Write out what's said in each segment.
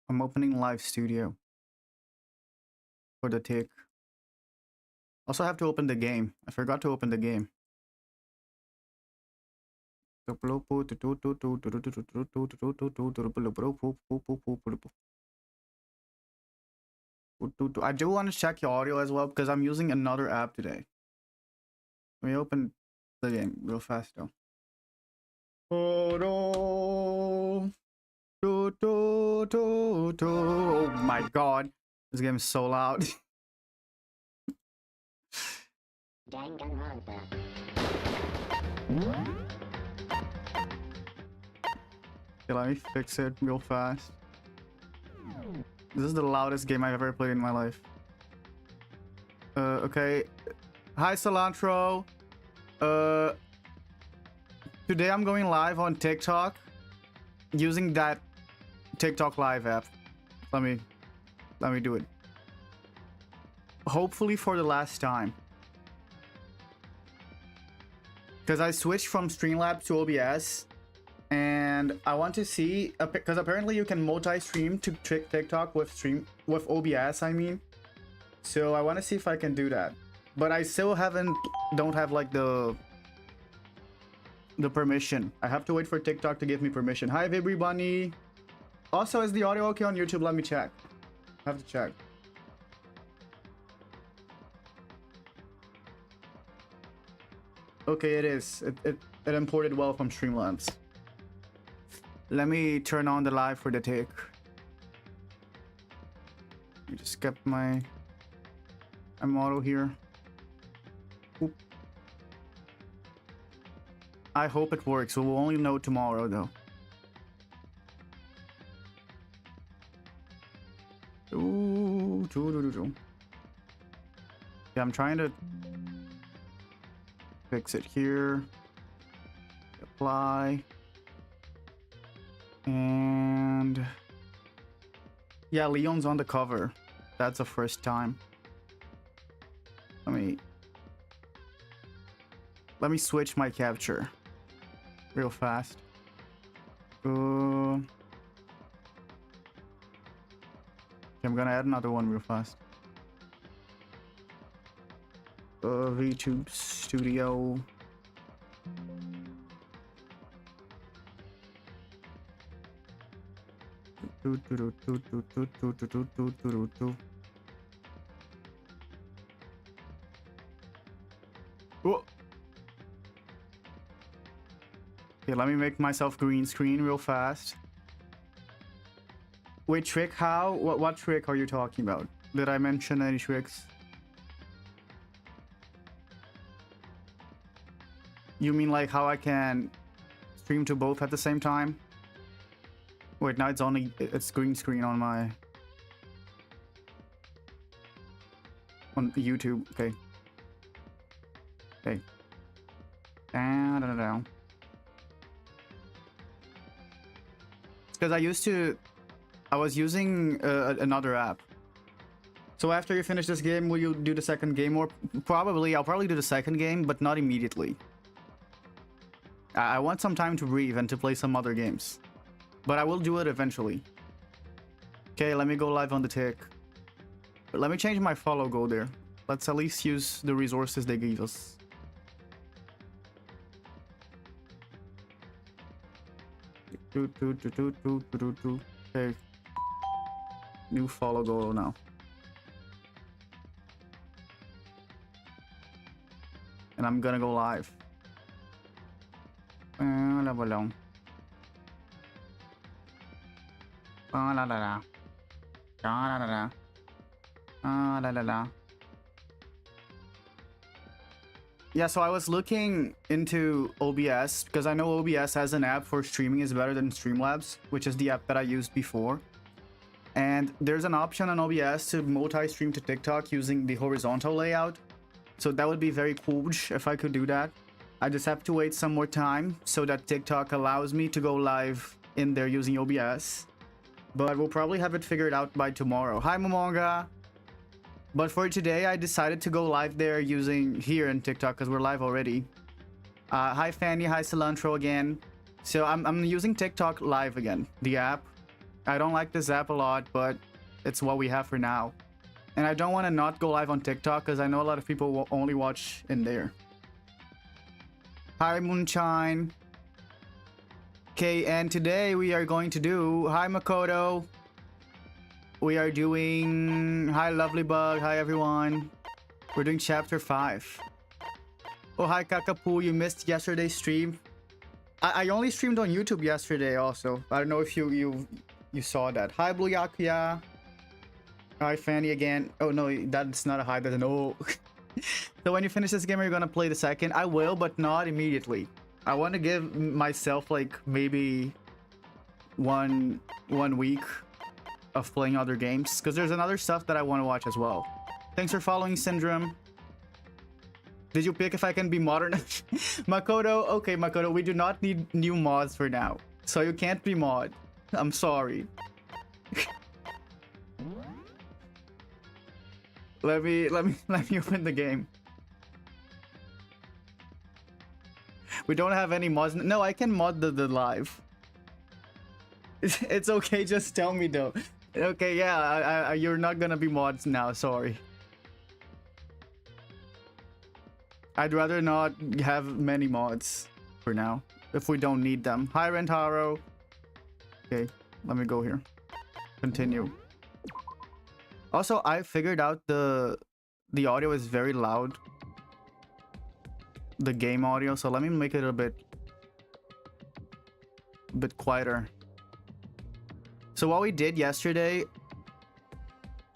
I'm opening live studio for the tick. Also, I have to open the game. I forgot to open the game. I do want to check your audio as well because I'm using another app today. Let me open the game real fast though. Oh my god. This game is so loud. Danganronpa. Okay, let me fix it real fast. This is the loudest game I've ever played in my life. Okay. Hi, Cilantro. Today I'm going live on TikTok using that TikTok live app. Let me do it. Hopefully for the last time. Because I switched from Streamlabs to OBS. And I want to see, because apparently you can multi-stream to TikTok with OBS, I mean. So I want to see if I can do that. But I still don't have like the permission. I have to wait for TikTok to give me permission. Hi, Vibri Bunny. Also, is the audio okay on YouTube? Let me check. I have to check. Okay, it is. It imported well from Streamlabs. Let me turn on the live for the take. I just kept my model here. Oop. I hope it works. We'll only know tomorrow though. Yeah, I'm trying to fix it here. Apply. And yeah, Leon's on the cover. That's the first time. Let me switch my capture real fast. Okay, I'm gonna add another one real fast. VTube Studio. Whoa. Okay, let me make myself green screen real fast. Wait, trick? How? What trick are you talking about? Did I mention any tricks? You mean like how I can stream to both at the same time? Wait, now it's green screen on YouTube. Okay. Okay. Down. Because I was using another app. So after you finish this game, will you do the second game? Or I'll probably do the second game, but not immediately. I want some time to breathe and to play some other games. But I will do it eventually. Okay, let me go live on the tick. But let me change my follow goal there. Let's at least use the resources they gave us. Okay. New follow goal now. And I'm gonna go live. Yeah, so I was looking into OBS because I know OBS has an app for streaming is better than Streamlabs, which is the app that I used before. And there's an option on OBS to multi-stream to TikTok using the horizontal layout. So that would be very cool if I could do that. I just have to wait some more time so that TikTok allows me to go live in there using OBS. but we'll probably have it figured out by tomorrow. Hi, Momonga. But for today, I decided to go live there using here in TikTok because we're live already. Hi, Fanny. Hi, Cilantro again. So I'm using TikTok live again, the app. I don't like this app a lot, but it's what we have for now. And I don't want to not go live on TikTok because I know a lot of people will only watch in there. Hi, Moonshine. Okay, and today we are going to do... Hi, Makoto. We are doing... Hi, Lovely Bug. Hi, everyone. We're doing Chapter 5. Oh, hi, Kakapu. You missed yesterday's stream. I only streamed on YouTube yesterday also. I don't know if you saw that. Hi, Byakuya. Hi, Fanny again. Oh, no, that's not a hi. That's an oh. So when you finish this game, are you going to play the second? I will, but not immediately. I want to give myself like maybe one week of playing other games because there's another stuff that I want to watch as well. Thanks for following, Syndrome. Did you pick if I can be modern? Makoto, okay, Makoto, we do not need new mods for now, so you can't be mod. I'm sorry. let me open the game. We don't have any mods. No, I can mod the live. It's okay, just tell me though. Okay, yeah, you're not gonna be mods now, sorry. I'd rather not have many mods for now, if we don't need them. Hi, Rentaro. Okay, let me go here. Continue. Also, I figured out the audio is very loud. The game audio, so let me make it a bit quieter. So what we did yesterday,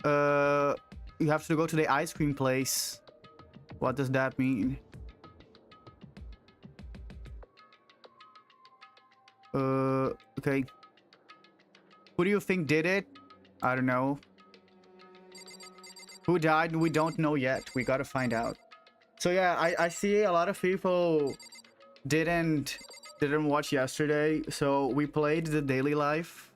you have to go to the ice cream place. What does that mean? Okay. Who do you think did it? I don't know. Who died? We don't know yet. We gotta find out. So yeah, I see a lot of people didn't watch yesterday. So we played the daily life.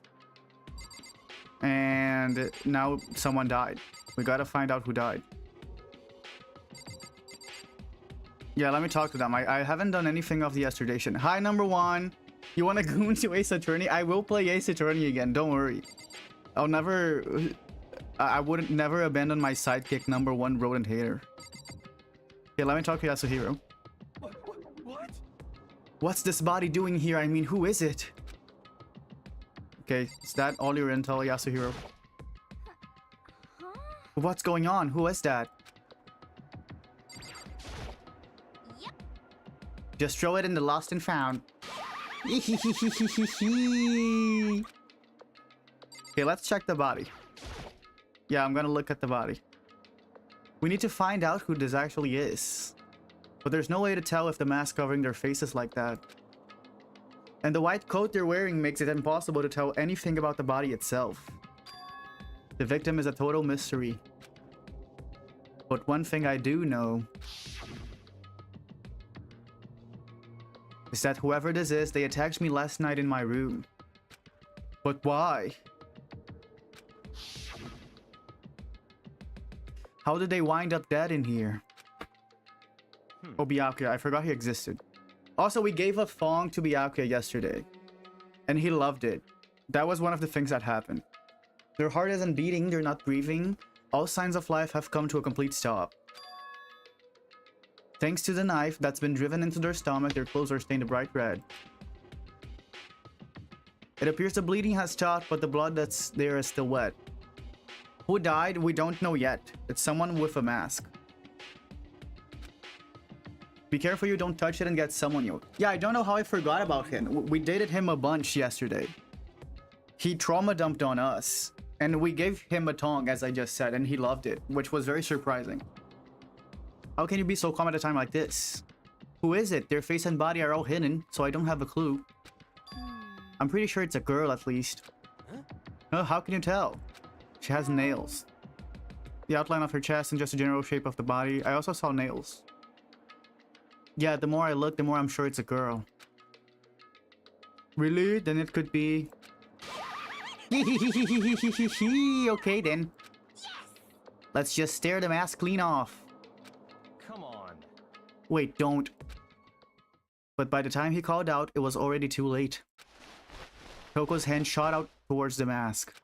And now someone died. We gotta find out who died. Yeah, let me talk to them. I haven't done anything of the yesterday. Hi, number one. You want to go into Ace Attorney? I will play Ace Attorney again. Don't worry. I'll never... I wouldn't never abandon my sidekick number one rodent hater. Okay, let me talk to Yasuhiro. What? What's this body doing here? I mean, who is it? Okay, is that all your intel, Yasuhiro? What's going on? Who is that? Just throw it in the lost and found. Okay, let's check the body. Yeah, I'm gonna look at the body. We need to find out who this actually is. But there's no way to tell if the mask covering their faces like that. And the white coat they're wearing makes it impossible to tell anything about the body itself. The victim is a total mystery. But one thing I do know is that whoever this is, they attacked me last night in my room. But why? How did they wind up dead in here? Oh, Byakuya, I forgot he existed. Also, we gave a thong to Byakuya yesterday. And he loved it. That was one of the things that happened. Their heart isn't beating, they're not breathing. All signs of life have come to a complete stop. Thanks to the knife that's been driven into their stomach, their clothes are stained a bright red. It appears the bleeding has stopped, but the blood that's there is still wet. Who died? We don't know yet. It's someone with a mask. Be careful you don't touch it and get someone new. Yeah, I don't know how I forgot about him. We dated him a bunch yesterday. He trauma dumped on us. And we gave him a thong, as I just said, and he loved it, which was very surprising. How can you be so calm at a time like this? Who is it? Their face and body are all hidden, so I don't have a clue. I'm pretty sure it's a girl, at least. Oh, how can you tell? She has nails. The outline of her chest and just the general shape of the body. I also saw nails. Yeah, the more I look, the more I'm sure it's a girl. Really? Then it could be... Okay then. Let's just stare the mask clean off. Come on. Wait, don't. But by the time he called out, it was already too late. Toko's hand shot out towards the mask.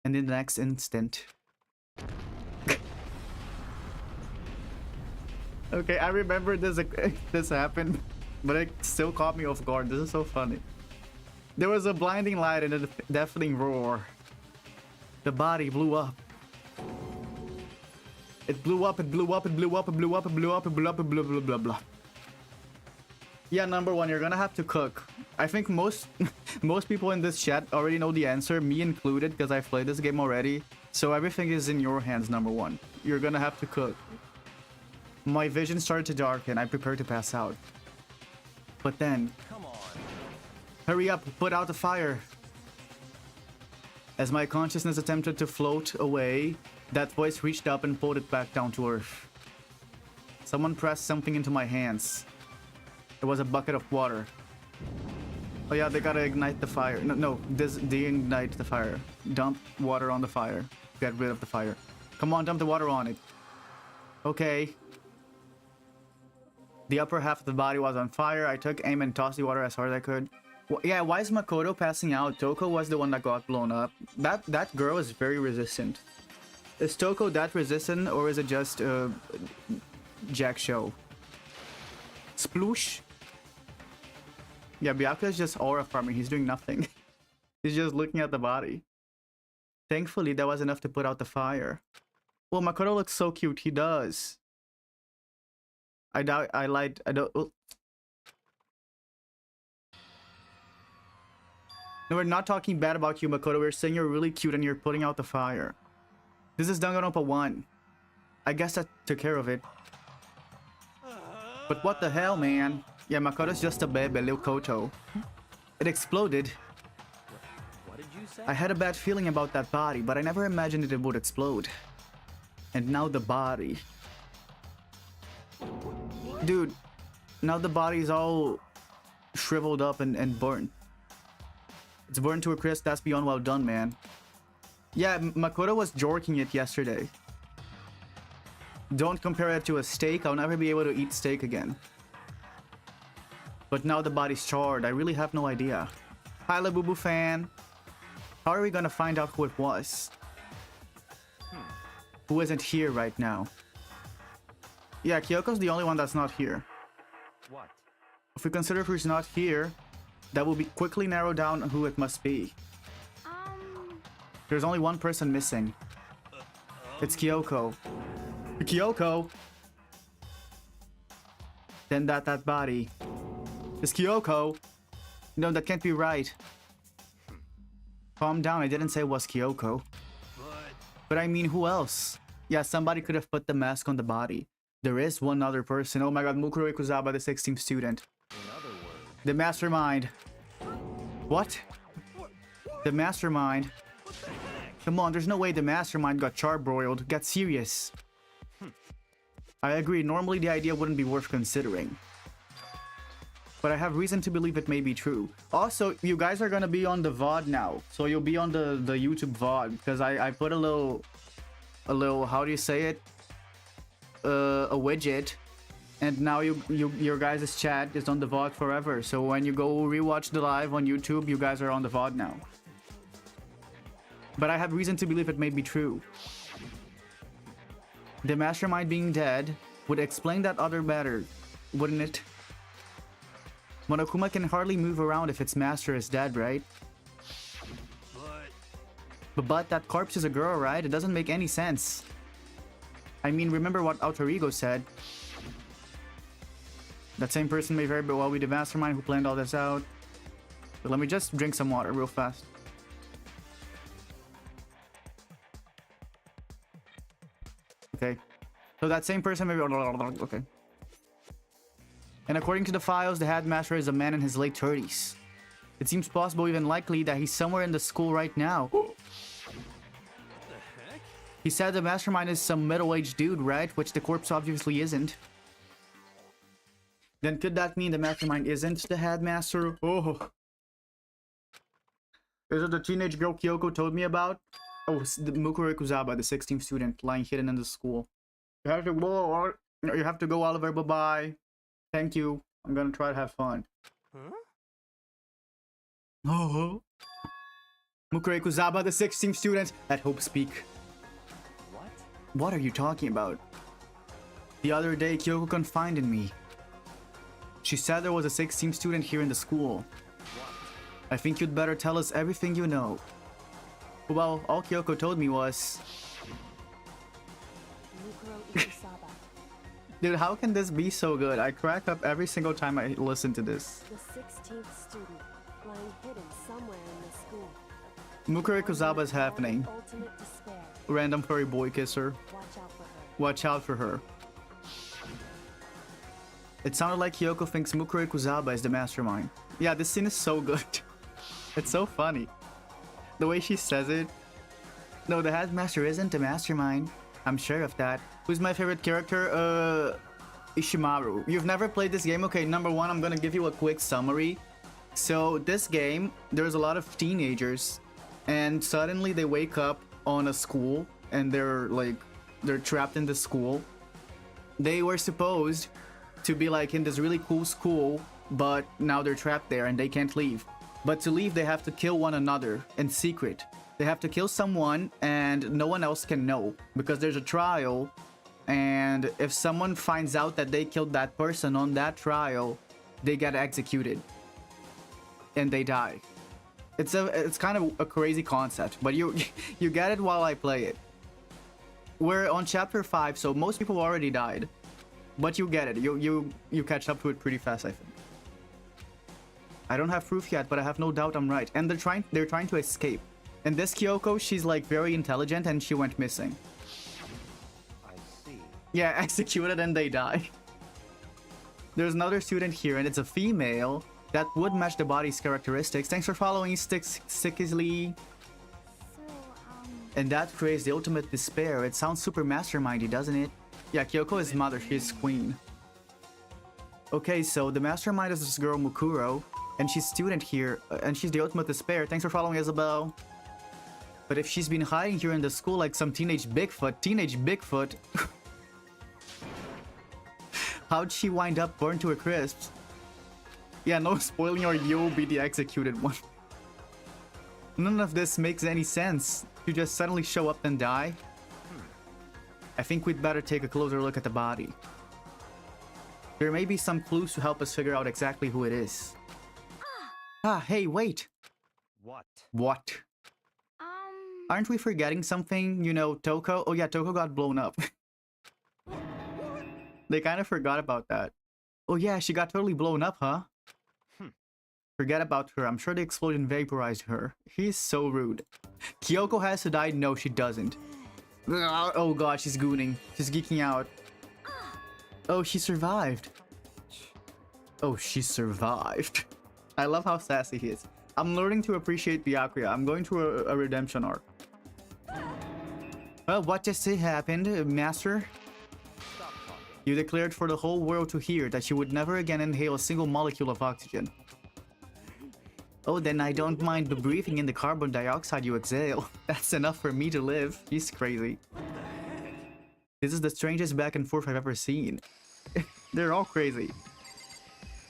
And in the next instant... Okay, I remember this happened, but it still caught me off guard. This is so funny. There was a blinding light and a deafening roar. The body blew up. It blew up, it blew up, it blew up, it blew up, it blew up, it blew up, it blew blah blah blah. Yeah, number one, you're gonna have to cook. I think most people in this chat already know the answer, me included, because I've played this game already. So everything is in your hands, number one. You're gonna have to cook. My vision started to darken. I prepared to pass out. But then... Come on. Hurry up, put out the fire. As my consciousness attempted to float away, that voice reached up and pulled it back down to earth. Someone pressed something into my hands. It was a bucket of water. Oh yeah, they gotta ignite the fire. No, de-ignite the fire. Dump water on the fire. Get rid of the fire. Come on, dump the water on it. Okay. The upper half of the body was on fire. I took aim and tossed the water as hard as I could. Yeah, why is Makoto passing out? Toko was the one that got blown up. That girl is very resistant. Is Toko that resistant, or is it just Jack show? Sploosh? Yeah, Byakuya is just aura farming. He's doing nothing. He's just looking at the body. Thankfully, that was enough to put out the fire. Well, Makoto looks so cute. He does. I doubt I lied. I don't. Oh. No, we're not talking bad about you, Makoto. We're saying you're really cute and you're putting out the fire. This is Danganronpa 1. I guess that took care of it. But what the hell, man? Yeah, Makoto's just a baby, little Koto. It exploded. What did you say? I had a bad feeling about that body, but I never imagined it would explode. And now the body. Dude, now the body's all shriveled up and burnt. It's burned to a crisp. That's beyond well done, man. Yeah, Makoto was jorking it yesterday. Don't compare it to a steak. I'll never be able to eat steak again. But now the body's charred. I really have no idea. Hi, Labubu fan. How are we gonna find out who it was? Who isn't here right now? Yeah, Kyoko's the only one that's not here. What? If we consider who's not here, that will be quickly narrow down who it must be. There's only one person missing. It's Kyoko. Kyoko! Then that body. It's Kyoko! No, that can't be right. Calm down, I didn't say it was Kyoko. But I mean, who else? Yeah, somebody could have put the mask on the body. There is one other person. Oh my god, Mukuro Ikuzawa, the 16th student. In other words... The mastermind. What? The mastermind. Come on, there's no way the mastermind got charbroiled. Get serious. I agree, normally the idea wouldn't be worth considering. But I have reason to believe it may be true. Also, you guys are gonna be on the VOD now. So you'll be on the YouTube VOD. Because I put a little, how do you say it? A widget. And now your guys' chat is on the VOD forever. So when you go rewatch the live on YouTube, you guys are on the VOD now. But I have reason to believe it may be true. The mastermind being dead would explain that other matter, wouldn't it? Monokuma can hardly move around if its master is dead, right? But that corpse is a girl, right? It doesn't make any sense. I mean, remember what Alter Ego said. That same person may very well be the mastermind who planned all this out. But let me just drink some water real fast. Okay. So that same person maybe... Okay. And according to the files, the headmaster is a man in his late 30s. It seems possible, even likely, that he's somewhere in the school right now. What the heck? He said the mastermind is some middle-aged dude, right? Which the corpse obviously isn't. Then could that mean the mastermind isn't the headmaster? Oh. Is it the teenage girl Kyoko told me about? Oh, the Mukuro Ikuzawa, the 16th student lying hidden in the school. You have to go. You have to go, Oliver. Bye bye. Thank you. I'm gonna try to have fun. Huh? Oh. Mukuro Ikuzawa, the 16th student at Hope Speak. What? What are you talking about? The other day, Kyoko confided in me. She said there was a 16th student here in the school. What? I think you'd better tell us everything you know. Well, all Kyoko told me was... Dude, how can this be so good? I crack up every single time I listen to this. The 16th student, lying hidden somewhere in the school. Mukuro Ikuzawa's happening. Ultimate despair. Random furry boy kisser. Watch out for her. Watch out for her. It sounded like Kyoko thinks Mukuro Ikuzawa is the mastermind. Yeah, this scene is so good. It's so funny. The way she says it. No, the headmaster isn't the mastermind. I'm sure of that. Who's my favorite character? Ishimaru. You've never played this game? Okay, number one, I'm gonna give you a quick summary. So this game, there's a lot of teenagers, and suddenly they wake up on a school, and they're trapped in the school. They were supposed to be like in this really cool school, but now they're trapped there and they can't leave. But to leave, they have to kill one another in secret. They have to kill someone and no one else can know because there's a trial, and if someone finds out that they killed that person on that trial, they get executed and they die. It's kind of a crazy concept, but you get it while I play it. We're on chapter 5, so most people already died, but you get it. You catch up to it pretty fast, I think. I don't have proof yet, but I have no doubt I'm right. And they're trying to escape. And this Kyoko, she's like very intelligent and she went missing. I see. Yeah, executed and they die. There's another student here and it's a female that would match the body's characteristics. Thanks for following, Stickisly. And that phrase, the ultimate despair, it sounds super mastermindy, doesn't it? Yeah, Kyoko is mother, she's queen. Okay, so the mastermind is this girl Mukuro, and she's student here, and she's the ultimate despair. Thanks for following, Isabel. But if she's been hiding here in the school like some teenage Bigfoot, how'd she wind up burned to a crisp? Yeah, no spoiling or you'll be the executed one. None of this makes any sense. You just suddenly show up and die. I think we'd better take a closer look at the body. There may be some clues to help us figure out exactly who it is. Ah, hey, wait! What? What? Aren't we forgetting something? You know, Toko? Oh yeah, Toko got blown up. They kind of forgot about that. Oh yeah, she got totally blown up, huh? Forget about her. I'm sure the explosion vaporized her. He's so rude. Kyoko has to die? No, she doesn't. Oh god, she's gooning. She's geeking out. Oh, she survived. Oh, she survived. I love how sassy he is. I'm learning to appreciate Byakuya. I'm going through a redemption arc. Well, what just happened, Master? Stop talking. You declared for the whole world to hear that you would never again inhale a single molecule of oxygen. Oh, then I don't mind the breathing in the carbon dioxide you exhale. That's enough for me to live. He's crazy. This is the strangest back and forth I've ever seen. They're all crazy.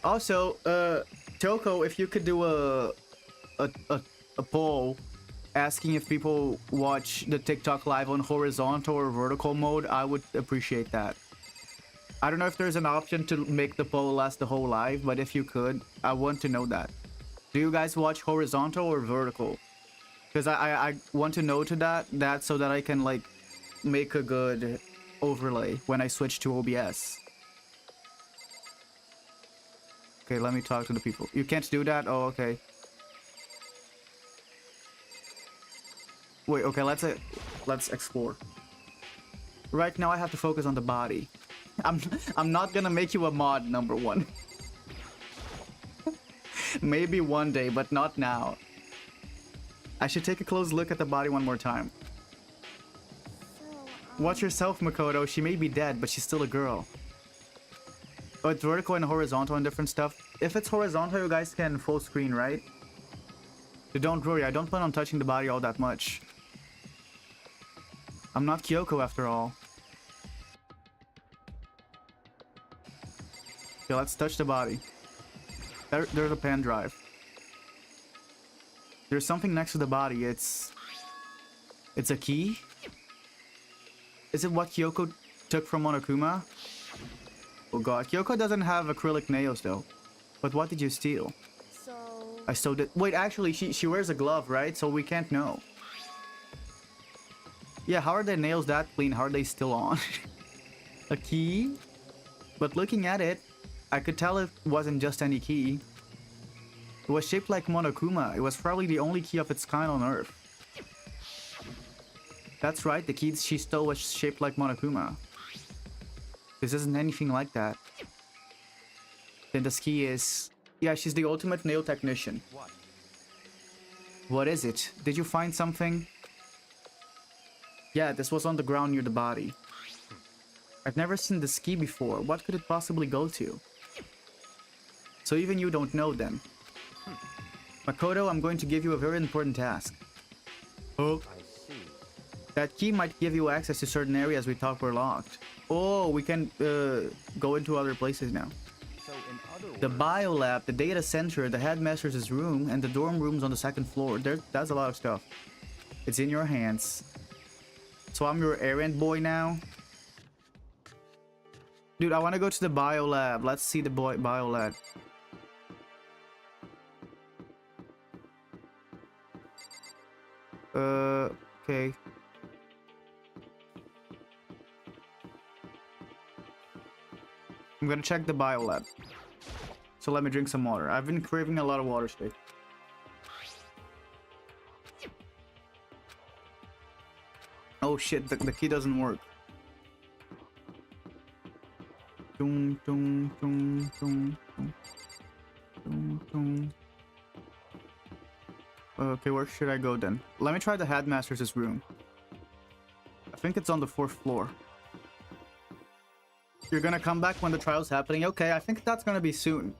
Also, Toko, if you could do a poll asking if people watch the TikTok live on horizontal or vertical mode, I would appreciate that. I don't know if there's an option to make the poll last the whole live, but if you could, I want to know that. Do you guys watch horizontal or vertical? Because I want to know to that so that I can like make a good overlay when I switch to OBS. Okay, let me talk to the people. You can't do that? Oh, okay. Wait, okay, let's explore. Right now I have to focus on the body. I'm not gonna make you a mod, number one. Maybe one day, but not now. I should take a close look at the body one more time. Watch yourself, Makoto. She may be dead, but she's still a girl. Oh, it's vertical and horizontal and different stuff. If it's horizontal, you guys can full screen, right? But don't worry, I don't plan on touching the body all that much. I'm not Kyoko after all. Okay, let's touch the body. There's a pen drive. There's something next to the body. It's a key? Is it what Kyoko took from Monokuma? Oh god, Kyoko doesn't have acrylic nails though. But what did you steal? So... I stole it. Wait, actually, she wears a glove, right? So we can't know. Yeah, how are their nails that clean? How are they still on? A key? But looking at it, I could tell it wasn't just any key. It was shaped like Monokuma. It was probably the only key of its kind on Earth. That's right, the key she stole was shaped like Monokuma. This isn't anything like that. Then this key is... Yeah, she's the ultimate nail technician. What? What is it? Did you find something? Yeah, this was on the ground near the body. I've never seen this key before. What could it possibly go to? So even you don't know then. Makoto, I'm going to give you a very important task. Oh. I see. That key might give you access to certain areas we thought were locked. Oh, we can go into other places now. So in other words, The biolab, the data center, the headmaster's room, and the dorm rooms on the second floor. That's a lot of stuff. It's in your hands. So I'm your errand boy now. Dude, I want to go to the biolab. Let's see the biolab. Okay. I'm gonna check the biolab. So let me drink some water. I've been craving a lot of water today. Oh shit, the key doesn't work. Dum, dum, dum, dum, dum, dum, dum. Okay, where should I go then? Let me try the headmaster's room. I think it's on the 4th floor. You're gonna come back when the trial's happening? Okay, I think that's gonna be soon.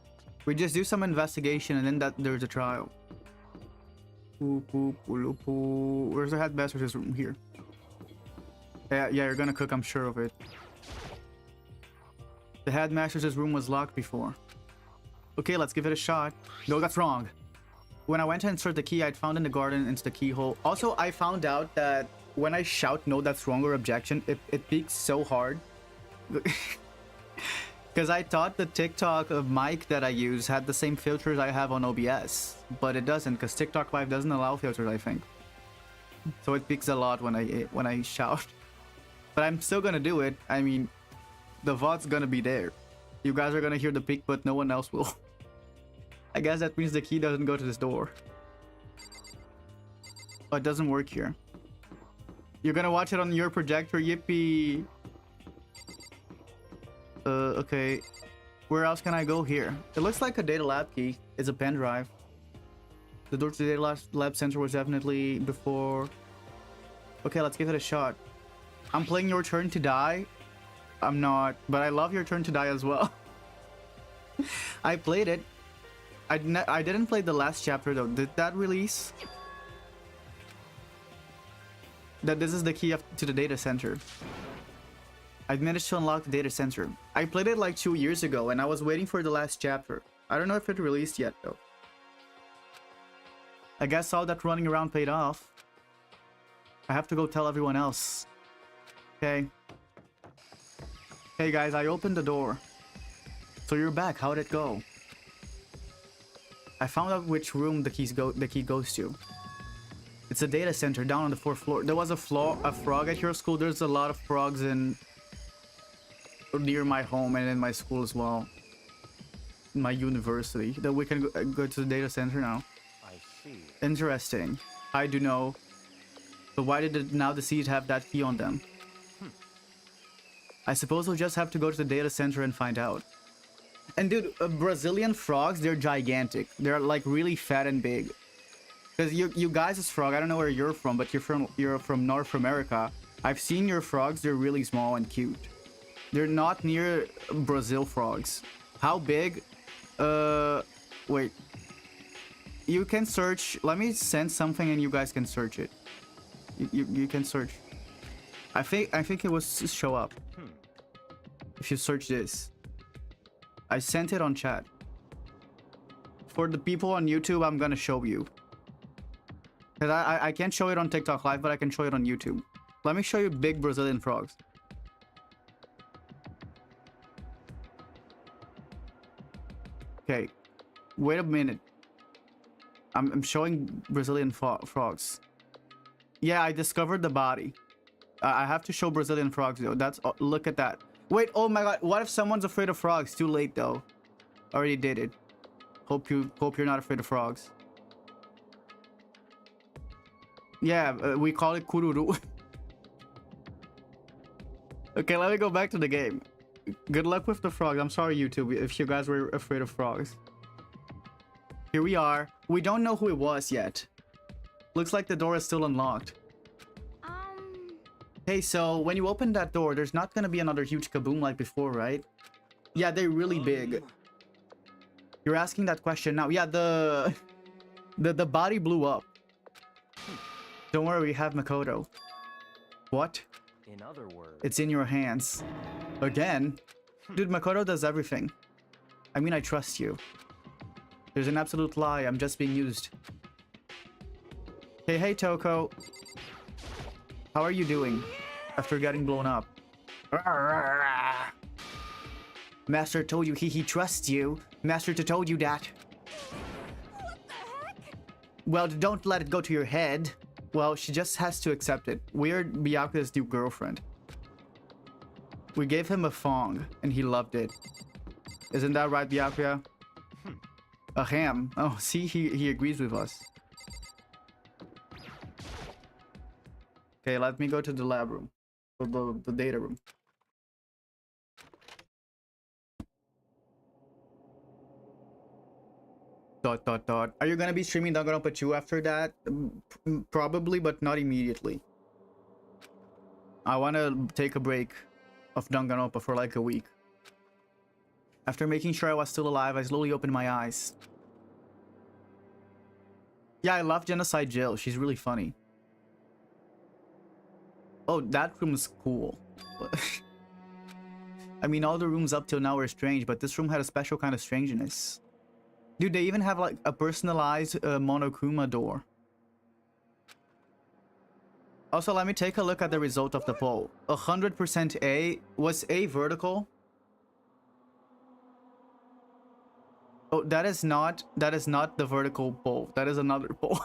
We just do some investigation and then there's a trial. Where's the headmaster's room? Here. Yeah, you're gonna cook, I'm sure of it. The headmaster's room was locked before. Okay, let's give it a shot. No, that's wrong. When I went to insert the key, I'd found in the garden into the keyhole. Also, I found out that when I shout no, that's wrong or objection, it peaks so hard. Because I thought the TikTok of mic that I use had the same filters I have on OBS. But it doesn't, because TikTok 5 doesn't allow filters, I think. So it peaks a lot when I shout. But I'm still gonna do it. I mean, the VOD's gonna be there. You guys are gonna hear the peak, but no one else will. I guess that means the key doesn't go to this door. Oh, it doesn't work here. You're gonna watch it on your projector, yippee. Okay. Where else can I go here? It looks like a data lab key. It's a pen drive. The door to the data lab center was definitely before. Okay, let's give it a shot. I'm playing Your Turn to Die. I'm not, but I love Your Turn to Die as well. I played it. I didn't play the last chapter though. Did that release? That this is the key to the data center. I managed to unlock the data center. I played it like 2 years ago and I was waiting for the last chapter. I don't know if it released yet though. I guess all that running around paid off. I have to go tell everyone else. Okay. Hey guys, I opened the door. So you're back, how'd it go? I found out which room the key goes to. It's a data center down on the 4th floor. There was a frog at your school. There's a lot of frogs near my home and in my school as well. My university. That we can go to the data center now. I see. Interesting. I do know. But why did now the seeds have that key on them? I suppose we'll just have to go to the data center and find out. And dude, Brazilian frogs, they're gigantic. They're like really fat and big. Because you guys' frog, I don't know where you're from, but you're from North America. I've seen your frogs, they're really small and cute. They're not near Brazil frogs. How big? Wait. You can search. Let me send something and you guys can search it. You can search. I think it will show up. If you search this. I sent it on chat. For the people on YouTube, I'm gonna show you. Cause I can't show it on TikTok Live, but I can show it on YouTube. Let me show you big Brazilian frogs. Okay, wait a minute. I'm showing Brazilian frogs. Yeah, I discovered the body. I have to show Brazilian frogs though. That's look at that. Wait, oh my god. What if someone's afraid of frogs? Too late though. Already did it. Hope you're not afraid of frogs. Yeah, we call it kururu. Okay, let me go back to the game. Good luck with the frogs. I'm sorry, YouTube, if you guys were afraid of frogs. Here we are. We don't know who it was yet. Looks like the door is still unlocked. Hey, so when you open that door, there's not gonna be another huge kaboom like before, right? Yeah, they're really big. You're asking that question now. Yeah, the body blew up. Don't worry, we have Makoto. What? In other words, It's in your hands. Again? Dude, Makoto does everything. I mean, I trust you. There's an absolute lie. I'm just being used. Hey, Toko. How are you doing after getting blown up? Master told you he trusts you. Master told you that. What the heck? Well, don't let it go to your head. Well, she just has to accept it. We're Byakuya's new girlfriend. We gave him a thong, and he loved it. Isn't that right, Byakuya? A ham. Oh, see, he agrees with us. Okay, let me go to the lab room. The data room. ... Are you gonna be streaming Danganronpa 2 after that? Probably, but not immediately. I wanna take a break of Danganronpa for like a week. After making sure I was still alive, I slowly opened my eyes. Yeah, I love Genocide Jill. She's really funny. Oh, that room is cool. I mean, all the rooms up till now were strange, but this room had a special kind of strangeness. Dude, they even have like a personalized monokuma door. Also, let me take a look at the result of the poll. 100% A. Was A vertical? Oh, that is not the vertical poll. That is another poll.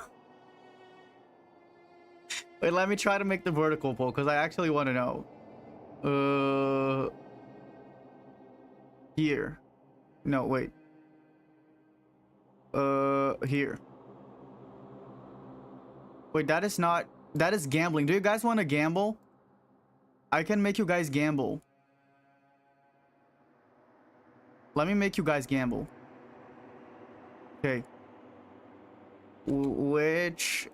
Wait, let me try to make the vertical poll because I actually want to know. Here. No, wait. Here. Wait, that is gambling. Do you guys want to gamble? I can make you guys gamble. Let me make you guys gamble. Okay. Which...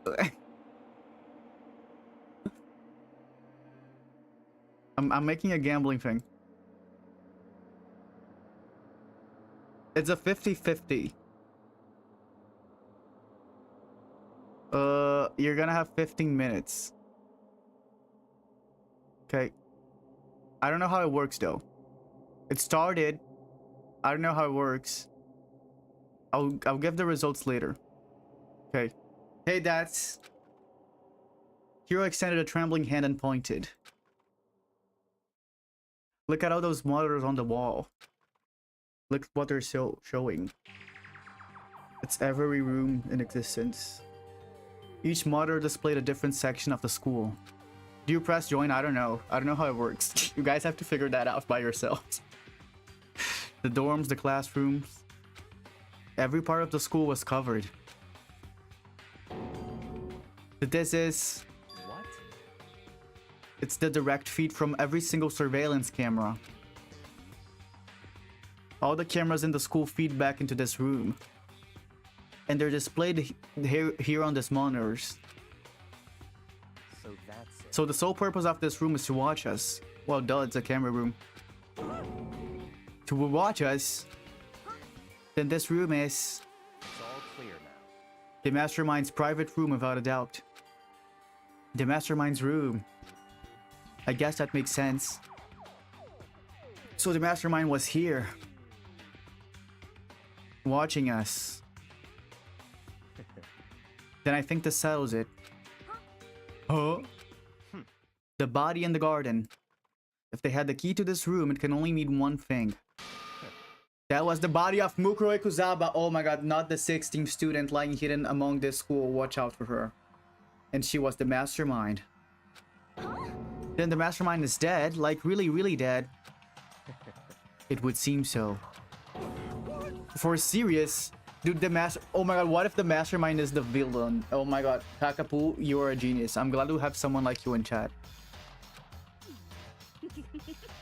I'm making a gambling thing. It's a 50-50. You're gonna have 15 minutes. Okay. I don't know how it works though. It started. I don't know how it works. I'll give the results later. Okay. Hey, that's... Hero extended a trembling hand and pointed. Look at all those monitors on the wall. Look what they're showing. It's every room in existence. Each monitor displayed a different section of the school. Do you press join? I don't know. I don't know how it works. You guys have to figure that out by yourselves. The dorms, the classrooms. Every part of the school was covered. This is... what? It's the direct feed from every single surveillance camera. All the cameras in the school feed back into this room. And they're displayed here on these monitors. So that's it. So the sole purpose of this room is to watch us. Well, duh, it's a camera room. To watch us. Then this room is... It's all clear now. The mastermind's private room, without a doubt. The mastermind's room. I guess that makes sense. So the mastermind was here. Watching us. Then I think this settles it. Huh? The body in the garden. If they had the key to this room, it can only mean one thing. That was the body of Mukuro Ikuzaba. Oh my god, not the 16th student lying hidden among this school. Watch out for her. And she was the mastermind. Then the mastermind is dead? Like really, really dead? It would seem so. For serious? Dude, the master... Oh my god, what if the mastermind is the villain? Oh my god, Kakapu, you are a genius. I'm glad to have someone like you in chat.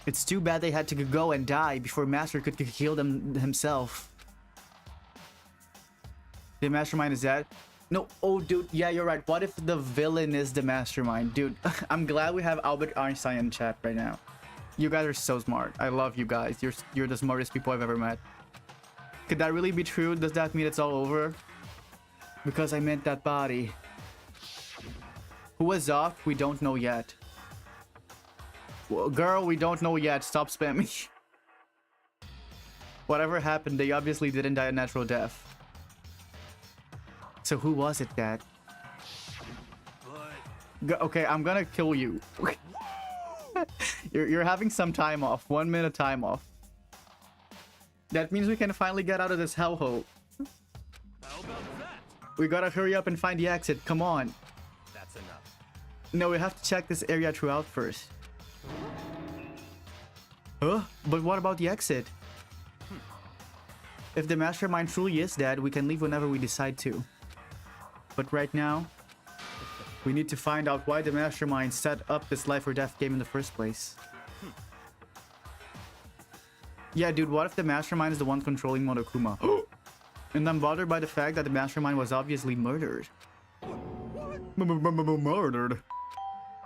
It's too bad they had to go and die before Master could kill them himself. The mastermind is dead? No, oh dude, yeah, you're right. What if the villain is the mastermind? Dude, I'm glad we have Albert Einstein in chat right now. You guys are so smart. I love you guys. You're the smartest people I've ever met. Could that really be true? Does that mean it's all over? Because I meant that body. Who was off? We don't know yet. Well, girl, we don't know yet. Stop spamming. Whatever happened, they obviously didn't die a natural death. So who was it, Dad? Okay, I'm gonna kill you. You're having some time off. 1 minute time off. That means we can finally get out of this hellhole. How about that? We gotta hurry up and find the exit. Come on. That's enough. No, we have to check this area throughout first. Huh? But what about the exit? If the mastermind truly is dead, we can leave whenever we decide to. But right now, we need to find out why the mastermind set up this life or death game in the first place. Yeah, dude, what if the mastermind is the one controlling Monokuma? And I'm bothered by the fact that the mastermind was obviously murdered. Murdered.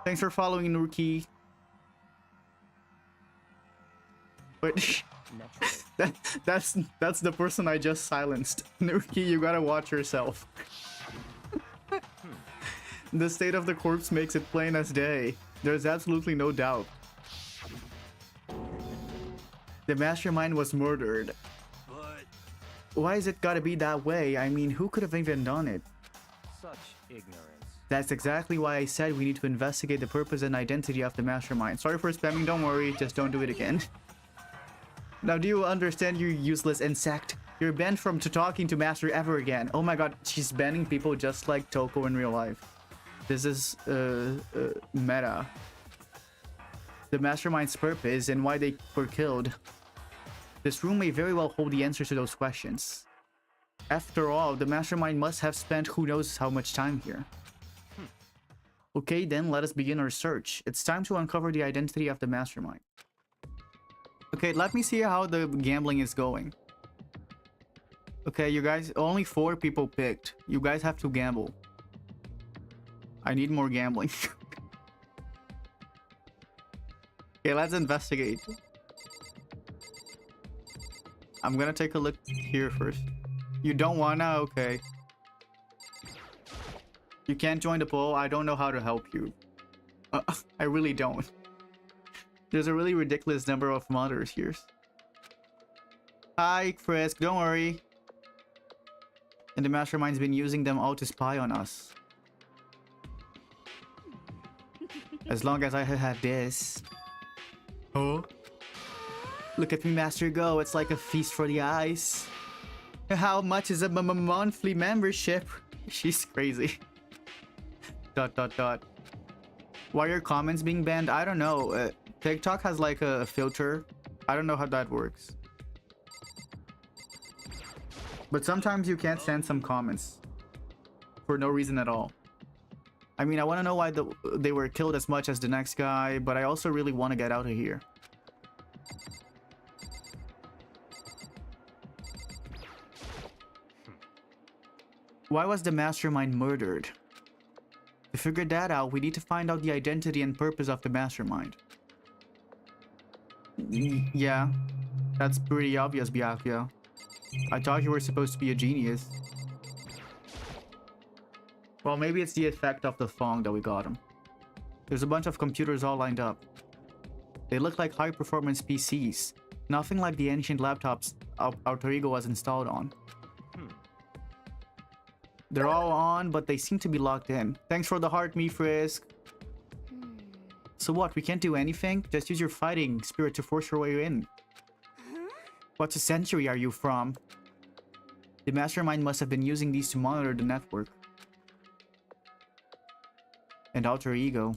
Thanks for following, Nuki. Wait, that's the person I just silenced. Nuki, you gotta watch yourself. The state of the corpse makes it plain as day. There's absolutely no doubt. The mastermind was murdered. But Why is it gotta be that way? I mean, who could have even done it? such ignorance. That's exactly why I said we need to investigate the purpose and identity of the mastermind. Sorry for spamming, don't worry, just don't do it again. Now do you understand, you useless insect? You're banned from talking to Master ever again. Oh my god, she's banning people just like Toko in real life. This is meta. The mastermind's purpose and why they were killed. This room may very well hold the answers to those questions. After all, the mastermind must have spent who knows how much time here. Okay, then let us begin our search. It's time to uncover the identity of the mastermind. Okay, let me see how the gambling is going. Okay, you guys, only 4 people picked. You guys have to gamble. I need more gambling. Okay, let's investigate. I'm gonna take a look here first. You don't wanna? Okay. You can't join the poll. I don't know how to help you. I really don't. There's a really ridiculous number of modders here. Hi, Frisk. Don't worry. And the mastermind's been using them all to spy on us. As long as I had this. Oh. Look at me, Master, go. It's like a feast for the eyes. How much is a monthly membership? She's crazy. ... Why are comments being banned? I don't know. TikTok has like a filter. I don't know how that works. But sometimes you can't send some comments. For no reason at all. I mean, I want to know why they were killed as much as the next guy, but I also really want to get out of here. Why was the mastermind murdered? To figure that out, we need to find out the identity and purpose of the mastermind. Yeah, that's pretty obvious, Byakuya. I thought you were supposed to be a genius. Well, maybe it's the effect of the thong that we got him. There's a bunch of computers all lined up. They look like high-performance PCs. Nothing like the ancient laptops Alter Ego was installed on. They're all on, but they seem to be locked in. Thanks for the heart, me Frisk. So what, we can't do anything? Just use your fighting spirit to force your way in. What century are you from? The mastermind must have been using these to monitor the network. And Alter Ego.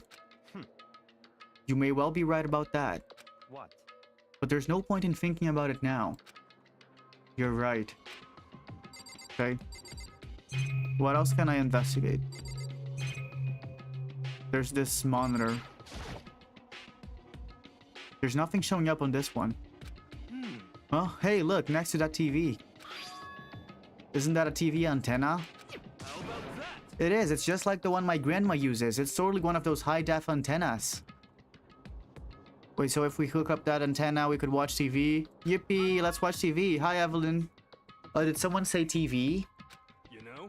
You may well be right about that. What? But there's no point in thinking about it now. You're right. Okay. What else can I investigate? There's this monitor. There's nothing showing up on this one. Oh, hey, look, next to that TV. Isn't that a TV antenna? How about that? It is. It's just like the one my grandma uses. It's totally one of those high-def antennas. Wait, so if we hook up that antenna, we could watch TV? Yippee, let's watch TV. Hi, Evelyn. Did someone say TV? You know?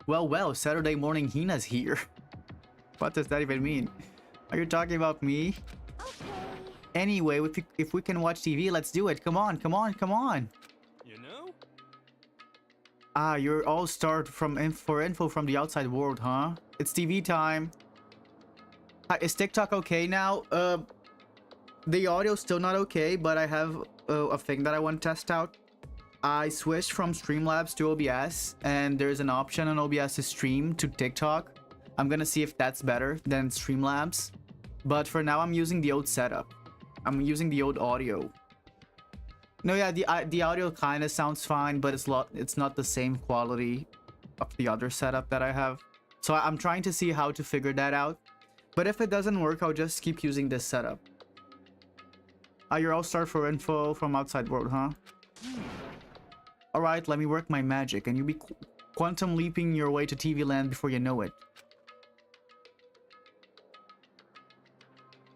Well, Saturday morning Hina's here. What does that even mean? Are you talking about me? Anyway, if we can watch TV, let's do it. Come on, come on, come on. You know? Ah, you're all starved for info from the outside world, huh? It's TV time. Hi, is TikTok okay now? The audio's still not okay, but I have a thing that I want to test out. I switched from Streamlabs to OBS, and there's an option on OBS to stream to TikTok. I'm gonna see if that's better than Streamlabs. But for now, I'm using the old setup. I'm using the old audio. No, yeah, the audio kind of sounds fine, but it's not the same quality of the other setup that I have. So I'm trying to see how to figure that out. But if it doesn't work, I'll just keep using this setup. You're all starved for info from outside world, huh? Alright, let me work my magic, and you'll be quantum leaping your way to TV land before you know it.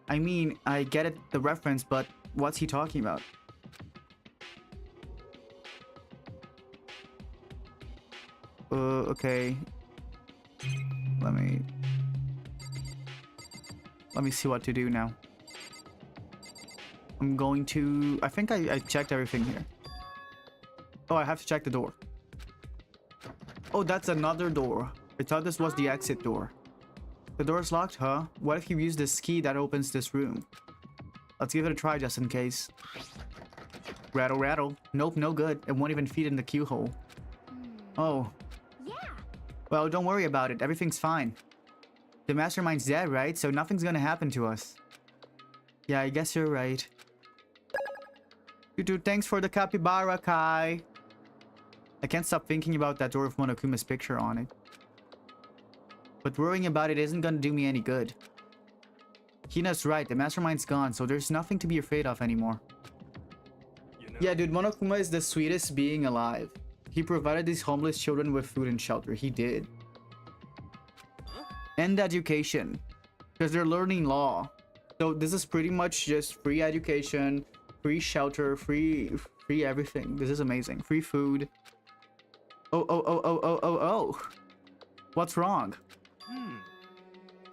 I mean, I get it, the reference, but what's he talking about? Okay. Let me see what to do now. I'm going to... I think I checked everything here. Oh, I have to check the door. Oh, that's another door. I thought this was the exit door. The door's locked, huh? What if you use this key that opens this room? Let's give it a try just in case. Rattle, rattle. Nope, no good. It won't even fit in the key hole. Oh. Yeah. Well, don't worry about it. Everything's fine. The mastermind's dead, right? So nothing's gonna happen to us. Yeah, I guess you're right. You too, thanks for the capybara, Kai. I can't stop thinking about that door with Monokuma's picture on it. But worrying about it isn't gonna do me any good. Hina's right, the mastermind's gone, so there's nothing to be afraid of anymore. You know? Yeah, dude, Monokuma is the sweetest being alive. He provided these homeless children with food and shelter. He did. And education. Because they're learning law. So this is pretty much just free education, free shelter, free everything. This is amazing. Free food. Oh. What's wrong?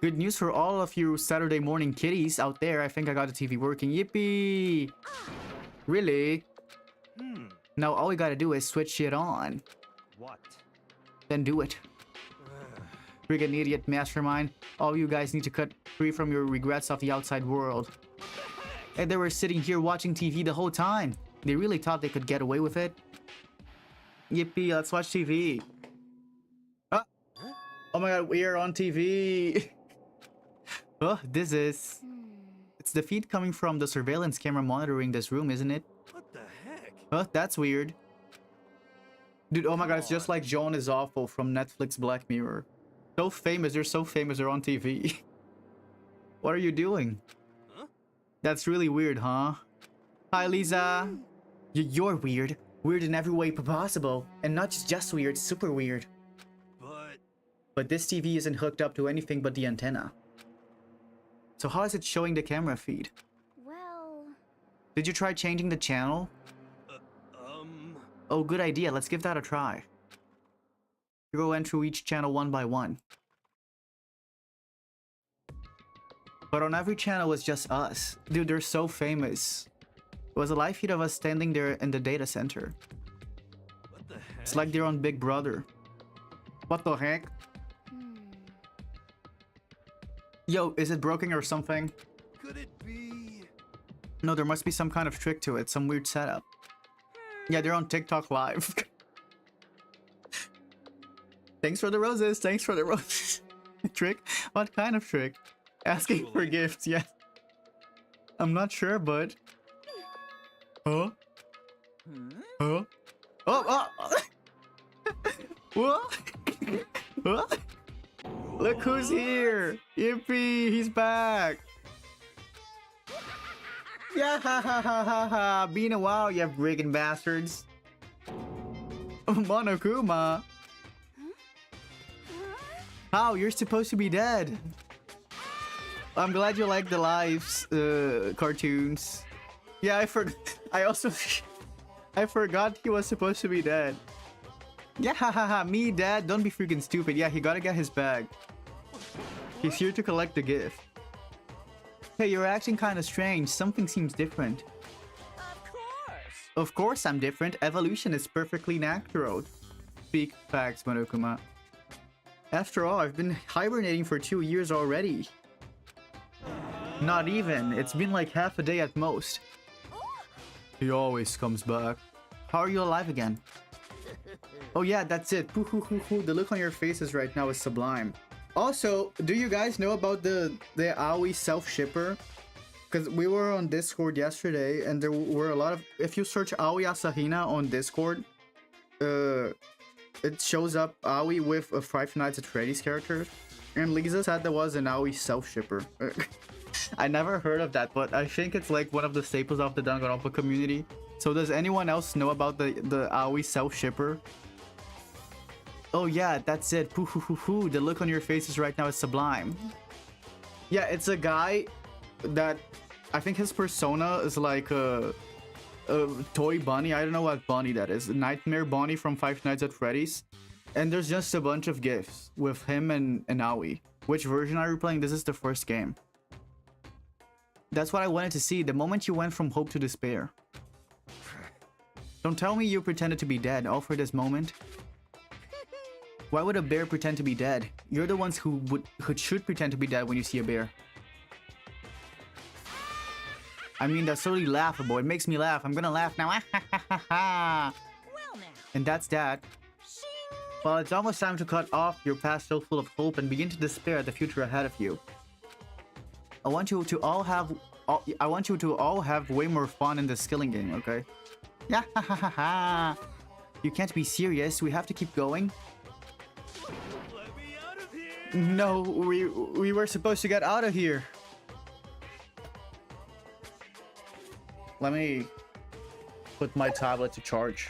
Good news for all of you Saturday morning kitties out there. I think I got the TV working. Yippee! Really? Now all we gotta do is switch it on. What? Then do it. Friggin' idiot mastermind. All you guys need to cut free from your regrets of the outside world. And they were sitting here watching TV the whole time. They really thought they could get away with it. Yippee, let's watch TV. Ah! Oh my god, we are on TV. Oh, this is... It's the feed coming from the surveillance camera monitoring this room, isn't it? What the heck? Oh, that's weird. Dude, oh my god, it's just like Joan is Awful from Netflix Black Mirror. So famous, they're so famous, they're on TV. What are you doing? Huh? That's really weird, huh? Hi, Lisa. You're weird. Weird in every way possible. And not just weird, super weird. But this TV isn't hooked up to anything but the antenna. So how is it showing the camera feed? Well... Did you try changing the channel? Oh, good idea. Let's give that a try. You go in through each channel one by one. But on every channel it was just us. Dude, they're so famous. It was a live feed of us standing there in the data center. What the heck? It's like they're on Big Brother. What the heck? Yo, is it broken or something? Could it be? No, there must be some kind of trick to it. Some weird setup. Yeah, they're on TikTok live. Thanks for the roses. Thanks for the roses. Trick? What kind of trick? Asking for Actually. gifts, yeah. I'm not sure, but... Huh? Huh? Oh, oh! What? What? Look who's here! Yippee! He's back! Yeah, ha ha ha ha ha! Been a while, you friggin' bastards! Monokuma! How? You're supposed to be dead! I'm glad you like the lives, cartoons. Yeah, I also... I forgot he was supposed to be dead. Yeah, hahaha, me, dad, don't be freaking stupid. Yeah, he gotta get his bag. He's here to collect the gift. Hey, you're acting kinda strange. Something seems different. Of course. Of course I'm different. Evolution is perfectly natural. Speak facts, Monokuma. After all, I've been hibernating for 2 years already. Not even. It's been like half a day at most. He always comes back. How are you alive again? Oh yeah, that's it. The look on your faces right now is sublime. Also, do you guys know about the Aoi self-shipper? Because we were on Discord yesterday and there were a lot of... If you search Aoi Asahina on Discord, it shows up Aoi with a Five Nights at Freddy's character. And Lisa said there was an Aoi self-shipper. I never heard of that, but I think it's like one of the staples of the Danganronpa community. So does anyone else know about the Aoi self-shipper? Oh yeah, that's it. The look on your faces right now is sublime. Yeah, it's a guy that... I think his persona is like a toy bunny. I don't know what bunny that is. Nightmare Bunny from Five Nights at Freddy's. And there's just a bunch of gifts with him and Aoi. Which version are you playing? This is the first game. That's what I wanted to see. The moment you went from hope to despair. Don't tell me you pretended to be dead all for this moment. Why would a bear pretend to be dead? You're the ones who should pretend to be dead when you see a bear. I mean, that's totally laughable. It makes me laugh. I'm gonna laugh now. Well now. And that's that. Shing. Well, it's almost time to cut off your past so full of hope and begin to despair at the future ahead of you. I want you to all have way more fun in this skilling game, okay? Yeah, You can't be serious. We have to keep going. Let me out of here! No, we were supposed to get out of here. Let me put my tablet to charge.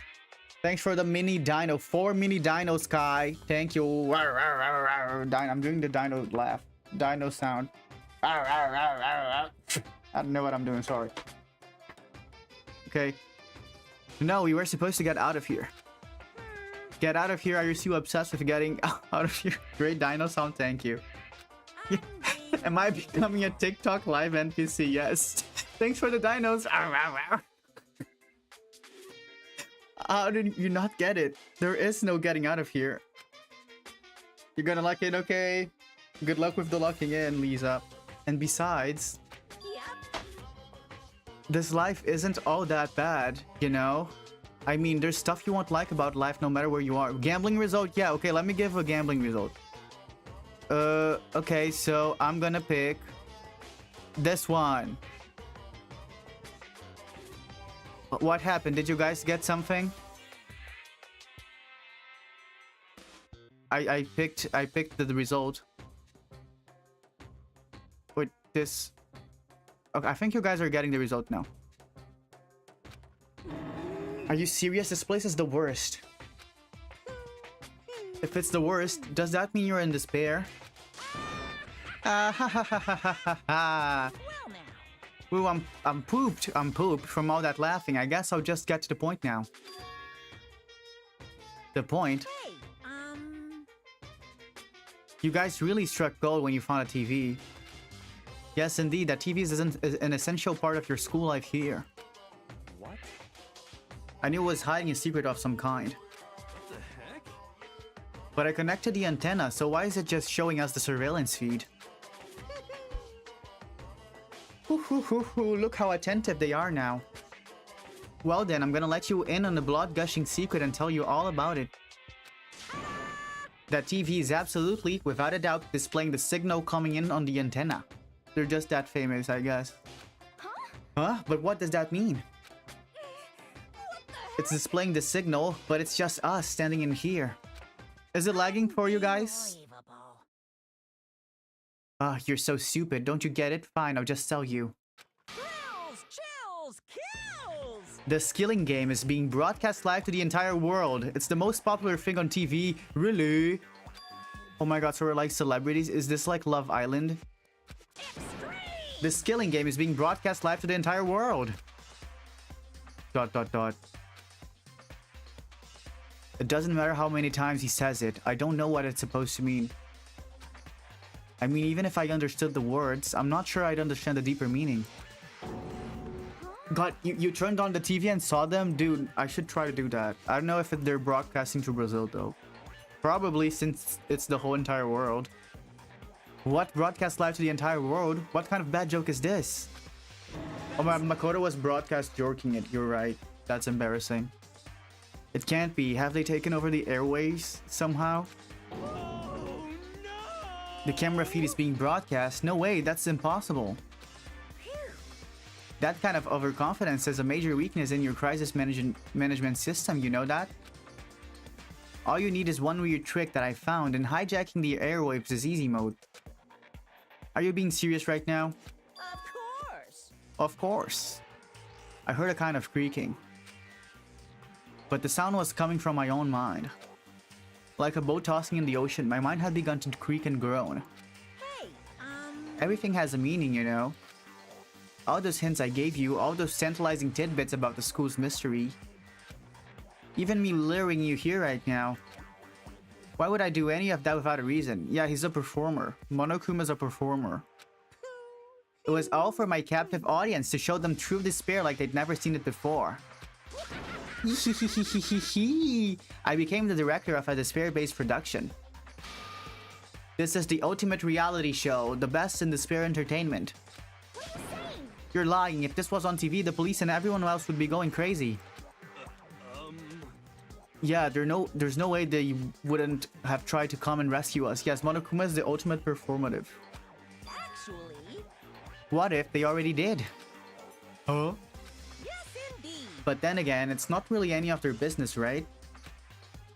Thanks for the mini dino. 4 mini dinos, Kai. Thank you. I'm doing the dino laugh. Dino sound. I don't know what I'm doing, sorry. Okay. No, we were supposed to get out of here. Get out of here. Are you so obsessed with getting out of here? Great dino sound, thank you. Am I becoming a TikTok live NPC? Yes. Thanks for the dinos. How did you not get it? There is no getting out of here. You're gonna lock in, okay? Good luck with the locking in, Lisa. And besides, Yep. this life isn't all that bad, you know? I mean, there's stuff you won't like about life no matter where you are. Gambling result? Yeah, okay, let me give a gambling result. Okay, so I'm gonna pick this one. What happened? Did you guys get something? I picked the result. Wait, this... Okay, I think you guys are getting the result now. Are you serious? This place is the worst. If it's the worst, does that mean you're in despair? Ha ha ha ha ha ha. Well now. Ooh, I'm pooped. I'm pooped from all that laughing. I guess I'll just get to the point now. The point? Hey, You guys really struck gold when you found a TV. Yes, indeed, that TV is an essential part of your school life here. What? I knew it was hiding a secret of some kind. What the heck? But I connected the antenna, so why is it just showing us the surveillance feed? Look how attentive they are now. Well then, I'm gonna let you in on the blood-gushing secret and tell you all about it. That TV is absolutely, without a doubt, displaying the signal coming in on the antenna. They're just that famous, I guess. Huh? But what does that mean? It's displaying the signal, but it's just us standing in here. Is it lagging for you guys? Ah, you're so stupid. Don't you get it? Fine, I'll just tell you. Kills, chills, kills! The skilling game is being broadcast live to the entire world. It's the most popular thing on TV. Really? Oh my god, so we're like celebrities? Is this like Love Island? Extreme! The skilling game is being broadcast live to the entire world. ... It doesn't matter how many times he says it. I don't know what it's supposed to mean. I mean, even if I understood the words, I'm not sure I'd understand the deeper meaning. God, you turned on the TV and saw them? Dude, I should try to do that. I don't know if they're broadcasting to Brazil, though. Probably, since it's the whole entire world. What? Broadcast live to the entire world? What kind of bad joke is this? Oh, Makoto was broadcast joking it. You're right. That's embarrassing. It can't be. Have they taken over the airways somehow? The camera feed is being broadcast. No way, that's impossible. That kind of overconfidence is a major weakness in your crisis management system, you know that? All you need is one weird trick that I found, and hijacking the airwaves is easy mode. Are you being serious right now? Of course! Of course. I heard a kind of creaking. But the sound was coming from my own mind. Like a boat tossing in the ocean, my mind had begun to creak and groan. Hey, Everything has a meaning, you know. All those hints I gave you, all those tantalizing tidbits about the school's mystery. Even me luring you here right now. Why would I do any of that without a reason? Yeah, he's a performer. Monokuma's a performer. It was all for my captive audience to show them true despair like they'd never seen it before. I became the director of a despair-based production. This is the ultimate reality show, the best in despair entertainment. You're lying. If this was on TV, the police and everyone else would be going crazy. Yeah, there's no way they wouldn't have tried to come and rescue us. Yes, Monokuma is the ultimate performative. actually... What if they already did? Huh? Yes, indeed! But then again, it's not really any of their business, right?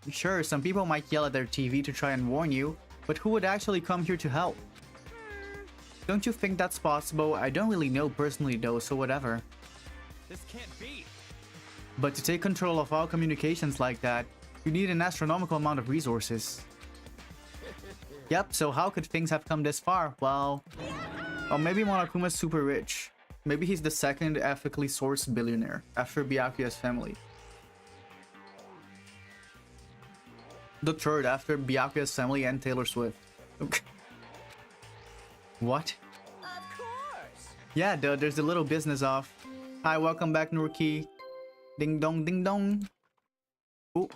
Sure, some people might yell at their TV to try and warn you, but who would actually come here to help? Don't you think that's possible? I don't really know personally though, so whatever. This can't be. But to take control of all communications like that, you need an astronomical amount of resources. Yep, so how could things have come this far? Well... Or maybe Monokuma's super rich. Maybe he's the second ethically sourced billionaire, after Byakuya's family. The third after Byakuya's family and Taylor Swift. What? Of course! Yeah, there's a little business off. Hi, welcome back, Nurki. Ding dong, ding dong. Ooh.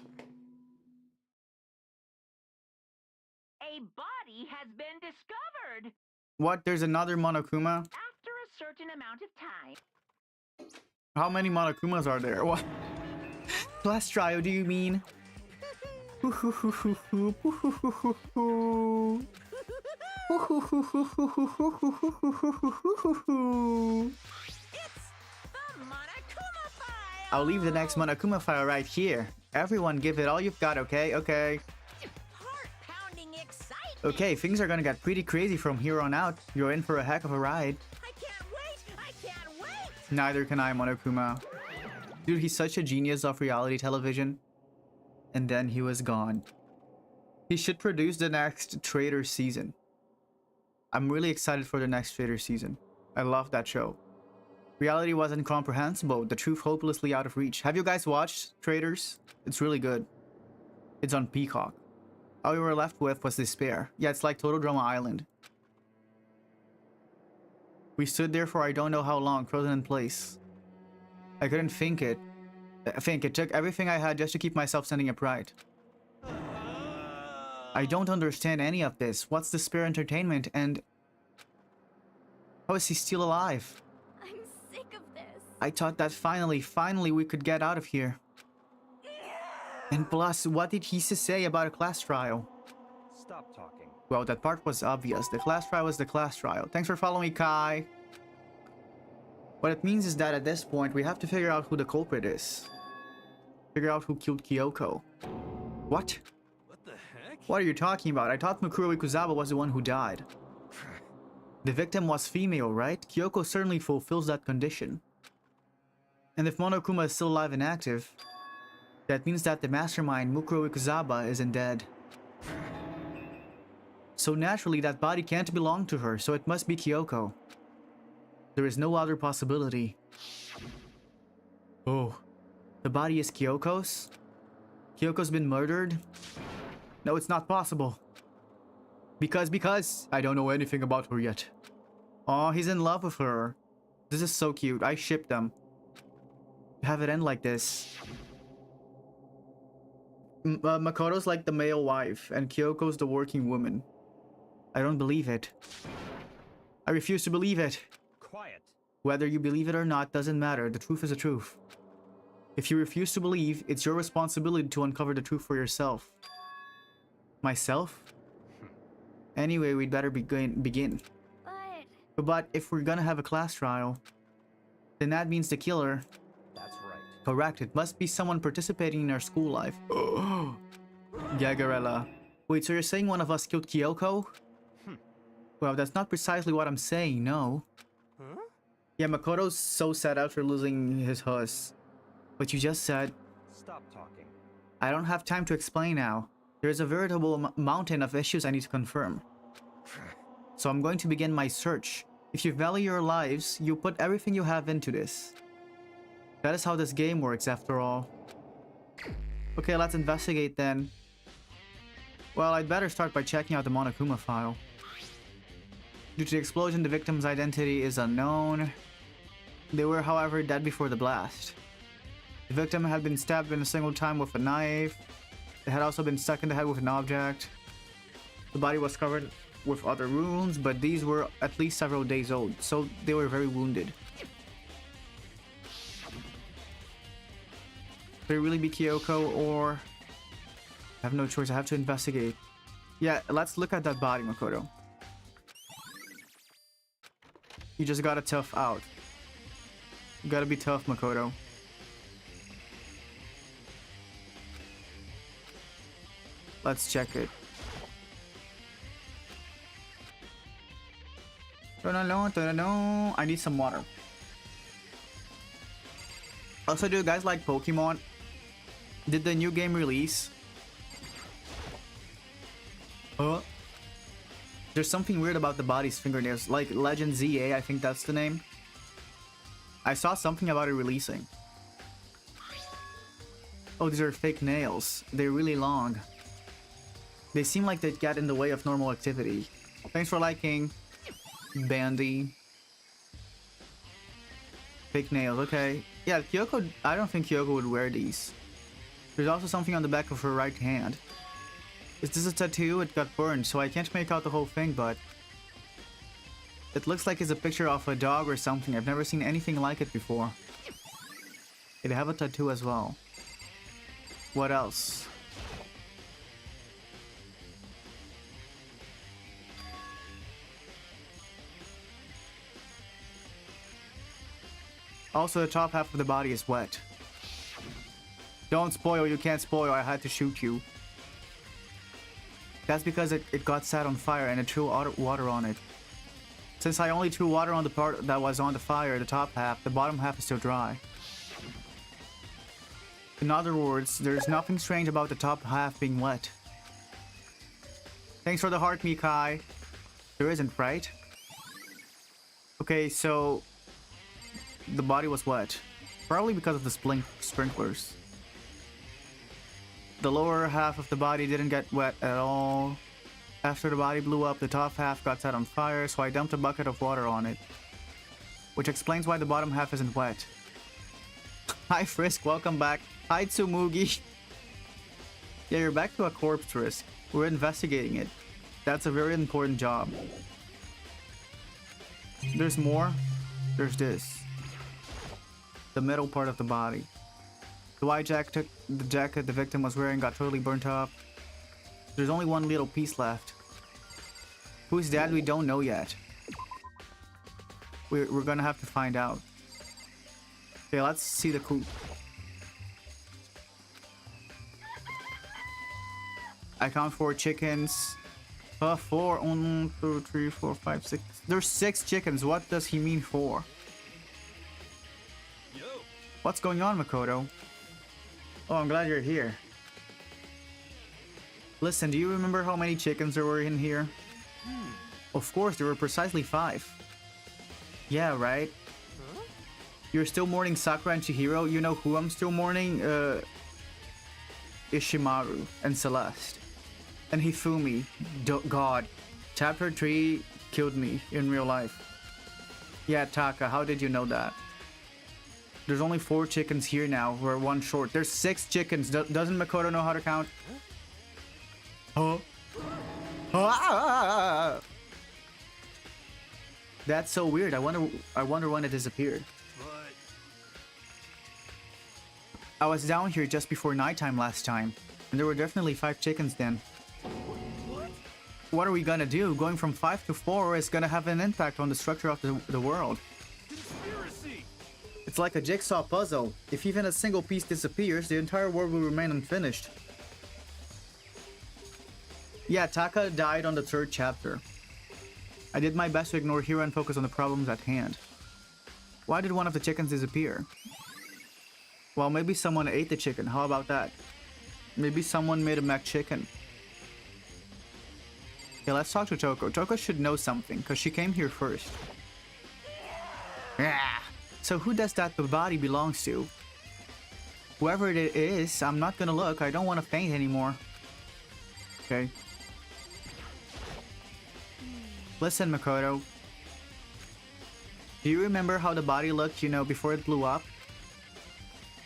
A body has been discovered What? There's another Monokuma? after a certain amount of time. How many Monokumas are there? What? Plus trio, do you mean? The Monokuma file! I'll leave the next Monokuma file right here. Everyone give it all you've got, okay? Okay. Heart-pounding excitement! Okay, things are gonna get pretty crazy from here on out. You're in for a heck of a ride. I can't wait! I can't wait! Neither can I, Monokuma. Dude, he's such a genius of reality television. And then he was gone. He should produce the next Trader season. I'm really excited for the next Trader season. I love that show. Reality was incomprehensible, the truth hopelessly out of reach. Have you guys watched Traders? It's really good. It's on Peacock. All we were left with was despair. Yeah, it's like Total Drama Island. We stood there for I don't know how long, frozen in place. I couldn't think it. It took everything I had just to keep myself standing upright. I don't understand any of this. What's the spare entertainment and... how is he still alive? I'm sick of this. I thought that finally we could get out of here. And plus, what did he say about a class trial? Stop talking. Well, that part was obvious. The class trial was the class trial. Thanks for following me, Kai. What it means is that at this point, we have to figure out who the culprit is. Figure out who killed Kyoko. What? What the heck? What are you talking about? I thought Mikuro Ikuzawa was the one who died. The victim was female, right? Kyoko certainly fulfills that condition. And if Monokuma is still alive and active, that means that the mastermind, Mikuro Ikuzawa, isn't dead. So naturally, that body can't belong to her, so it must be Kyoko. There is no other possibility. Oh, the body is Kyoko's? Kyoko's been murdered? No, it's not possible. Because I don't know anything about her yet. Oh, he's in love with her. This is so cute. I ship them. Have it end like this. Makoto's like the male wife, and Kyoko's the working woman. I don't believe it. I refuse to believe it. Quiet. Whether you believe it or not doesn't matter. The truth is the truth. If you refuse to believe, it's your responsibility to uncover the truth for yourself. Myself? Anyway, we'd better begin. But if we're gonna have a class trial, then that means the killer... That's right. Correct, it must be someone participating in our school life. Gagarella. Wait, so you're saying one of us killed Kyoko? Well, that's not precisely what I'm saying, no. Huh? Yeah, Makoto's so sad after losing his horse. But you just said... Stop talking. I don't have time to explain now. There's a veritable mountain of issues I need to confirm. So I'm going to begin my search. If you value your lives, you put everything you have into this. That is how this game works, after all. Okay, let's investigate then. Well, I'd better start by checking out the Monokuma file. Due to the explosion, the victim's identity is unknown. They were, however, dead before the blast. The victim had been stabbed in a single time with a knife. They had also been stuck in the head with an object. The body was covered with other wounds, but these were at least several days old, so they were very wounded. Could it really be Kyoko, or... I have no choice, I have to investigate. Yeah, let's look at that body, Makoto. You just gotta tough out. You gotta be tough, Makoto. Let's check it. I need some water. Also, do you guys like Pokemon? Did the new game release? There's something weird about the body's fingernails, like Legend ZA, I think that's the name. I saw something about it releasing. Oh, these are fake nails. They're really long. They seem like they'd get in the way of normal activity. Thanks for liking, Bandy. Fake nails, okay. Yeah, Kyoko, I don't think Kyoko would wear these. There's also something on the back of her right hand. Is this a tattoo? It got burned, so I can't make out the whole thing, but... It looks like it's a picture of a dog or something. I've never seen anything like it before. They have a tattoo as well. What else? Also, the top half of the body is wet. Don't spoil, you can't spoil, I had to shoot you. That's because it got set on fire and it threw water on it. Since I only threw water on the part that was on the fire, the top half, the bottom half is still dry. In other words, there's nothing strange about the top half being wet. Thanks for the heart, Mikai. There isn't, right? Okay, so... the body was wet. Probably because of the sprinklers. The lower half of the body didn't get wet at all. After the body blew up, the top half got set on fire, so I dumped a bucket of water on it. which explains why the bottom half isn't wet. Hi Frisk, welcome back. Hi Tsumugi. Yeah, you're back to a corpse, Frisk. We're investigating it. That's a very important job. There's more. There's this. The middle part of the body. The white jacket the victim was wearing got totally burnt up. There's only one little piece left. Who's dead? We don't know yet. We're gonna have to find out. Okay, let's see the coop. I count 4 chickens. 4, 1, 2, 3, 4, 5, 6. There's 6 chickens. What does he mean 4? Yo. What's going on, Makoto? Oh, I'm glad you're here. Listen, do you remember how many chickens there were in here? Of course, there were precisely 5. Yeah, right? Huh? You're still mourning Sakura and Chihiro. You know who I'm still mourning? Ishimaru and Celeste. And Hifumi. God. Chapter 3 killed me in real life. Yeah, Taka, how did you know that? There's only 4 chickens here now. We're 1 short. There's 6 chickens. Doesn't Makoto know how to count? Huh? Ah! That's so weird. I wonder when it disappeared. But I was down here just before nighttime last time, and there were definitely 5 chickens then. what? What are we gonna do? Going from 5 to 4 is gonna have an impact on the structure of the world. Conspiracy. It's like a jigsaw puzzle. If even a single piece disappears, the entire world will remain unfinished. Yeah, Taka died on the 3rd chapter. I did my best to ignore Hiro and focus on the problems at hand. Why did one of the chickens disappear? Well, maybe someone ate the chicken. How about that? Maybe someone made a mac chicken. Okay, let's talk to Toko. Toko should know something, because she came here first. Yeah. So who does that the body belongs to? Whoever it is, I'm not gonna look. I don't want to faint anymore. Okay. Listen, Makoto. Do you remember how the body looked, you know, before it blew up?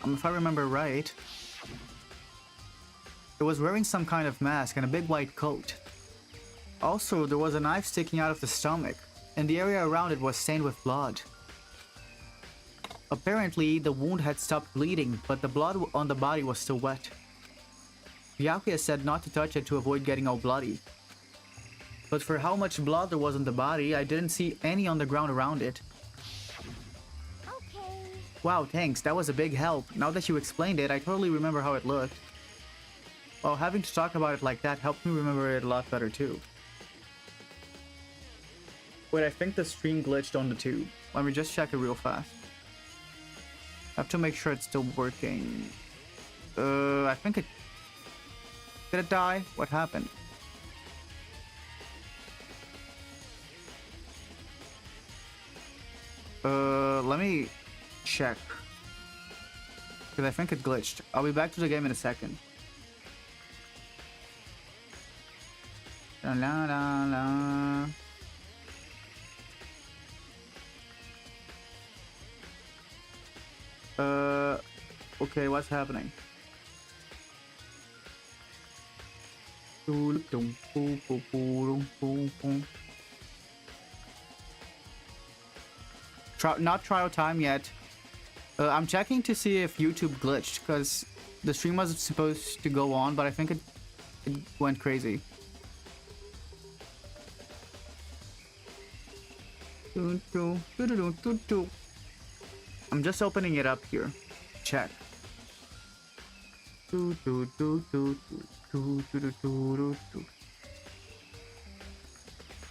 If I remember right, it was wearing some kind of mask and a big white coat. Also, there was a knife sticking out of the stomach, and the area around it was stained with blood. Apparently, the wound had stopped bleeding, but the blood on the body was still wet. Byakuya said not to touch it to avoid getting all bloody. But for how much blood there was on the body, I didn't see any on the ground around it. Okay. Wow, thanks, that was a big help. Now that you explained it, I totally remember how it looked. Well, having to talk about it like that helped me remember it a lot better too. Wait, I think the stream glitched on the tube. Let me just check it real fast. I have to make sure it's still working. I think it... Did it die? What happened? Let me check. Because I think it glitched. I'll be back to the game in a second. La la la la. Okay, what's happening? Not trial time yet. I'm checking to see if YouTube glitched, because the stream was supposed to go on, but I think it went crazy. I'm just opening it up here. Check.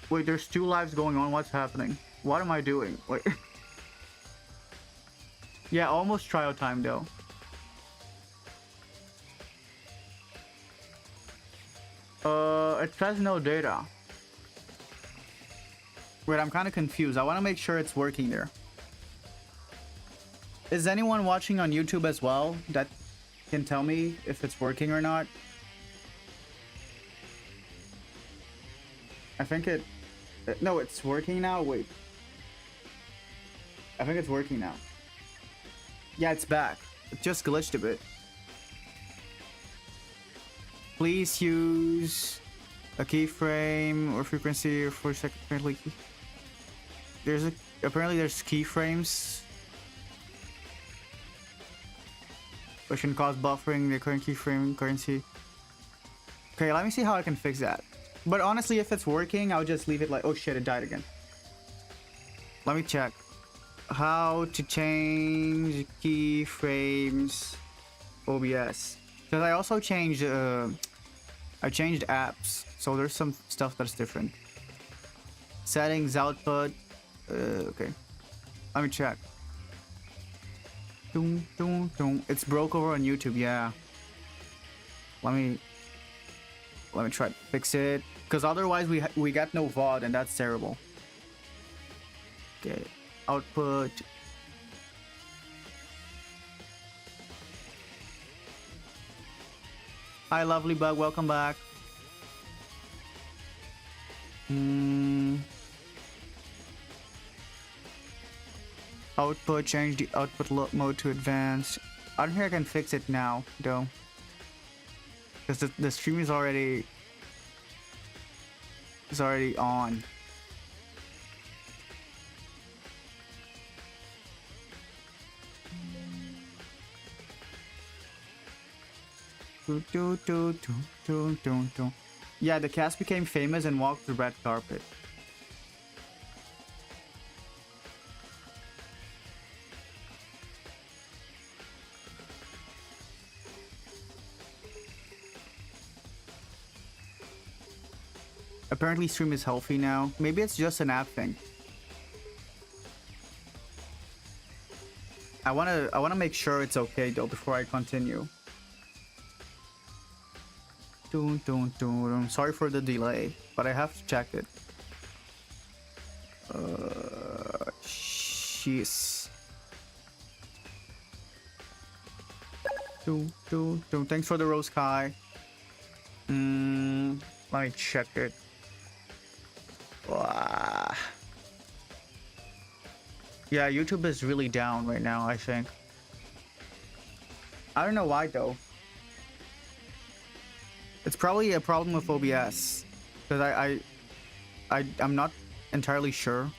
Wait, there's 2 lives going on. What's happening? What am I doing? Wait. Yeah, almost trial time though. It says no data. Wait, I'm kind of confused. I want to make sure it's working there. Is anyone watching on YouTube as well that can tell me if it's working or not? I think it... No, it's working now. Wait. I think it's working now. Yeah, it's back. It just glitched a bit. Please use a keyframe or frequency or 4 second apparently. Apparently there's keyframes which can cause buffering the current keyframe currency. Okay, let me see how I can fix that. But honestly, if it's working, I'll just leave it like, oh shit, it died again. Let me check how to change keyframes OBS, because I also changed I changed apps, so there's some stuff that's different. Settings, output. Okay, let me check. It's broke over on YouTube. Yeah, let me try to fix it, because otherwise we got no VOD, and that's terrible. Okay, output. Hi, lovely bug. Welcome back. Output. Change the output mode to advanced. I don't think I can fix it now, though, because the stream is already on. Yeah, the cast became famous and walked the red carpet. Apparently stream is healthy now. Maybe it's just an app thing. I wanna make sure it's okay though before I continue. Sorry for the delay, but I have to check it. Jeez. Thanks for the rose Kai. Let me check it. Wow. Yeah, YouTube is really down right now, I think. I don't know why though. It's probably a problem with OBS, because I'm not entirely sure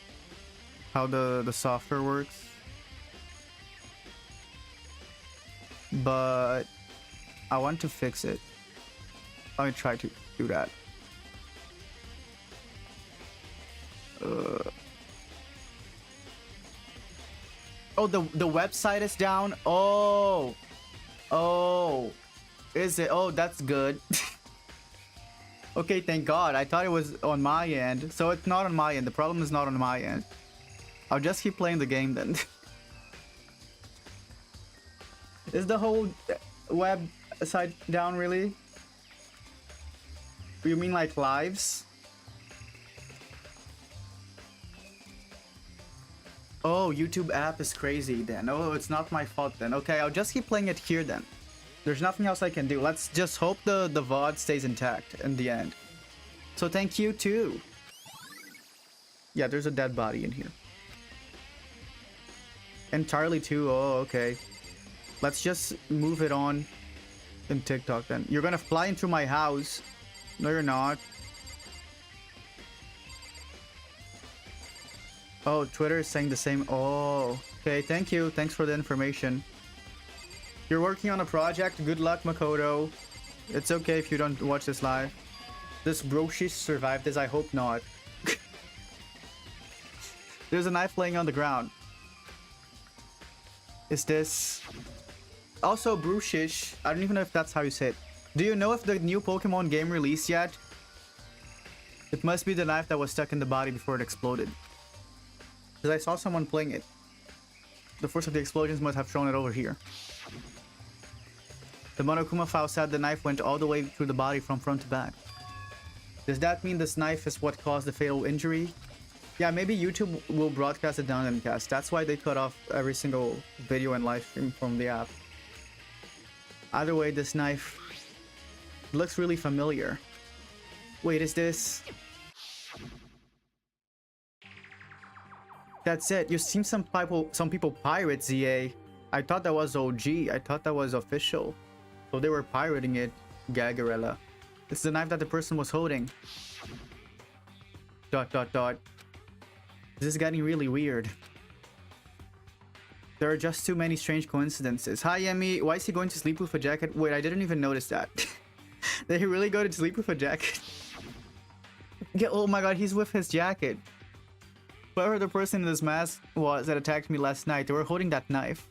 how the software works, but I want to fix it. Let me try to do that. Oh, the website is down. Oh, is it? Oh, that's good. Okay, thank God. I thought it was on my end. So it's not on my end. The problem is not on my end. I'll just keep playing the game then. Is the whole website down really? You mean like lives? Oh, YouTube app is crazy then. Oh, it's not my fault then. Okay, I'll just keep playing it here then. There's nothing else I can do. Let's just hope the VOD stays intact in the end. So thank you too. Yeah, there's a dead body in here. Entirely too. Oh, okay. Let's just move it on in TikTok then. You're gonna fly into my house. No, you're not. Oh, Twitter is saying the same. Oh, okay. Thank you. Thanks for the information. You're working on a project. Good luck, Makoto. It's okay if you don't watch this live. This Broshi survived this. I hope not. There's a knife laying on the ground. Is this... Also, Brushish. I don't even know if that's how you say it. Do you know if the new Pokemon game released yet? It must be the knife that was stuck in the body before it exploded. Because I saw someone playing it. The force of the explosions must have thrown it over here. The Monokuma file said the knife went all the way through the body from front to back. Does that mean this knife is what caused the fatal injury? Yeah, maybe YouTube will broadcast it down in cast. That's why they cut off every single video and live stream from the app. Either way, this knife looks really familiar. Wait, is this... That's it. You seen some people pirate ZA. I thought that was OG. I thought that was official. So they were pirating it. Gagarella. This is the knife that the person was holding. ... This is getting really weird. There are just too many strange coincidences. Hi, Emmy. Why is he going to sleep with a jacket? Wait, I didn't even notice that. Did he really go to sleep with a jacket? Yeah, oh my god, he's with his jacket. Whoever the person in this mask was that attacked me last night, they were holding that knife.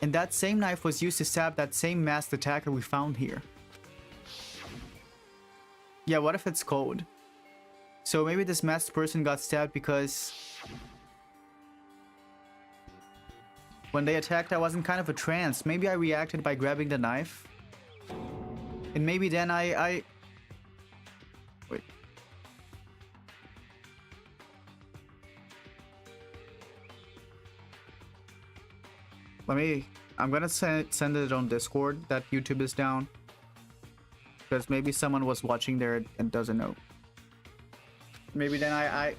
And that same knife was used to stab that same masked attacker we found here. Yeah, what if it's cold? So maybe this masked person got stabbed because when they attacked I was in kind of a trance. Maybe I reacted by grabbing the knife. And maybe then I... Wait. I'm gonna send it on Discord that YouTube is down. Because maybe someone was watching there and doesn't know. Maybe then I... ...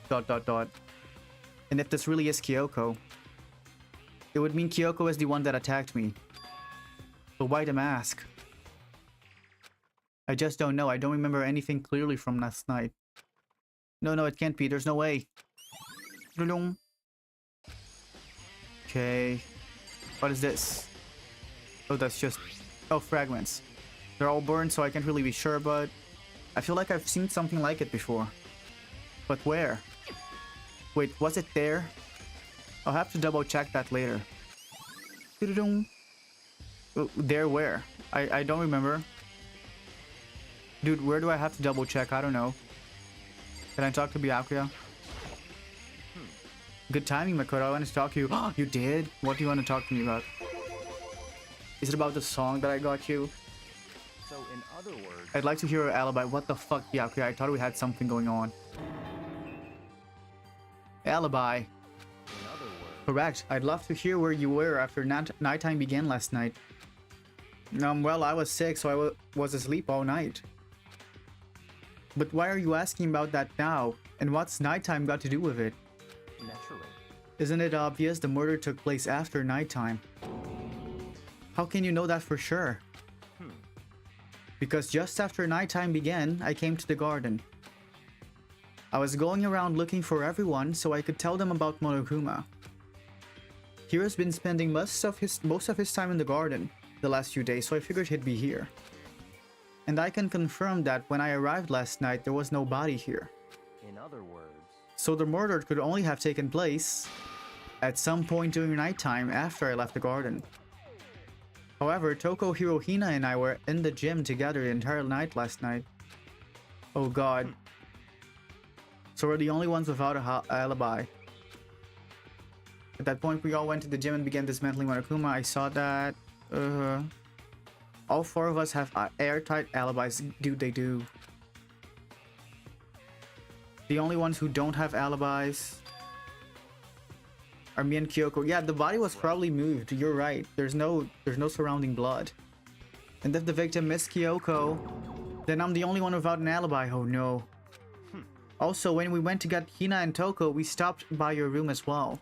And if this really is Kyoko, it would mean Kyoko is the one that attacked me. But why the mask? I just don't know. I don't remember anything clearly from last night. No, it can't be. There's no way. Okay. What is this? Oh, that's just... Oh, fragments. They're all burned, so I can't really be sure, but... I feel like I've seen something like it before. But where? Wait, was it there? I'll have to double check that later. Oh, there where? I don't remember. Dude, where do I have to double check? I don't know. Can I talk to Byakuya? Good timing, Makoto. I wanted to talk to you. Oh, you did? What do you want to talk to me about? Is it about the song that I got you? So in other words, I'd like to hear your alibi. What the fuck, Byakuya? I thought we had something going on. Alibi. in other words, Correct. I'd love to hear where you were after nighttime began last night. Well, I was sick, so I was asleep all night. But why are you asking about that now? And what's nighttime got to do with it? naturally. Isn't it obvious the murder took place after nighttime? How can you know that for sure? Because just after nighttime began, I came to the garden. I was going around looking for everyone so I could tell them about Monokuma. Hiro's been spending most of his time in the garden the last few days, so I figured he'd be here. And I can confirm that when I arrived last night, there was no body here. In other words, So the murder could only have taken place at some point during nighttime after I left the garden. However, Toko, Hirohina, and I were in the gym together the entire night last night. Oh god. So we're the only ones without a alibi. At that point, we all went to the gym and began dismantling Monokuma. I saw that. All four of us have airtight alibis. Dude, they do. The only ones who don't have alibis are me and Kyoko. Yeah, the body was probably moved. You're right. There's no surrounding blood. And if the victim is Kyoko, then I'm the only one without an alibi. Oh no. Also, when we went to get Hina and Toko, we stopped by your room as well.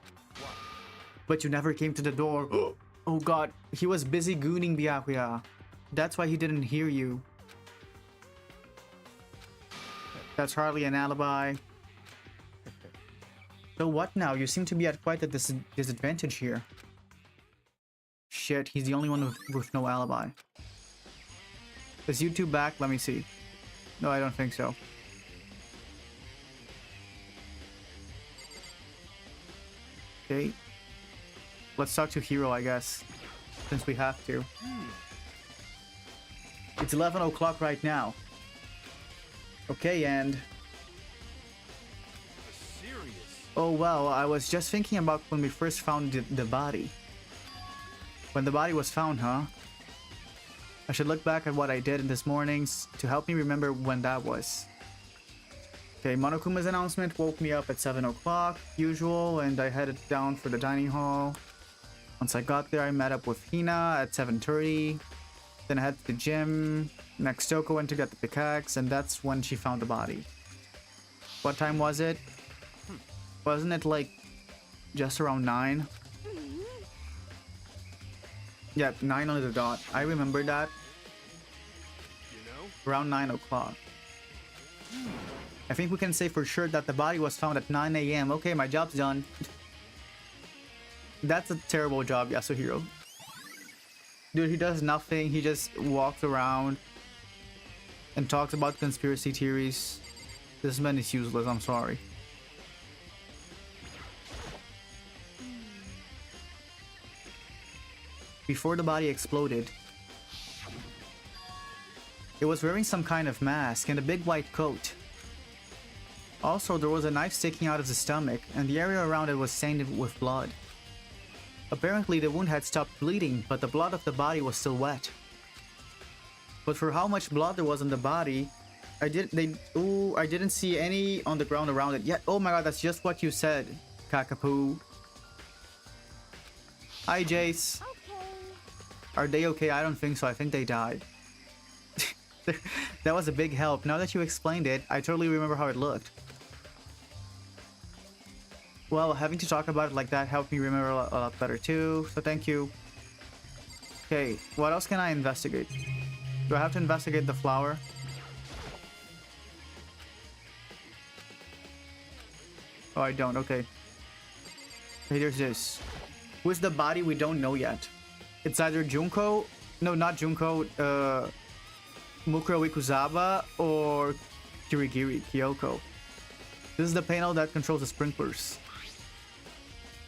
But you never came to the door. Oh god, he was busy gooning Byakuya. That's why he didn't hear you. That's hardly an alibi. So what now? You seem to be at quite a disadvantage here. Shit, he's the only one with no alibi. Is YouTube back? Let me see. No, I don't think so. Okay. Let's talk to Hiro, I guess. Since we have to. It's 11 o'clock right now. Okay, and... serious. Oh well, I was just thinking about when we first found the body. When the body was found, huh? I should look back at what I did in this morning's to help me remember when that was. Okay, Monokuma's announcement woke me up at 7 o'clock, usual, and I headed down for the dining hall. Once I got there, I met up with Hina at 7:30. Then I headed to the gym. Next, Toko went to get the pickaxe, and that's when she found the body. What time was it? Wasn't it like just around 9? Yeah, 9 on the dot. I remember that. Around 9 o'clock. I think we can say for sure that the body was found at 9 a.m. Okay, my job's done. That's a terrible job, Yasuhiro. Dude, he does nothing. He just walks around and talks about conspiracy theories. This man is useless, I'm sorry. Before the body exploded, it was wearing some kind of mask and a big white coat. Also, there was a knife sticking out of the stomach, and the area around it was stained with blood. Apparently, the wound had stopped bleeding, but the blood of the body was still wet. But for how much blood there was on the body, I didn't see any on the ground around it yet. Oh my god, that's just what you said, Kakapoo. Hi, Jace. Okay. Are they okay? I don't think so. I think they died. That was a big help. Now that you explained it, I totally remember how it looked. Well, having to talk about it like that helped me remember a lot better too, so thank you. Okay, what else can I investigate? Do I have to investigate the flower? Oh, I don't. Okay. Hey, there's this. Who is the body we don't know yet? It's either Junko... No, not Junko. Mukuro Ikuzaba or Kirigiri Kyoko. This is the panel that controls the sprinklers.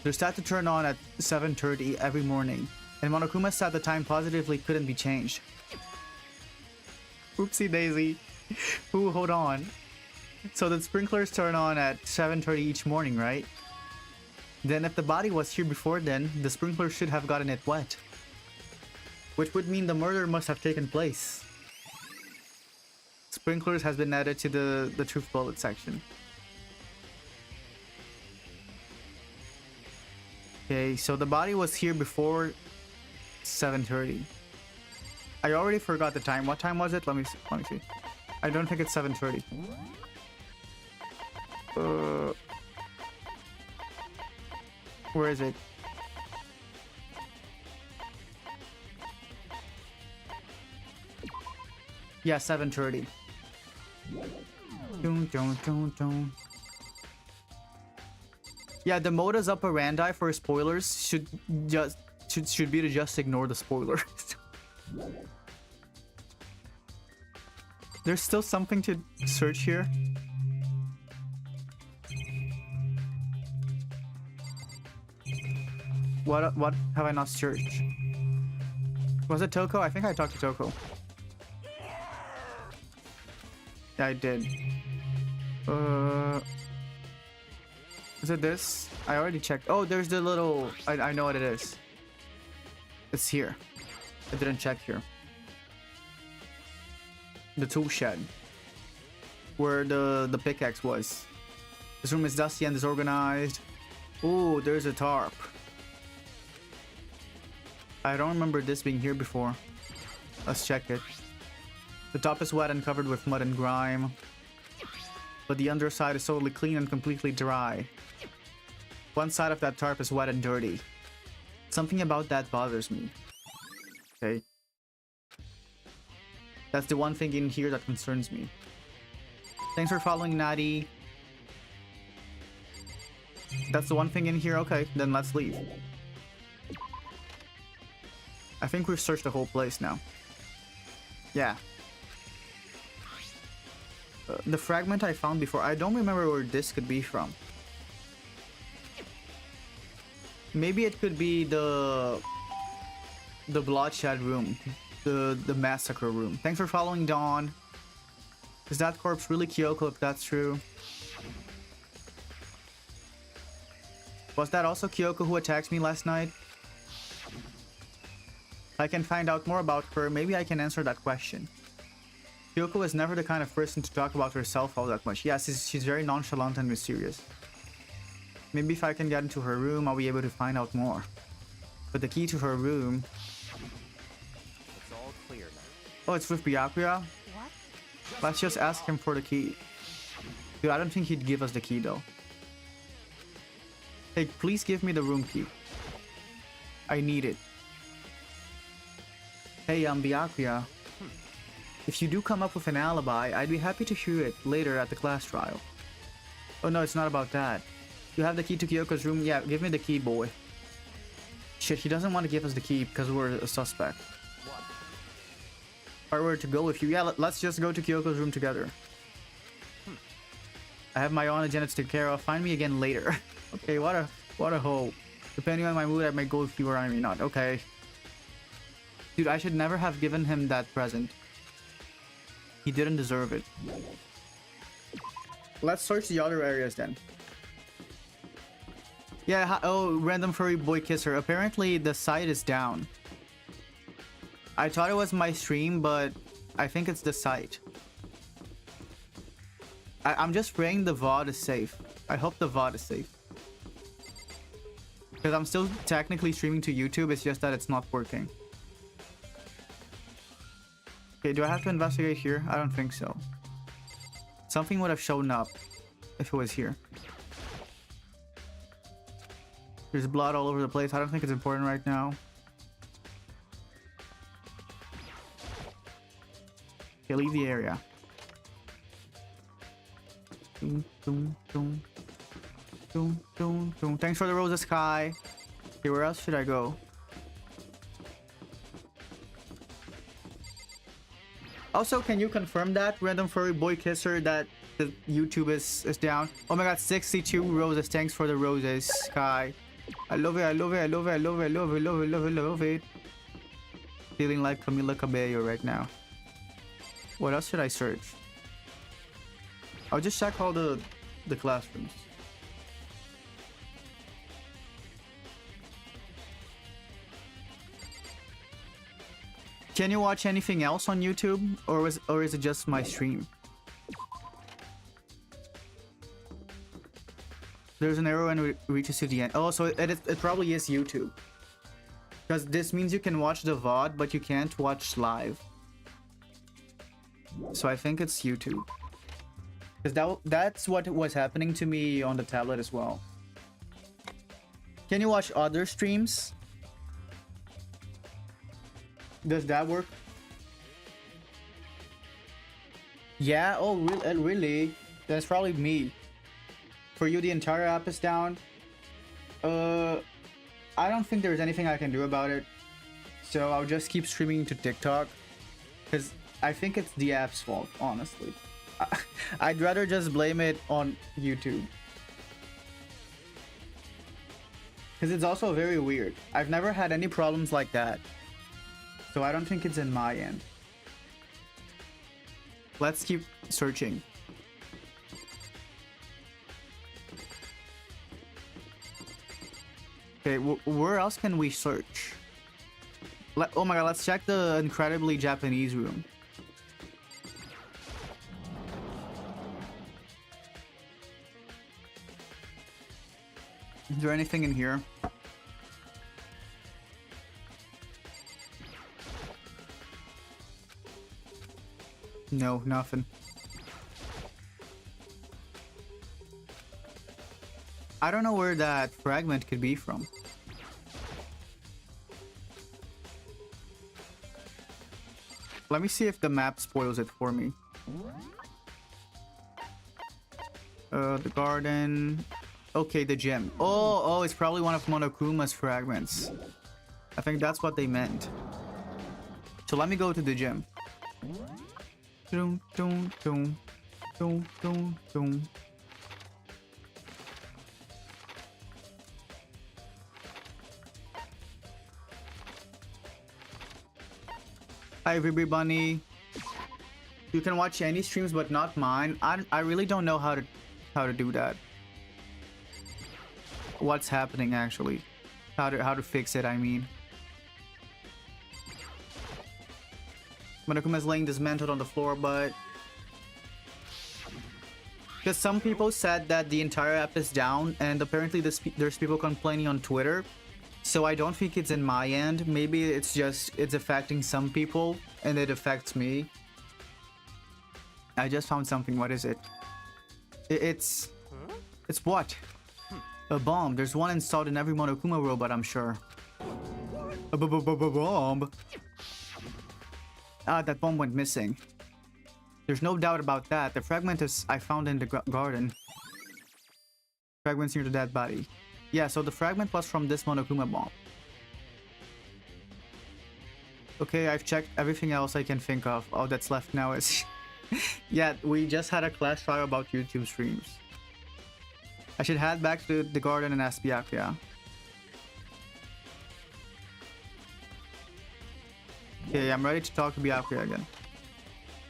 They're set to turn on at 7:30 every morning, and Monokuma said the time positively couldn't be changed. Oopsie daisy. Ooh, hold on. So the sprinklers turn on at 7:30 each morning, right? Then if the body was here before then, the sprinkler should have gotten it wet. Which would mean the murder must have taken place. Sprinklers has been added to the truth bullet section. Okay, so the body was here before 7:30. I already forgot the time. What time was it? Let me see. I don't think it's 7:30. Where is it? Yeah, 7:30. Yeah, the modus operandi for spoilers should be to just ignore the spoilers. There's still something to search here. What have I not searched? Was it Toko? I think I talked to Toko. Yeah, I did. Is it this? I already checked. Oh, there's the little... I know what it is. It's here. I didn't check here. The tool shed. Where the pickaxe was. This room is dusty and disorganized. Ooh, there's a tarp. I don't remember this being here before. Let's check it. The top is wet and covered with mud and grime. But the underside is totally clean and completely dry. One side of that tarp is wet and dirty. Something about that bothers me. Okay. That's the one thing in here that concerns me. Thanks for following, Natty. That's the one thing in here? Okay, then let's leave. I think we've searched the whole place now. Yeah. The fragment I found before, I don't remember where this could be from. Maybe it could be the bloodshed room, the massacre room. Thanks for following, Dawn. Is that corpse really Kyoko if that's true? Was that also Kyoko who attacked me last night? I can find out more about her, maybe I can answer that question. Kyoko is never the kind of person to talk about herself all that much. Yes, she's very nonchalant and mysterious. Maybe if I can get into her room, I'll be able to find out more. But the key to her room... It's all clear now. Oh, it's with Byakuya? What? Let's just ask him for the key. Dude, I don't think he'd give us the key though. Hey, please give me the room key. I need it. Hey, I'm Byakuya. If you do come up with an alibi, I'd be happy to hear it later at the class trial. Oh no, it's not about that. You have the key to Kyoko's room? Yeah, give me the key, boy. Shit, he doesn't want to give us the key because we're a suspect. If I were to go with you, yeah, let's just go to Kyoko's room together. I have my own agenda to take care of. Find me again later. Okay, what a hoe. Depending on my mood, I may go with you or I may not. Okay. Dude, I should never have given him that present. He didn't deserve it. Let's search the other areas then. Yeah, oh, random furry boy kisser. Apparently the site is down. I thought it was my stream, but I think it's the site. I'm just praying the VOD is safe. I hope the VOD is safe. Because I'm still technically streaming to YouTube, it's just that it's not working. Okay, do I have to investigate here? I don't think so. Something would have shown up if it was here. There's blood all over the place. I don't think it's important right now. Okay, leave the area. Doom, doom, doom. Doom, doom, doom. Thanks for the roses, Sky. Okay, where else should I go? Also, can you confirm that, random furry boy kisser, that the YouTube is down? Oh my god, 62 roses. Thanks for the roses, Sky. I love it, I love it, I love it, I love it, I love it, love it, love it, love it. Feeling like Camila Cabello right now. What else should I search? I'll just check all the classrooms. Can you watch anything else on YouTube, or is it just my stream? There's an arrow and it reaches to the end. Oh, so it probably is YouTube. Because this means you can watch the VOD, but you can't watch live. So I think it's YouTube. Because that's what was happening to me on the tablet as well. Can you watch other streams? Does that work? Yeah, oh really? That's probably me. For you, the entire app is down. I don't think there's anything I can do about it. So I'll just keep streaming to TikTok. Because I think it's the app's fault, honestly. I'd rather just blame it on YouTube. Because it's also very weird. I've never had any problems like that. So I don't think it's in my end. Let's keep searching. Okay, where else can we search? Oh my god, let's check the incredibly Japanese room. Is there anything in here? No, nothing. I don't know where that fragment could be from. Let me see if the map spoils it for me. The garden. Okay, the gym. Oh, it's probably one of Monokuma's fragments. I think that's what they meant. So let me go to the gym. Dum, dum, dum, dum, dum, dum. Hi everybody. You can watch any streams but not mine. I really don't know how to do that. What's happening actually? How to fix it, I mean. Monokuma's laying dismantled on the floor, but because some people said that the entire app is down, and apparently there's people complaining on Twitter. So I don't think it's in my end. Maybe it's affecting some people. and it affects me. I just found something. What is it? It's what? A bomb. There's one installed in every Monokuma robot, I'm sure. A bomb. Ah, that bomb went missing. There's no doubt about that. The fragment is I found in the garden. Fragments near the dead body. Yeah, so the fragment was from this Monokuma bomb. Okay, I've checked everything else I can think of. All that's left now is... Yeah, we just had a class trial about YouTube streams. I should head back to the garden and ask Byakuya. Okay, I'm ready to talk to Byakuya again.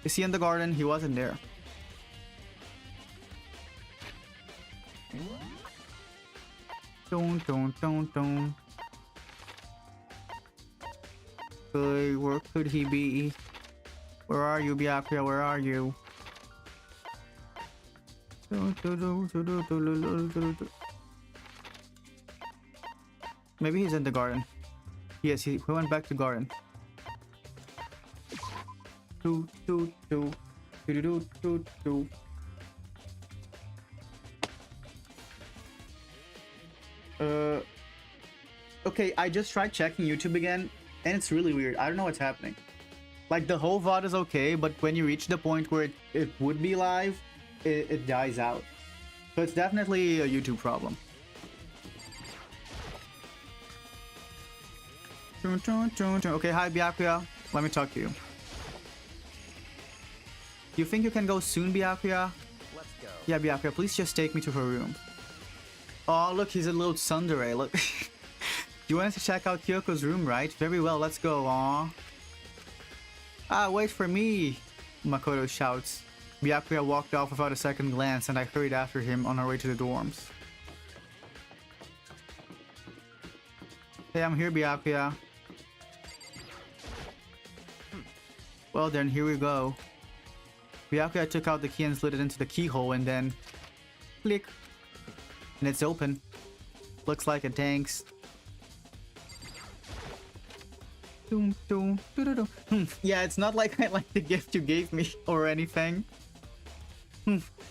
Is he in the garden? He wasn't there. Don't. Okay, where could he be? Where are you, Byakuya? Where are you? Maybe he's in the garden. Yes, he went back to garden. Okay, I just tried checking YouTube again, and it's really weird. I don't know what's happening. Like, the whole VOD is okay, but when you reach the point where it would be live, it dies out. So it's definitely a YouTube problem. Okay, hi Byakuya. Let me talk to you. You think you can go soon, Byakuya? Let's go. Yeah, Byakuya, please just take me to her room. Oh, look, he's a little tsundere. Look. You wanted to check out Kyoko's room, right? Very well, let's go. Aw. Ah, wait for me, Makoto shouts. Byakuya walked off without a second glance, and I hurried after him on our way to the dorms. Hey, I'm here, Byakuya. Well then, here we go. Byakuya took out the key and slid it into the keyhole, and then... click. And it's open. Looks like it, thanks. Yeah, it's not like I like the gift you gave me or anything.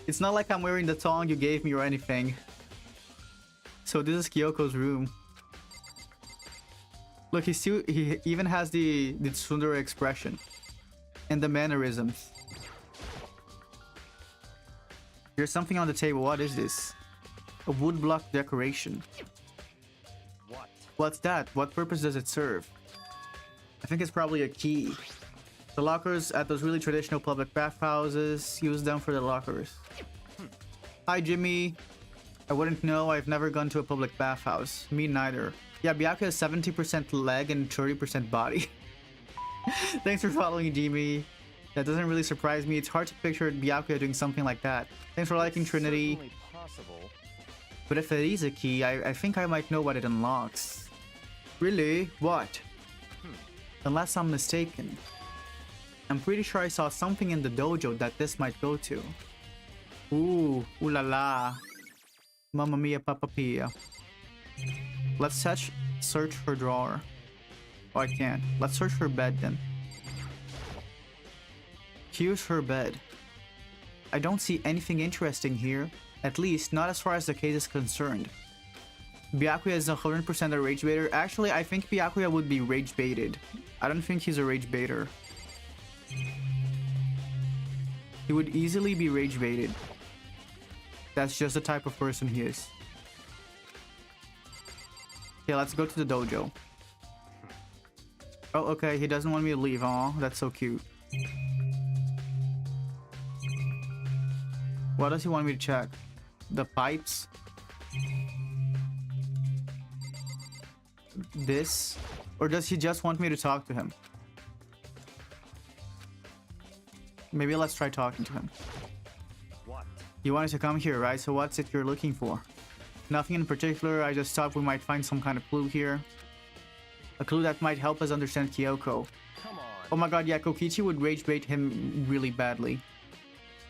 It's not like I'm wearing the thong you gave me or anything. So this is Kyoko's room. Look, he even has the tsundere expression and the mannerisms. There's something on the table. What is this? A woodblock decoration. What? What's that? What purpose does it serve? I think it's probably a key. The lockers at those really traditional public bathhouses, use them for the lockers. Hi Jimmy. I wouldn't know, I've never gone to a public bathhouse. Me neither. Yeah, Byakuya is 70% leg and 30% body. Thanks for following, Jimmy. That doesn't really surprise me. It's hard to picture Byakuya doing something like that. Thanks for liking Trinity. Certainly possible. But if it is a key, I think I might know what it unlocks. Really? What? Unless I'm mistaken. I'm pretty sure I saw something in the dojo that this might go to. Ooh la la. Mamma mia, Papa Pia. Let's search her drawer. Oh, I can't. Let's search her bed then. Here's her bed. I don't see anything interesting here. At least, not as far as the case is concerned. Byakuya is 100% a rage baiter. Actually, I think Byakuya would be rage baited. I don't think he's a rage baiter. He would easily be rage baited. That's just the type of person he is. Okay, let's go to the dojo. Oh, okay, he doesn't want me to leave. Aw, that's so cute. What does he want me to check? The pipes? This? Or does he just want me to talk to him? Maybe let's try talking to him. What? You wanted to come here, right? So what's it you're looking for? Nothing in particular, I just thought we might find some kind of clue here. A clue that might help us understand Kyoko. Come on. Oh my god, yeah, Kokichi would rage bait him really badly.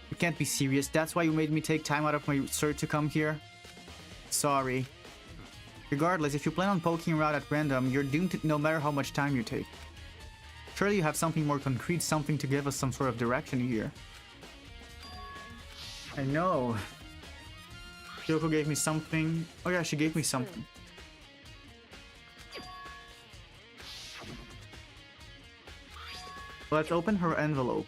You can't be serious, that's why you made me take time out of my search to come here? Sorry. Regardless, if you plan on poking around at random, you're doomed to no matter how much time you take. Surely you have something more concrete, something to give us some sort of direction here. I know. Kyoko gave me something. Oh yeah, she gave me something. Let's open her envelope.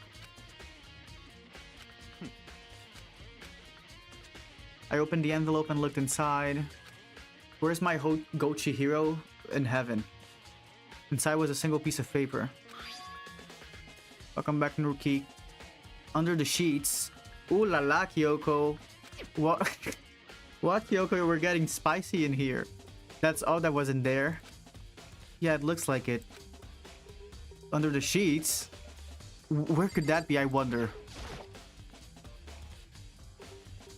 I opened the envelope and looked inside. Where's my Gochi hero? In heaven. Inside was a single piece of paper. Welcome back, Nuki. Under the sheets. Ooh la la, Kyoko. What? What, Kyoko? We're getting spicy in here. That's all that wasn't there. Yeah, it looks like it. Under the sheets? Where could that be, I wonder?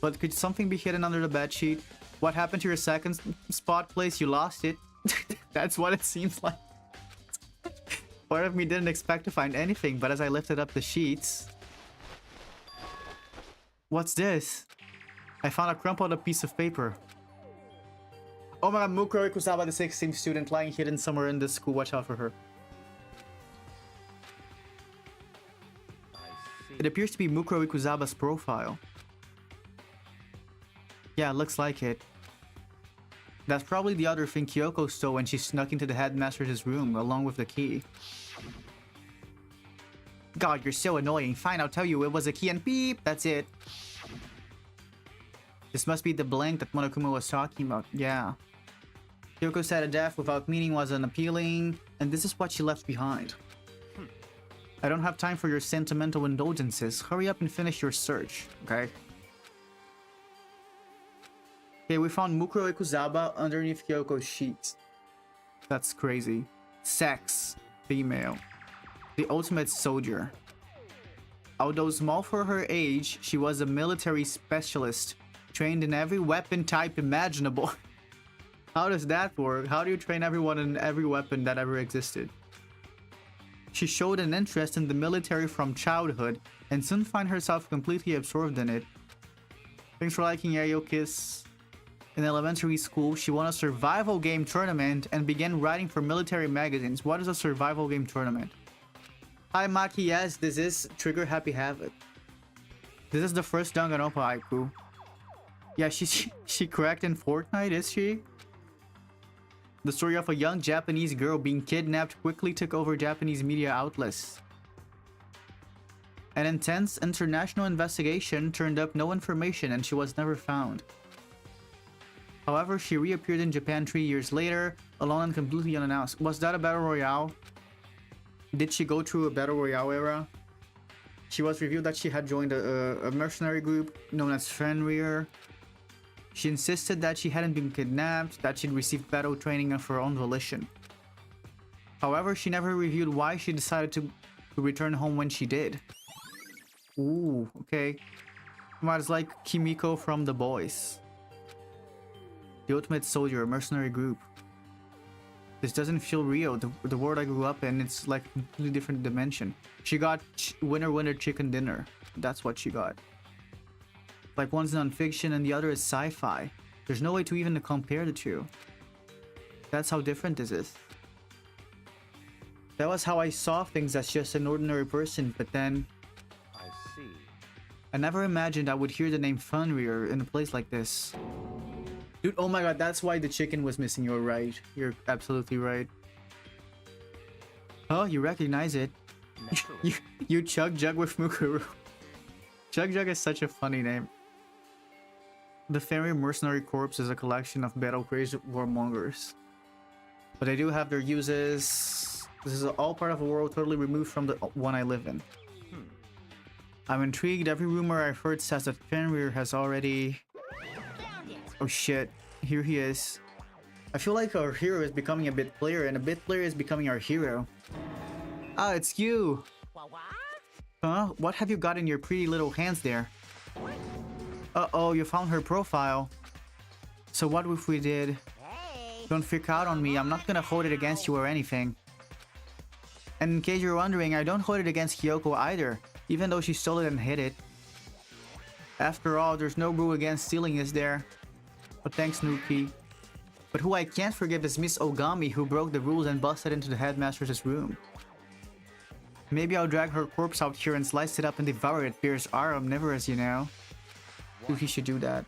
But could something be hidden under the bed sheet? What happened to your second spot place? You lost it. That's what it seems like. Part of me didn't expect to find anything, but as I lifted up the sheets... What's this? I found a crumpled up piece of paper. Oh my god, Mukuro Ikusawa, the 16th student, lying hidden somewhere in this school. Watch out for her. I see. It appears to be Mukuro Ikuzawa's profile. Yeah, looks like it. That's probably the other thing Kyoko stole when she snuck into the headmaster's room, along with the key. God, you're so annoying. Fine, I'll tell you, it was a key and beep, that's it. This must be the blank that Monokuma was talking about. Yeah. Kyoko said a death without meaning was unappealing, and this is what she left behind. I don't have time for your sentimental indulgences. Hurry up and finish your search, okay? Okay, we found Mukuro Ikuzawa underneath Kyoko's sheets. That's crazy. Sex. Female. The ultimate soldier. Although small for her age, she was a military specialist, trained in every weapon type imaginable. How does that work? How do you train everyone in every weapon that ever existed? She showed an interest in the military from childhood, and soon found herself completely absorbed in it. Thanks for liking Ayo Kiss. In elementary school, she won a survival game tournament and began writing for military magazines. What is a survival game tournament? Hi Maki, yes, this is Trigger Happy Havoc. This is the first Danganronpa haiku. Yeah, she correct in Fortnite, is she? The story of a young Japanese girl being kidnapped quickly took over Japanese media outlets. An intense international investigation turned up no information and she was never found. However, she reappeared in Japan 3 years later, alone and completely unannounced. Was that a battle royale? Did she go through a battle royale era? She was revealed that she had joined a mercenary group known as Fenrir. She insisted that she hadn't been kidnapped, that she'd received battle training of her own volition. However, she never revealed why she decided to return home when she did. Ooh, okay. Well, it's like Kimiko from The Boys. The ultimate soldier, a mercenary group. This doesn't feel real. The world I grew up in, it's like a completely different dimension. She got winner winner chicken dinner. That's what she got. Like one's non-fiction and the other is sci-fi. There's no way to even compare the two. That's how different this is. That was how I saw things as just an ordinary person, but then... I see. I never imagined I would hear the name Funrear in a place like this. Dude, oh my god, that's why the chicken was missing. You're right. You're absolutely right. Oh, you recognize it. you Chug Jug with Mukuru. Chug Jug is such a funny name. The Fairy Mercenary Corps is a collection of battle-crazed warmongers. But they do have their uses. This is all part of a world totally removed from the one I live in. I'm intrigued. Every rumor I've heard says that Fenrir has already... Oh shit, here he is. I feel like our hero is becoming a bit player and a bit player is becoming our hero. Ah, it's you! What? Huh? What have you got in your pretty little hands there? Uh-oh, you found her profile. So what if we did? Hey. Don't freak out on me, I'm not gonna hold it against you or anything. And in case you're wondering, I don't hold it against Kyoko either, even though she stole it and hid it. After all, there's no rule against stealing, is there? But thanks, Nuki. But who I can't forgive is Miss Ogami, who broke the rules and busted into the headmaster's room. Maybe I'll drag her corpse out here and slice it up and devour it. Bears are omnivorous, you know. Dude, he should do that.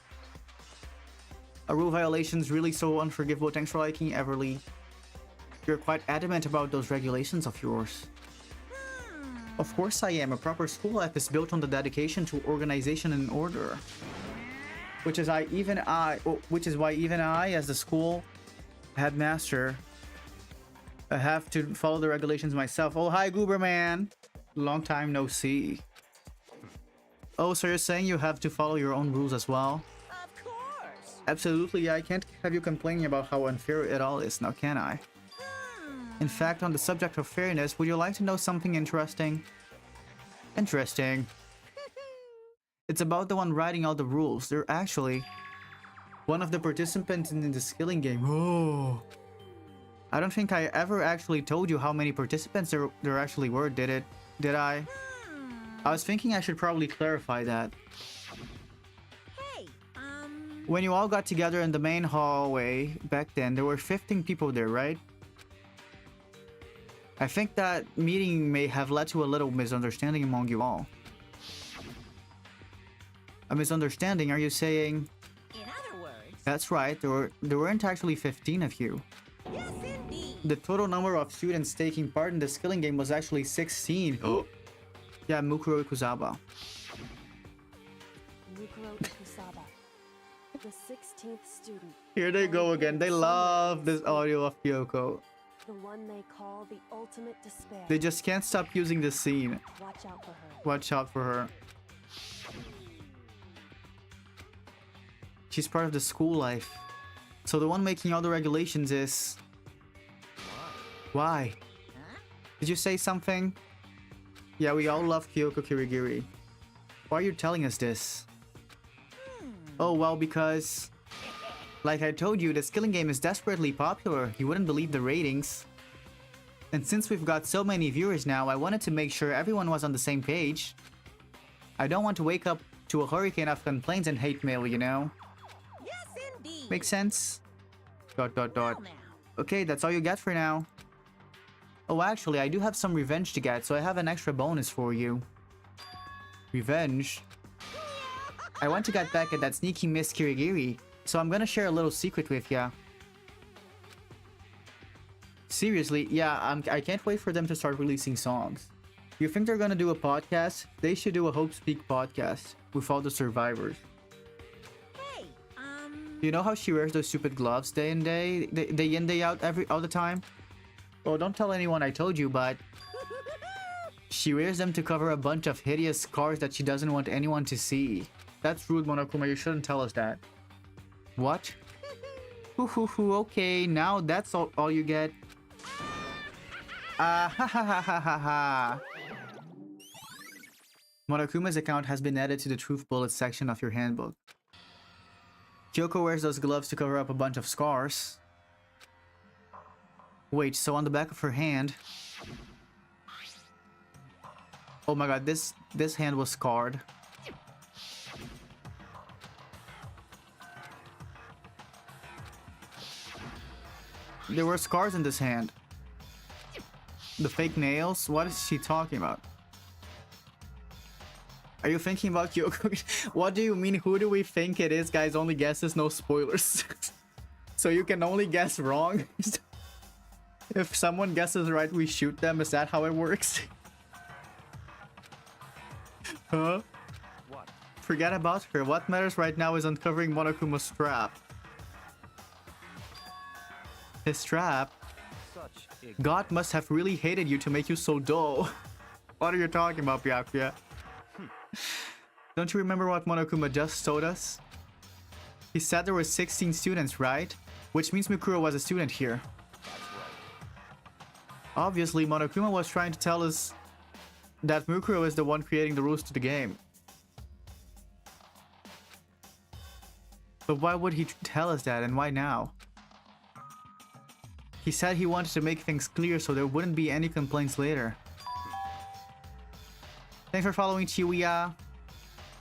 A rule violation's really so unforgivable. Thanks for liking, Everly. You're quite adamant about those regulations of yours. Of course I am. A proper school life is built on the dedication to organization and order. Which is why even I, as the school headmaster, I have to follow the regulations myself. Oh, hi, Gooberman. Long time no see. Oh, so you're saying you have to follow your own rules as well? Of course. Absolutely, yeah, I can't have you complaining about how unfair it all is, now can I? In fact, on the subject of fairness, would you like to know something interesting? Interesting. It's about the one writing all the rules. They're actually one of the participants in the skilling game. Oh. I don't think I ever actually told you how many participants there actually were, did I? I was thinking I should probably clarify that. Hey, When you all got together in the main hallway back then, there were 15 people there, right? I think that meeting may have led to a little misunderstanding among you all. A misunderstanding, are you saying? in other words, That's right, there weren't actually 15 of you. yes indeed. The total number of students taking part in the skilling game was actually 16. Yeah, Mukuro Ikusaba. Mukuro Ikusaba, the 16th student. Here they go again. They love this audio of Kyoko. The one they call the ultimate despair. They just can't stop using this scene. Watch out for her. Watch out for her. She's part of the school life. So the one making all the regulations is... Why? Did you say something? Yeah, we all love Kyoko Kirigiri. Why are you telling us this? Oh, well, because... Like I told you, the skilling game is desperately popular. You wouldn't believe the ratings. And since we've got so many viewers now, I wanted to make sure everyone was on the same page. I don't want to wake up to a hurricane of complaints and hate mail, you know? Yes indeed. Makes sense? ... Well now. Okay, that's all you get for now. Oh, actually, I do have some revenge to get, so I have an extra bonus for you. Revenge? I want to get back at that sneaky Miss Kirigiri, so I'm gonna share a little secret with ya. Seriously, yeah, I can't wait for them to start releasing songs. You think they're gonna do a podcast? They should do a Hope Speak podcast with all the survivors. Hey, You know how she wears those stupid gloves day in day out all the time? Well, don't tell anyone I told you, but she wears them to cover a bunch of hideous scars that she doesn't want anyone to see. That's rude, Monokuma. You shouldn't tell us that. What? Okay, now that's all you get. Ha ha ha ha ha ha. Monokuma's account has been added to the Truth Bullets section of your handbook. Kyoko wears those gloves to cover up a bunch of scars. Wait, so on the back of her hand... Oh my god, this hand was scarred. There were scars in this hand. The fake nails? What is she talking about? Are you thinking about Kyoko? What do you mean? Who do we think it is, guys? Only guesses, no spoilers. So you can only guess wrong? If someone guesses right, we shoot them. Is that how it works? Huh? What? Forget about her. What matters right now is uncovering Monokuma's strap. His strap? Such God must have really hated you to make you so dull. What are you talking about, Byakuya? Don't you remember what Monokuma just told us? He said there were 16 students, right? Which means Mikuro was a student here. Obviously, Monokuma was trying to tell us that Mikuro is the one creating the rules to the game. But why would he tell us that, and why now? He said he wanted to make things clear so there wouldn't be any complaints later. Thanks for following, Chiwiya.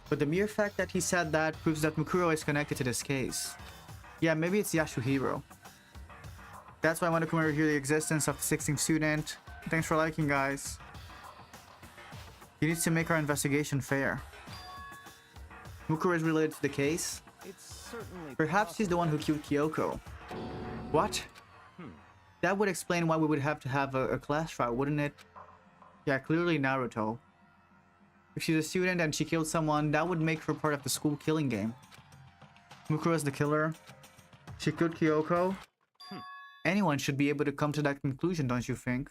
But the mere fact that he said that proves that Mukuro is connected to this case. Yeah, maybe it's Yasuhiro. That's why Monokuma revealed the existence of the 16th student. Thanks for liking, guys. He needs to make our investigation fair. Mukuro is related to the case. It's certainly Perhaps he's the one who killed Kyoko. What? That would explain why we would have to have a class trial, wouldn't it? Yeah, clearly Naruto. If she's a student and she killed someone, that would make her part of the school killing game. Mukuro is the killer. She killed Kyoko. Anyone should be able to come to that conclusion, don't you think?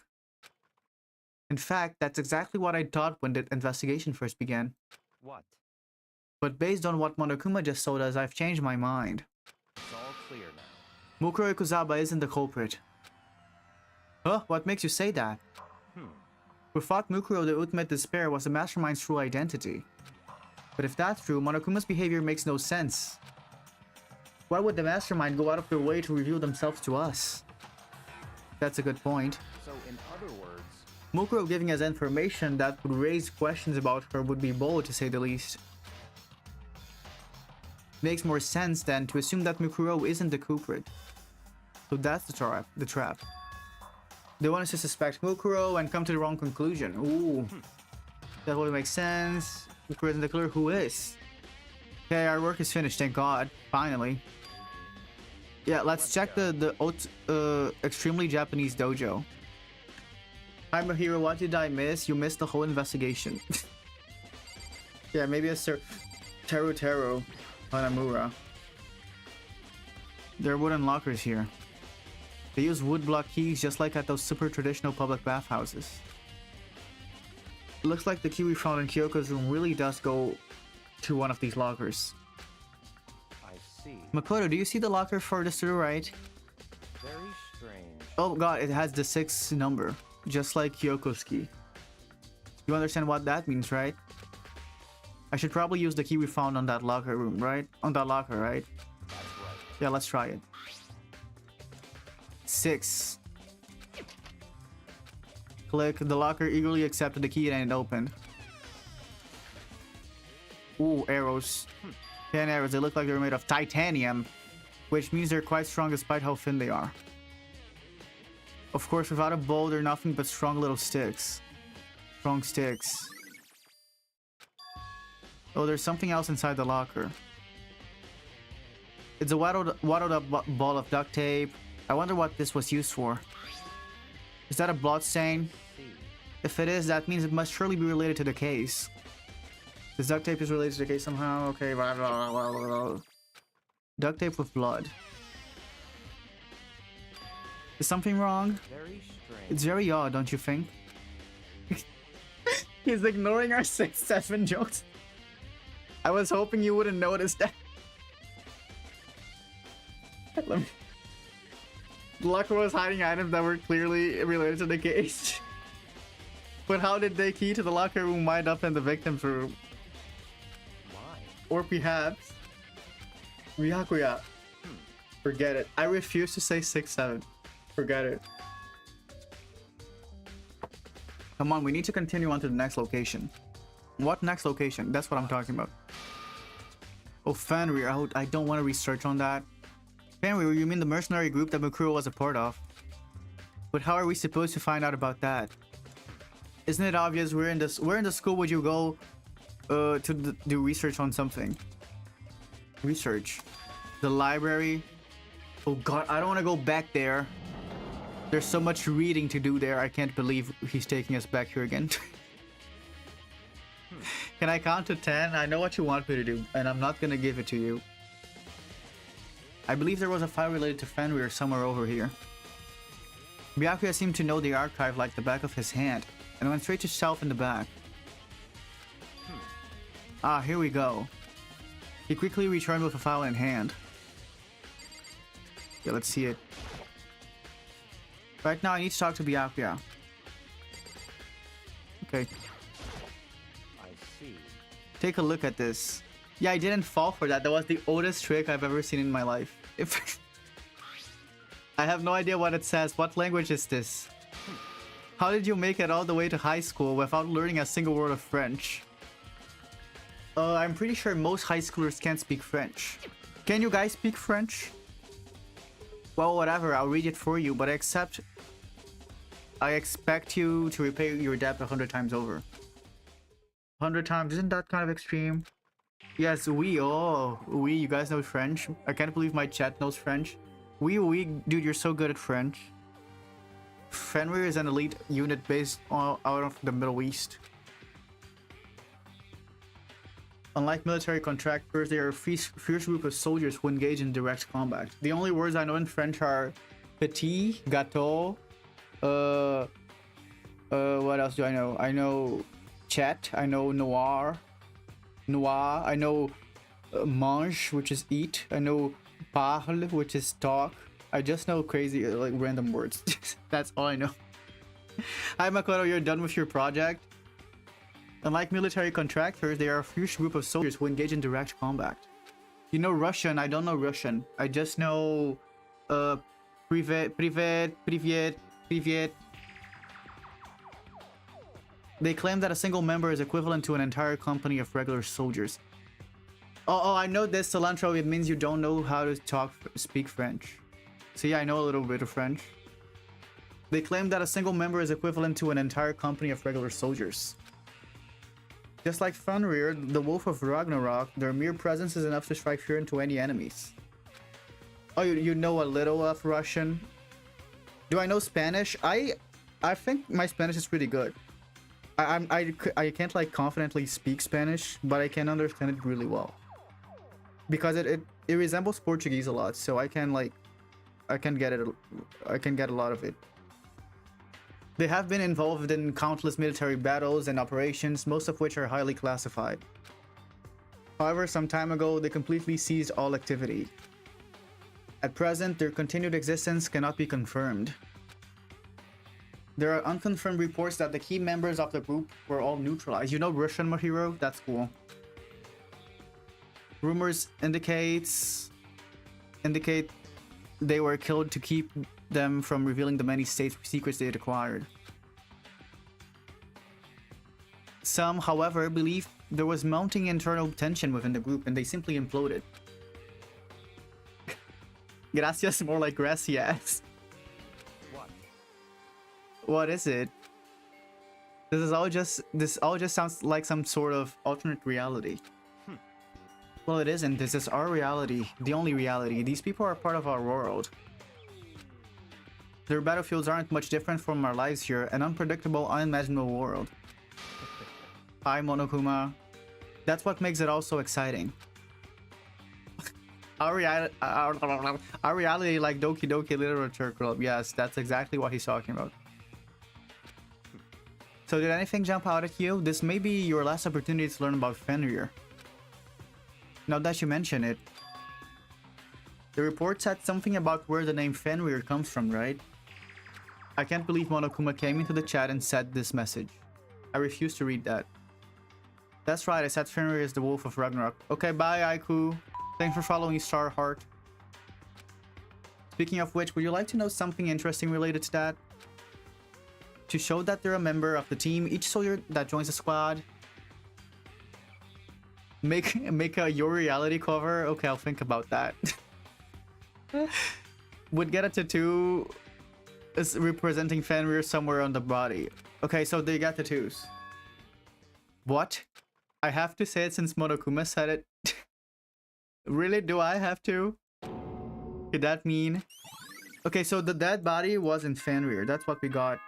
In fact, that's exactly what I thought when the investigation first began. What? But based on what Monokuma just told us, I've changed my mind. It's all clear now. Mukuro Ikuzaba isn't the culprit. Huh? What makes you say that? We thought Mukuro the Ultimate Despair was the mastermind's true identity. But if that's true, Monokuma's behavior makes no sense. Why would the mastermind go out of their way to reveal themselves to us? That's a good point. So in other words, Mukuro giving us information that would raise questions about her would be bold, to say the least. Makes more sense than to assume that Mukuro isn't the culprit. So that's the trap. They want us to suspect Mukuro and come to the wrong conclusion. Ooh. That would make sense. Mukuro isn't the killer. Who is? Okay, our work is finished, thank God. Finally. Yeah, let's check the extremely Japanese dojo. Hi Mahiro, what did I miss? You missed the whole investigation. Yeah, maybe it's Teru Hanamura. There are wooden lockers here. They use wood block keys just like at those super traditional public bathhouses. It looks like the key we found in Kyoko's room really does go to one of these lockers. I see. Makoto, do you see the locker furthest to the right? Very strange. Oh god, it has the 6 number, just like Kyoko's key. You understand what that means, right? I should probably use the key we found on that locker room, right? On that locker, right? That's right. Yeah, let's try it. 6. Click. The locker eagerly accepted the key and it opened. Ooh, arrows. 10 arrows. They look like they're made of titanium, which means they're quite strong despite how thin they are. Of course, without a bow, they're nothing but strong little sticks. Strong sticks. Oh, there's something else inside the locker. It's a waddled up ball of duct tape. I wonder what this was used for. Is that a blood stain? If it is, that means it must surely be related to the case. This duct tape is related to the case somehow. Okay, blah, blah, blah, blah, blah. Duct tape with blood. Is something wrong? Very strange. It's very odd, don't you think? He's ignoring our 6-7 jokes. I was hoping you wouldn't notice that. Let me... The locker was hiding items that were clearly related to the case. But how did the key to the locker room wind up in the victim's room? Why? Or perhaps... Byakuya. Forget it. I refuse to say 6-7. Forget it. Come on, we need to continue on to the next location. What next location? That's what I'm talking about. Oh, Fenrir. I don't want to research on that. Fenrir, you mean the mercenary group that Mukuro was a part of? But how are we supposed to find out about that? Isn't it obvious where in the school would you go to do research on something? Research. The library. Oh god, I don't want to go back there. There's so much reading to do there. I can't believe he's taking us back here again. Can I count to 10? I know what you want me to do, and I'm not gonna give it to you. I believe there was a file related to Fenrir somewhere over here. Byakuya seemed to know the archive like the back of his hand, and went straight to shelf in the back. Ah, here we go. He quickly returned with a file in hand. Yeah, let's see it. Right now, I need to talk to Byakuya. Okay. I see. Take a look at this. Yeah, I didn't fall for that. That was the oldest trick I've ever seen in my life. I have no idea what it says. What language is this? How did you make it all the way to high school without learning a single word of French? I'm pretty sure most high schoolers can't speak French. Can you guys speak French? Well, whatever, I'll read it for you, but I expect you to repay your debt 100 times over. 100 times. Isn't that kind of extreme? Yes, oui. Oh, oui. You guys know French? I can't believe my chat knows French. Oui, oui. Dude, you're so good at French. Fenrir is an elite unit based out of the Middle East. Unlike military contractors, they are a fierce group of soldiers who engage in direct combat. The only words I know in French are petit, gâteau, what else do I know? I know chat, I know noir, I know mange, which is eat, I know parle, which is talk. I just know crazy, like, random words. That's all I know. Hi Makoto, you're done with your project? Unlike military contractors, they are a fierce group of soldiers who engage in direct combat. You know Russian? I don't know Russian. I just know privet. They claim that a single member is equivalent to an entire company of regular soldiers. Oh, I know this, Cilantro. It means you don't know how to speak French. See, I know a little bit of French. They claim that a single member is equivalent to an entire company of regular soldiers. Just like Fenrir, the Wolf of Ragnarok, their mere presence is enough to strike fear into any enemies. Oh, you know a little of Russian? Do I know Spanish? I think my Spanish is pretty good. I can't like confidently speak Spanish, but I can understand it really well. Because it resembles Portuguese a lot, so I can get a lot of it. They have been involved in countless military battles and operations, most of which are highly classified. However, some time ago, they completely ceased all activity. At present, their continued existence cannot be confirmed. There are unconfirmed reports that the key members of the group were all neutralized. You know Russian, Mahiro? That's cool. Rumors indicate they were killed to keep them from revealing the many state secrets they had acquired. Some, however, believe there was mounting internal tension within the group and they simply imploded. Gracias, more like gracias. What? What is it? This all just sounds like some sort of alternate reality. Well, it isn't. This is our reality, the only reality. These people are part of our world. Their battlefields aren't much different from our lives here, an unpredictable, unimaginable world. Hi, Monokuma. That's what makes it all so exciting. Our reality like Doki Doki Literature Club. Yes, that's exactly what he's talking about. So did anything jump out at you? This may be your last opportunity to learn about Fenrir. Now that you mention it. The report said something about where the name Fenrir comes from, right? I can't believe Monokuma came into the chat and said this message. I refuse to read that. That's right, I said Fenrir is the Wolf of Ragnarok. Okay, bye, Aiku. Thanks for following, Starheart. Speaking of which, would you like to know something interesting related to that? To show that they're a member of the team, each soldier that joins the squad make a Your Reality cover. Okay, I'll think about that. Would get a tattoo is representing Fenrir somewhere on the body. Okay, so they got tattoos. What? I have to say it since Monokuma said it. Really? Do I have to? Could that mean? Okay, so the dead body was in Fenrir. That's what we got.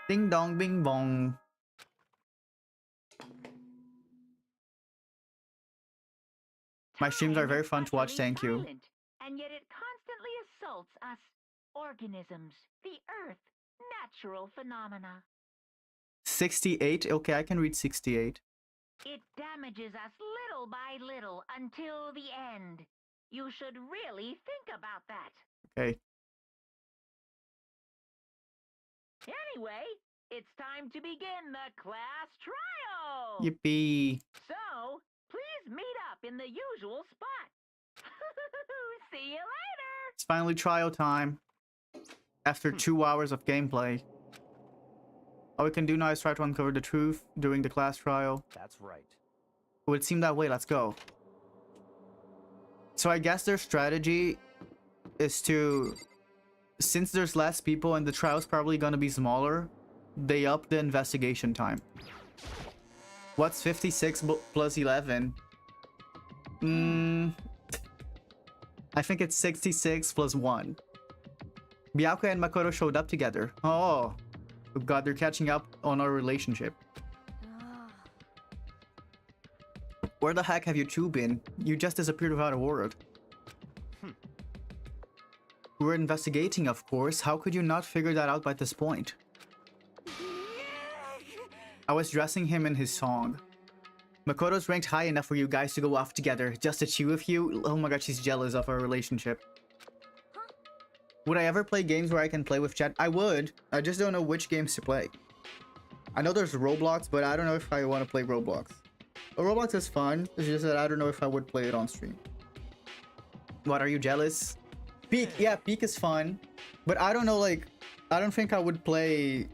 Ding dong bing bong. My streams are very fun to watch, thank you. Silent, and yet it constantly assaults us organisms, the earth, natural phenomena. 68? Okay, I can read 68. It damages us little by little until the end. You should really think about that. Okay. Anyway, it's time to begin the class trial. Yippee. So, please meet up in the usual spot. See you later. It's finally trial time. After 2 hours of gameplay. All we can do now is try to uncover the truth during the class trial. That's right. It would seem that way. Let's go. So I guess their strategy is to... Since there's less people and the trial's probably gonna be smaller, they up the investigation time. What's 56 plus 11? I think it's 66 plus 1. Byakuya and Makoto showed up together. Oh. God, they're catching up on our relationship. Where the heck have you two been? You just disappeared without a word. We were investigating, of course. How could you not figure that out by this point? I was dressing him in his song. Makoto's ranked high enough for you guys to go off together. Just the two of you? Oh my god, she's jealous of our relationship. Would I ever play games where I can play with chat? I would. I just don't know which games to play. I know there's Roblox, but I don't know if I want to play Roblox. Roblox is fun. It's just that I don't know if I would play it on stream. What, are you jealous? Peak, yeah, Peak is fun. But I don't know, like, I don't think I would play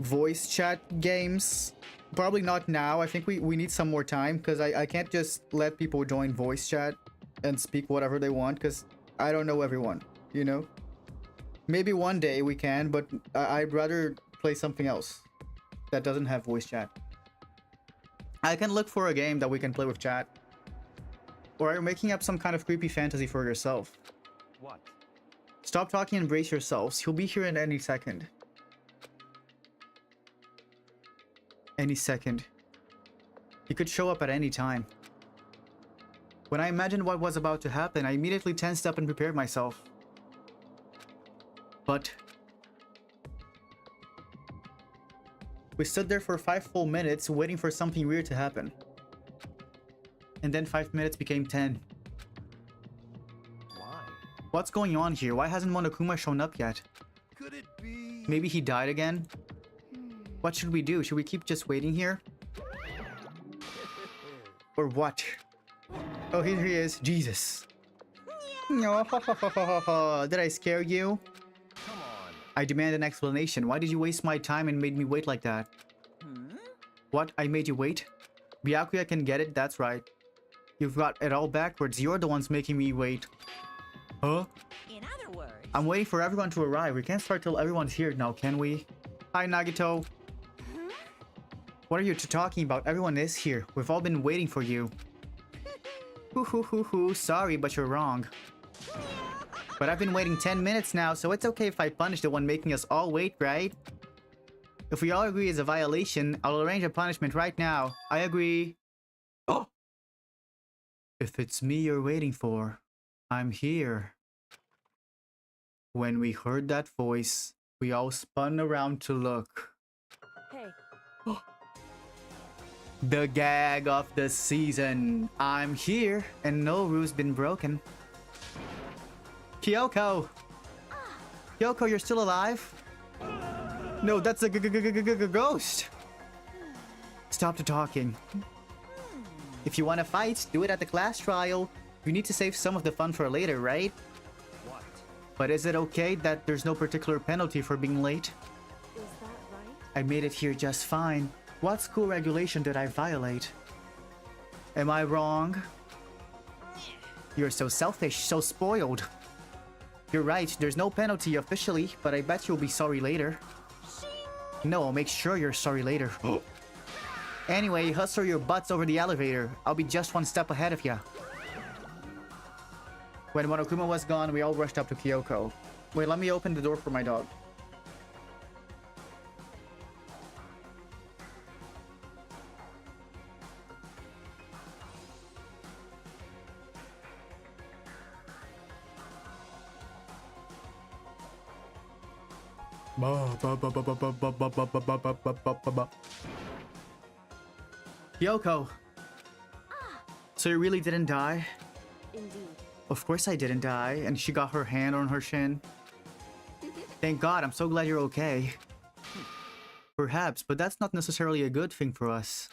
voice chat games. Probably not now. I think we need some more time because I can't just let people join voice chat and speak whatever they want because I don't know everyone, you know? Maybe one day we can, but I'd rather play something else that doesn't have voice chat. I can look for a game that we can play with chat. Or are you making up some kind of creepy fantasy for yourself? What? Stop talking and brace yourselves. He'll be here in any second. Any second. He could show up at any time. When I imagined what was about to happen, I immediately tensed up and prepared myself. But we stood there for 5 full minutes waiting for something weird to happen. And then 5 minutes became 10. Why? What's going on here? Why hasn't Monokuma shown up yet? Could it be? Maybe he died again? What should we do? Should we keep just waiting here? Or what? Oh, here he is. Jesus. No, did I scare you? Come on. I demand an explanation. Why did you waste my time and made me wait like that? What? I made you wait? Byakuya can get it, that's right. You've got it all backwards. You're the ones making me wait. Huh? In other words, I'm waiting for everyone to arrive. We can't start till everyone's here now, can we? Hi, Nagito. What are you two talking about? Everyone is here. We've all been waiting for you. Hoo. Sorry, but you're wrong. But I've been waiting 10 minutes now, so it's okay if I punish the one making us all wait, right? If we all agree it's a violation, I'll arrange a punishment right now. I agree. Oh! If it's me you're waiting for, I'm here. When we heard that voice, we all spun around to look. Hey, The gag of the season. I'm here, and no rule's been broken. Kyoko! Kyoko, you're still alive? No, that's a ghost! Stop the talking. If you want to fight, do it at the class trial. You need to save some of the fun for later, right? What? But is it okay that there's no particular penalty for being late? is that right? I made it here just fine. What school regulation did I violate? Am I wrong? You're so selfish, so spoiled. You're right, there's no penalty officially, but I bet you'll be sorry later. No, I'll make sure you're sorry later. Anyway, hustle your butts over the elevator. I'll be just one step ahead of ya. When Monokuma was gone, we all rushed up to Kyoko. Wait, let me open the door for my dog. Kyoko. So you really didn't die? Indeed. Of course I didn't die, and she got her hand on her shin. Thank God, I'm so glad you're okay. Perhaps, but that's not necessarily a good thing for us.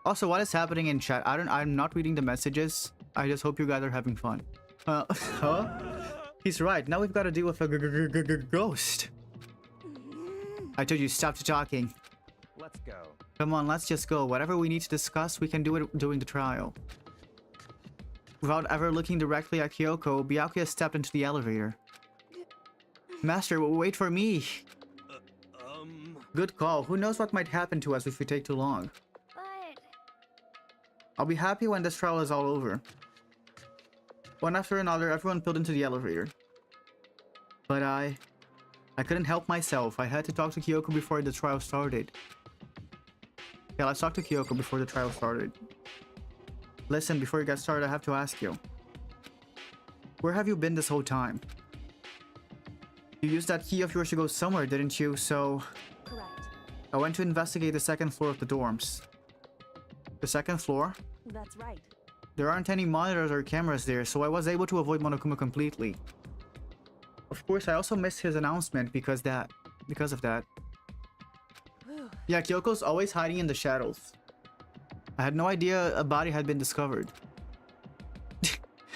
Also, what is happening in chat? I'm not reading the messages. I just hope you guys are having fun. Huh? He's right, now we've got to deal with a ghost. I told you, stop talking. Let's go. Come on, let's just go. Whatever we need to discuss, we can do it during the trial. Without ever looking directly at Kyoko, Byakuya stepped into the elevator. Master, wait for me. Good call. Who knows what might happen to us if we take too long. But I'll be happy when this trial is all over. One after another, everyone pulled into the elevator. But I couldn't help myself. I had to talk to Kyoko before the trial started. Yeah, let's talk to Kyoko before the trial started. Listen, before you get started, I have to ask you. Where have you been this whole time? You used that key of yours to go somewhere, didn't you? So... correct. I went to investigate the second floor of the dorms. The second floor? That's right. There aren't any monitors or cameras there, so I was able to avoid Monokuma completely. Of course, I also missed his announcement because of that. Whew. Yeah, Kyoko's always hiding in the shadows. I had no idea a body had been discovered.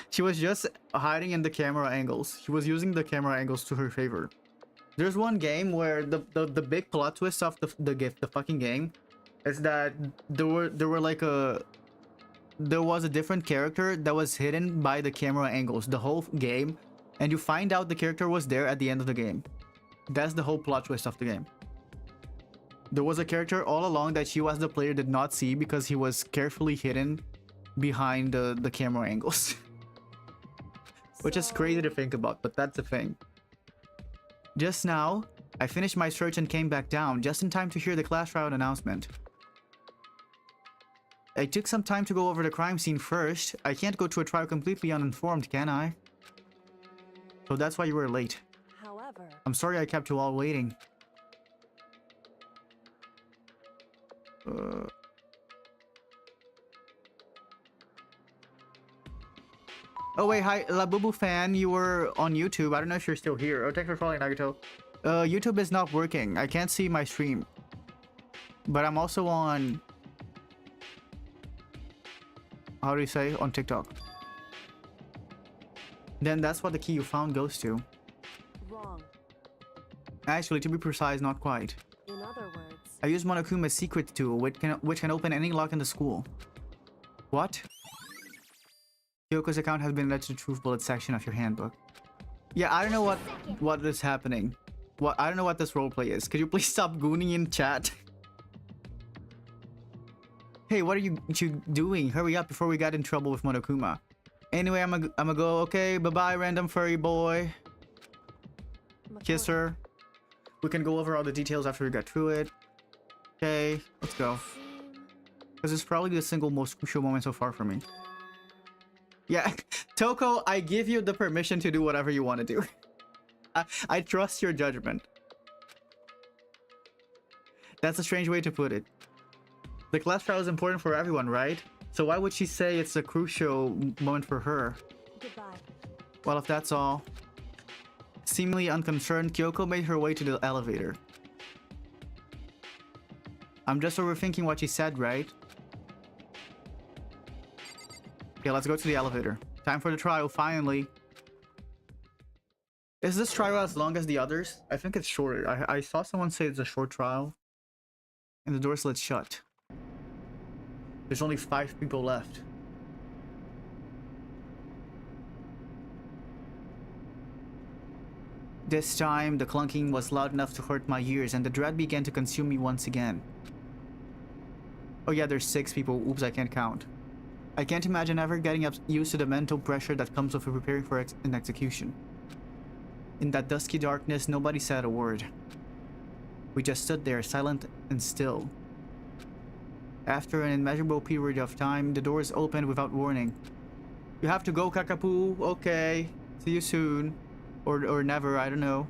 She was just hiding in the camera angles. She was using the camera angles to her favor. There's one game where the big plot twist of the fucking game is that there was a different character that was hidden by the camera angles the whole game, and you find out the character was there at the end of the game. That's the whole plot twist of the game. There was a character all along that you as the player did not see because he was carefully hidden behind the camera angles. Which is crazy to think about, but that's the thing. Just now, I finished my search and came back down just in time to hear the class trial announcement. I took some time to go over the crime scene first. I can't go to a trial completely uninformed, can I? So that's why you were late. However, I'm sorry I kept you all waiting. Oh wait, hi, Labubu fan, you were on YouTube. I don't know if you're still here. Oh, thanks for following, Nagito. YouTube is not working. I can't see my stream. But I'm also on... How do you say? On TikTok. Then that's what the key you found goes to. wrong. Actually, to be precise, not quite. In other words, I used Monokuma's secret tool, which can open any lock in the school. What? Kyoko's account has been added to the truth bullet section of your handbook. Yeah, I don't know what is happening. I don't know what this roleplay is. Could you please stop gooning in chat? Hey, what are you doing? Hurry up before we get in trouble with Monokuma. Anyway, I'm gonna go. Okay, bye-bye, random furry boy. Kiss her. We can go over all the details after we get through it. Okay, let's go. Because it's probably the single most crucial moment so far for me. Yeah, Toko, I give you the permission to do whatever you want to do. I trust your judgment. That's a strange way to put it. The class trial is important for everyone, right? So why would she say it's a crucial moment for her? goodbye. Well, if that's all. Seemingly unconcerned, Kyoko made her way to the elevator. I'm just overthinking what she said, right? Okay, let's go to the elevator. Time for the trial, finally. Is this trial as long as the others? I think it's shorter. I saw someone say it's a short trial. And the door slid shut. There's only 5 people left. This time, the clunking was loud enough to hurt my ears, and the dread began to consume me once again. Oh yeah, there's 6 people. Oops, I can't count. I can't imagine ever getting used to the mental pressure that comes with preparing for an execution. In that dusky darkness, nobody said a word. We just stood there, silent and still. After an immeasurable period of time, the doors opened without warning. You have to go, Kakapu. Okay. See you soon. Or never, I don't know.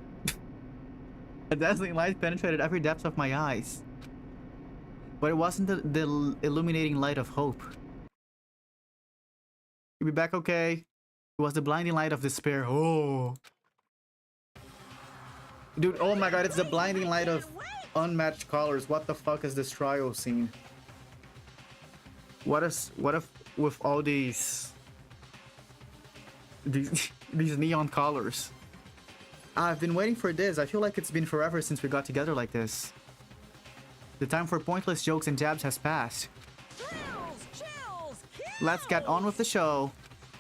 A dazzling light penetrated every depth of my eyes. But it wasn't the illuminating light of hope. You'll be back, okay? It was the blinding light of despair. Oh. Dude, oh my god, it's the blinding light of unmatched colors. What the fuck is this trial scene? What if with all these neon colors? I've been waiting for this. I feel like it's been forever since we got together like this. The time for pointless jokes and jabs has passed. Let's get on with the show.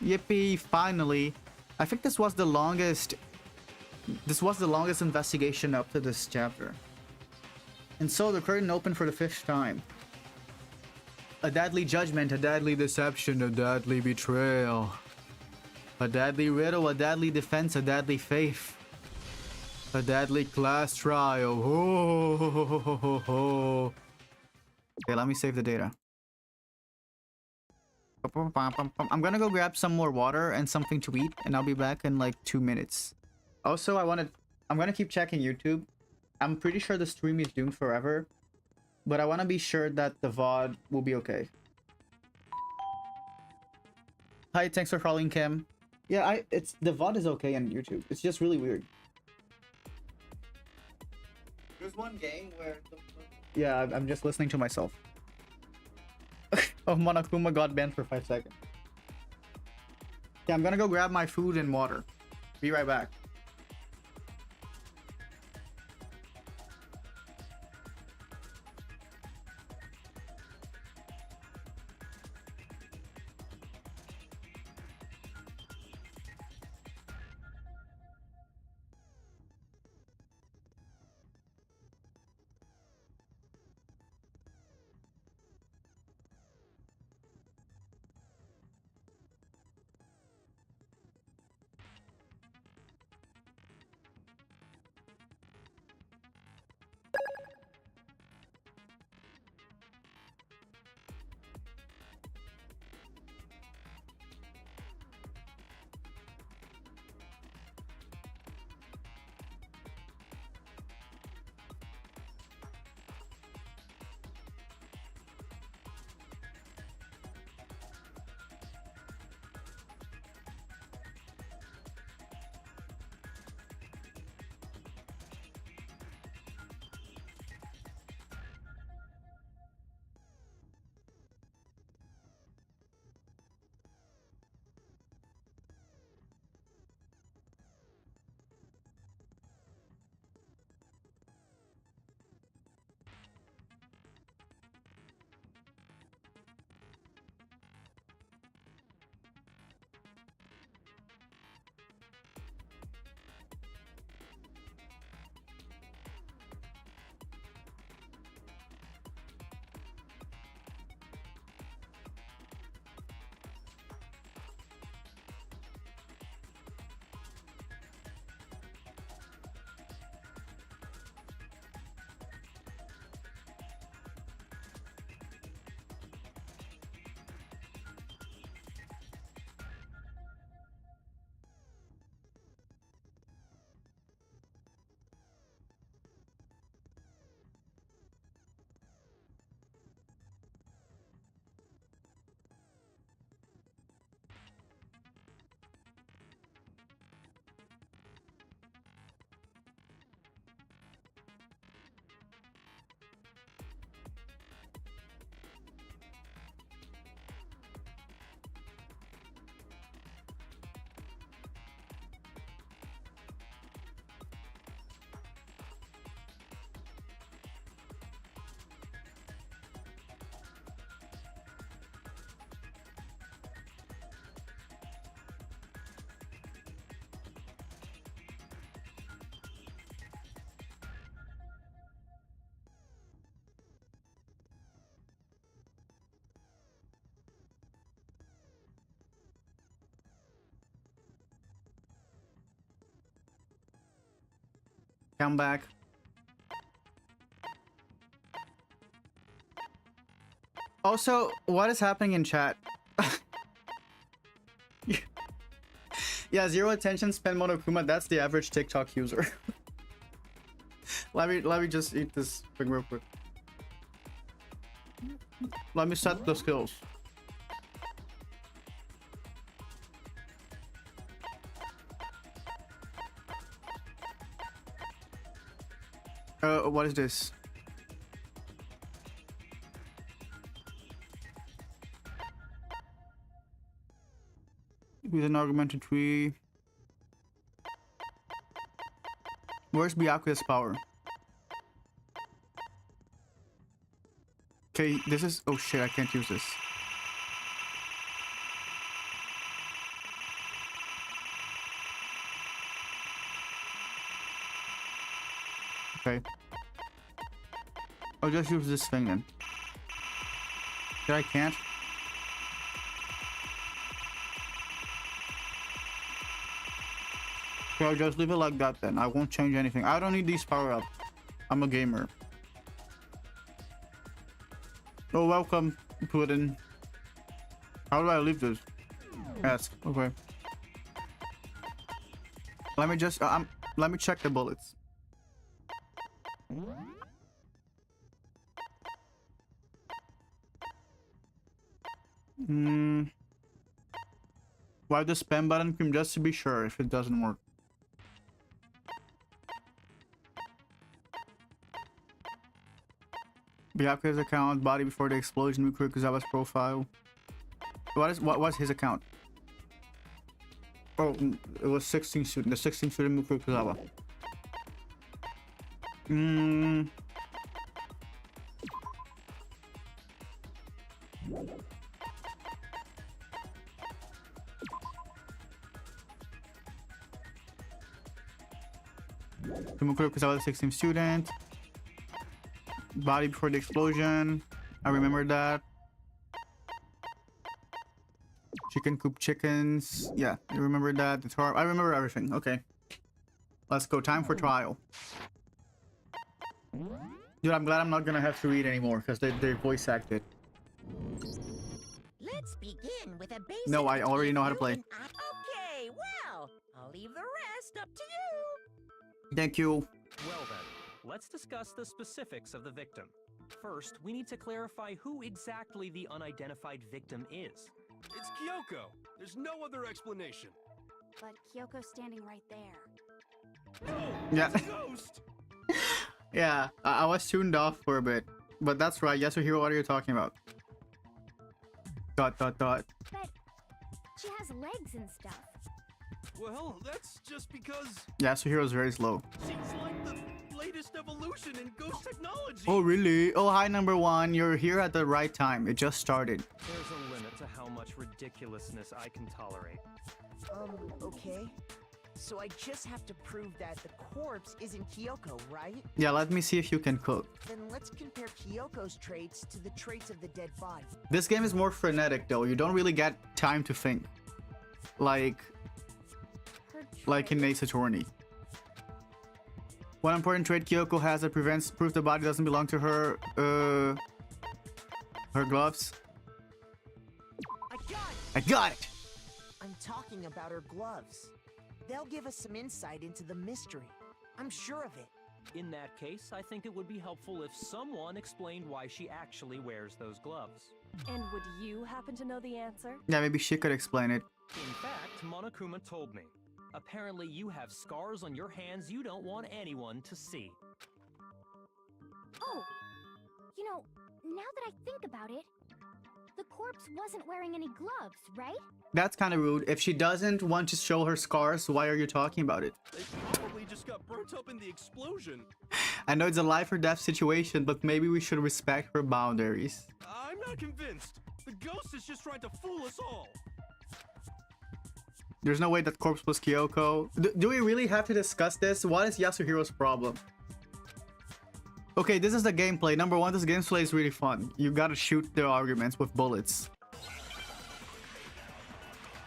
Yippee, finally. I think this was the longest investigation up to this chapter. And so the curtain opened for the 5th time. A deadly judgment, a deadly deception, a deadly betrayal. A deadly riddle, a deadly defense, a deadly faith. A deadly class trial. Oh. Okay, let me save the data. I'm gonna go grab some more water and something to eat, and I'll be back in like 2 minutes. Also, I'm gonna keep checking YouTube. I'm pretty sure the stream is doomed forever, but I want to be sure that the VOD will be okay. Hi, thanks for following, Kim. Yeah, the VOD is okay on YouTube. It's just really weird. There's one game where... Yeah, I'm just listening to myself. Oh, Monokuma got banned for 5 seconds. Yeah, I'm gonna go grab my food and water. Be right back. Come back. Also, what is happening in chat? Yeah, 0 attention span Monokuma, that's the average TikTok user. let me just eat this thing real quick. Let me set the skills. What is this? With an augmented tree. Where's Byakuya's power? Okay, this is... Oh shit, I can't use this. Okay. I'll just use this thing then. I can't. Okay, I'll just leave it like that then. I won't change anything. I don't need these power-ups. I'm a gamer. Oh, welcome, Puddin. How do I leave this? Yes, okay. Let me just, let me check the bullets. Why the spam button? Just to be sure if it doesn't work. Byakuya's account, body before the explosion, Kuzawa's profile. What was his account? Oh, it was 16 student. The 16 student Kuzawa. Kuzawa, the 16 student. Body before the explosion. I remember that. Chicken coop chickens. Yeah, I remember that. The tar. I remember everything. Okay. Let's go. Time for trial. Dude, I'm glad I'm not gonna have to read anymore because they voice acted. Let's begin with a basic. No, I already know how to play. Okay, well, I'll leave the rest up to you. Thank you. Well then, let's discuss the specifics of the victim. First, we need to clarify who exactly the unidentified victim is. It's Kyoko. There's no other explanation. But Kyoko's standing right there. No! Yeah. It's a ghost! Yeah, I was tuned off for a bit. But that's right. Yasuhiro, what are you talking about? ... But she has legs and stuff. Well, that's just because Yasuhiro's very slow. she's like the latest evolution in ghost technology. Oh, really? Oh, hi, number one. You're here at the right time. It just started. There's a limit to how much ridiculousness I can tolerate. Okay. So I just have to prove that the corpse isn't Kyoko, right? Yeah, let me see if you can cook. Then let's compare Kyoko's traits to the traits of the dead body. This game is more frenetic, though. You don't really get time to think. Like in Ace Attorney. One important trait Kyoko has that prevents proof the body doesn't belong to her, her gloves. I got it! I'm talking about her gloves. They'll give us some insight into the mystery. I'm sure of it. In that case, I think it would be helpful if someone explained why she actually wears those gloves. And would you happen to know the answer? Yeah, maybe she could explain it. In fact, Monokuma told me. Apparently you have scars on your hands you don't want anyone to see. Oh, you know, now that I think about it, the corpse wasn't wearing any gloves, right? That's kind of rude. If she doesn't want to show her scars, why are you talking about it? They probably just got burnt up in the explosion. I know it's a life or death situation, but maybe we should respect her boundaries. I'm not convinced. The ghost is just trying to fool us all. There's no way that corpse was Kyoko. Do we really have to discuss this? What is Yasuhiro's problem? Okay, this is the gameplay. Number one, this gameplay is really fun. You gotta shoot the arguments with bullets.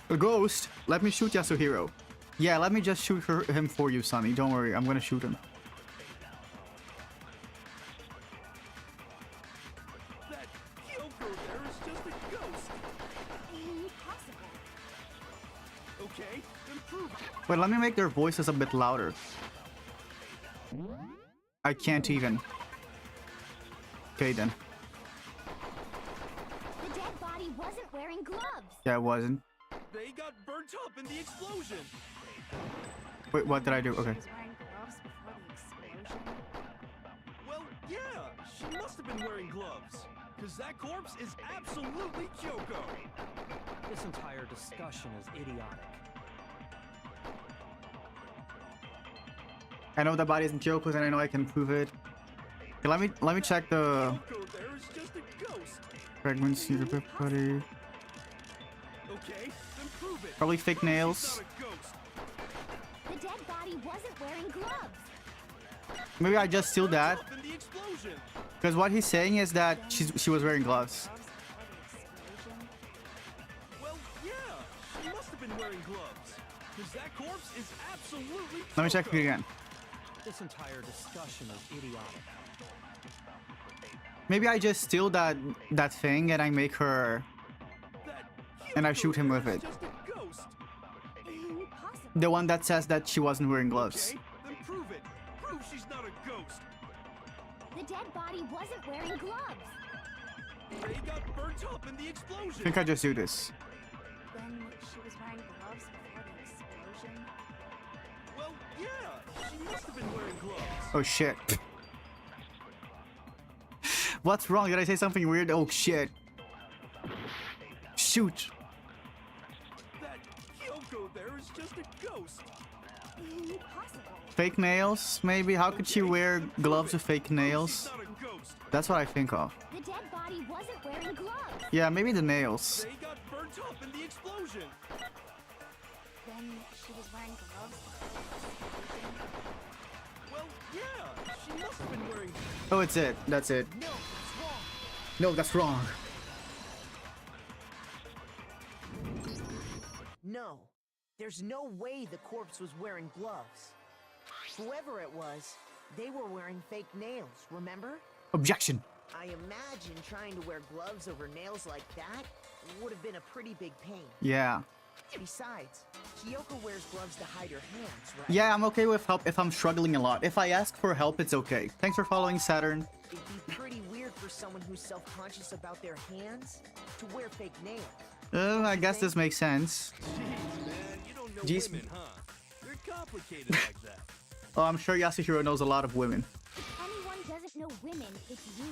A ghost? Let me shoot Yasuhiro. Yeah, let me just shoot him for you, Sonny. Don't worry, I'm gonna shoot him. That Kyoko there is just a ghost. Impossible. Okay, then prove it. Wait, let me make their voices a bit louder. I can't even. Okay then. The dead body wasn't wearing gloves. Yeah, it wasn't. They got burnt up in the explosion. Wait, what did I do? Okay. She was wearing gloves before the explosion. Well, yeah, she must have been wearing gloves. Because that corpse is absolutely Kyoko. This entire discussion is idiotic. I know the body isn't Kyoko's and I know I can prove it. Okay, let me check the Kyoko there is just a ghost. pregnancy of the body. Okay, then prove it. Probably fake nails. She's not a ghost. The dead body wasn't wearing gloves. Maybe I just steal that. Up in the explosion. Because what he's saying is that she was wearing gloves. Well, yeah, she must have been wearing gloves. Because that corpse is absolutely. Let me check it again. This entire discussion is idiotic. Maybe I just steal that thing and I make her and I shoot him with it. Just a ghost. Impossible. The one that says that she wasn't wearing gloves. Okay, then prove it. Prove she's not a ghost. The dead body wasn't wearing gloves. They got burnt up in the I explosion. think I just do this. Then she was wearing gloves before the explosion. Well, yeah, she must have been wearing gloves. Oh shit. What's wrong? Did I say something weird? Oh shit. Shoot. That Kyoko there is just a ghost. Impossible. Fake nails, maybe? How could she wear gloves with fake She's nails? not a ghost. That's what I think of. The dead body wasn't wearing gloves. Yeah, maybe the nails. They got burnt up in the explosion. Then she was wearing gloves. Well, yeah, she must have been wearing. Oh, it's it. That's it. No, that's wrong. No, that's wrong. No, there's no way the corpse was wearing gloves. Whoever it was, they were wearing fake nails, remember? Objection. I imagine trying to wear gloves over nails like that would have been a pretty big pain. Yeah. Besides, Kyoko wears gloves to hide her hands, right? Yeah, I'm okay with help if I'm struggling a lot. If I ask for help, it's okay. Thanks for following, Saturn. It'd be pretty weird for someone who's self-conscious about their hands to wear fake nails. I guess this makes sense. Jeez, man, you don't know Jeez. women, huh? They're complicated like that. Oh, I'm sure Yasuhiro knows a lot of women. If anyone doesn't know women, it's you.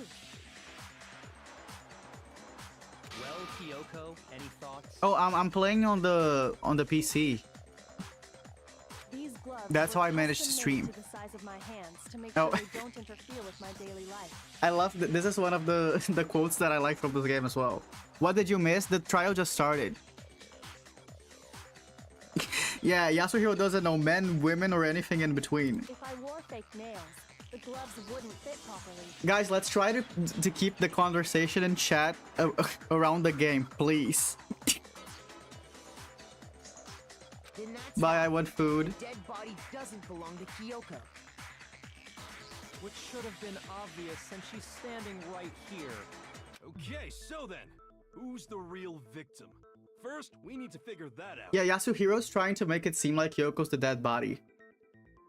Well, Kyoko, any thoughts? Oh, I'm playing on the PC. These gloves That's were how I managed to custom stream. made to the size of my hands to make Oh. sure they don't interfere with my daily life. I love this is one of the the quotes that I like from this game as well. What did you miss? The trial just started. Yeah, Yasuhiro doesn't know men, women, or anything in between. If I wore fake nails, the gloves wouldn't fit properly. Guys, let's try to keep the conversation and chat around the game, please. Then that's Bye, why I want food. the dead body doesn't belong to Kyoko. Which should have been obvious since she's standing right here. Okay, so then, who's the real victim? First, we need to figure that out. Yeah, Yasuhiro's trying to make it seem like Kyoko's the dead body.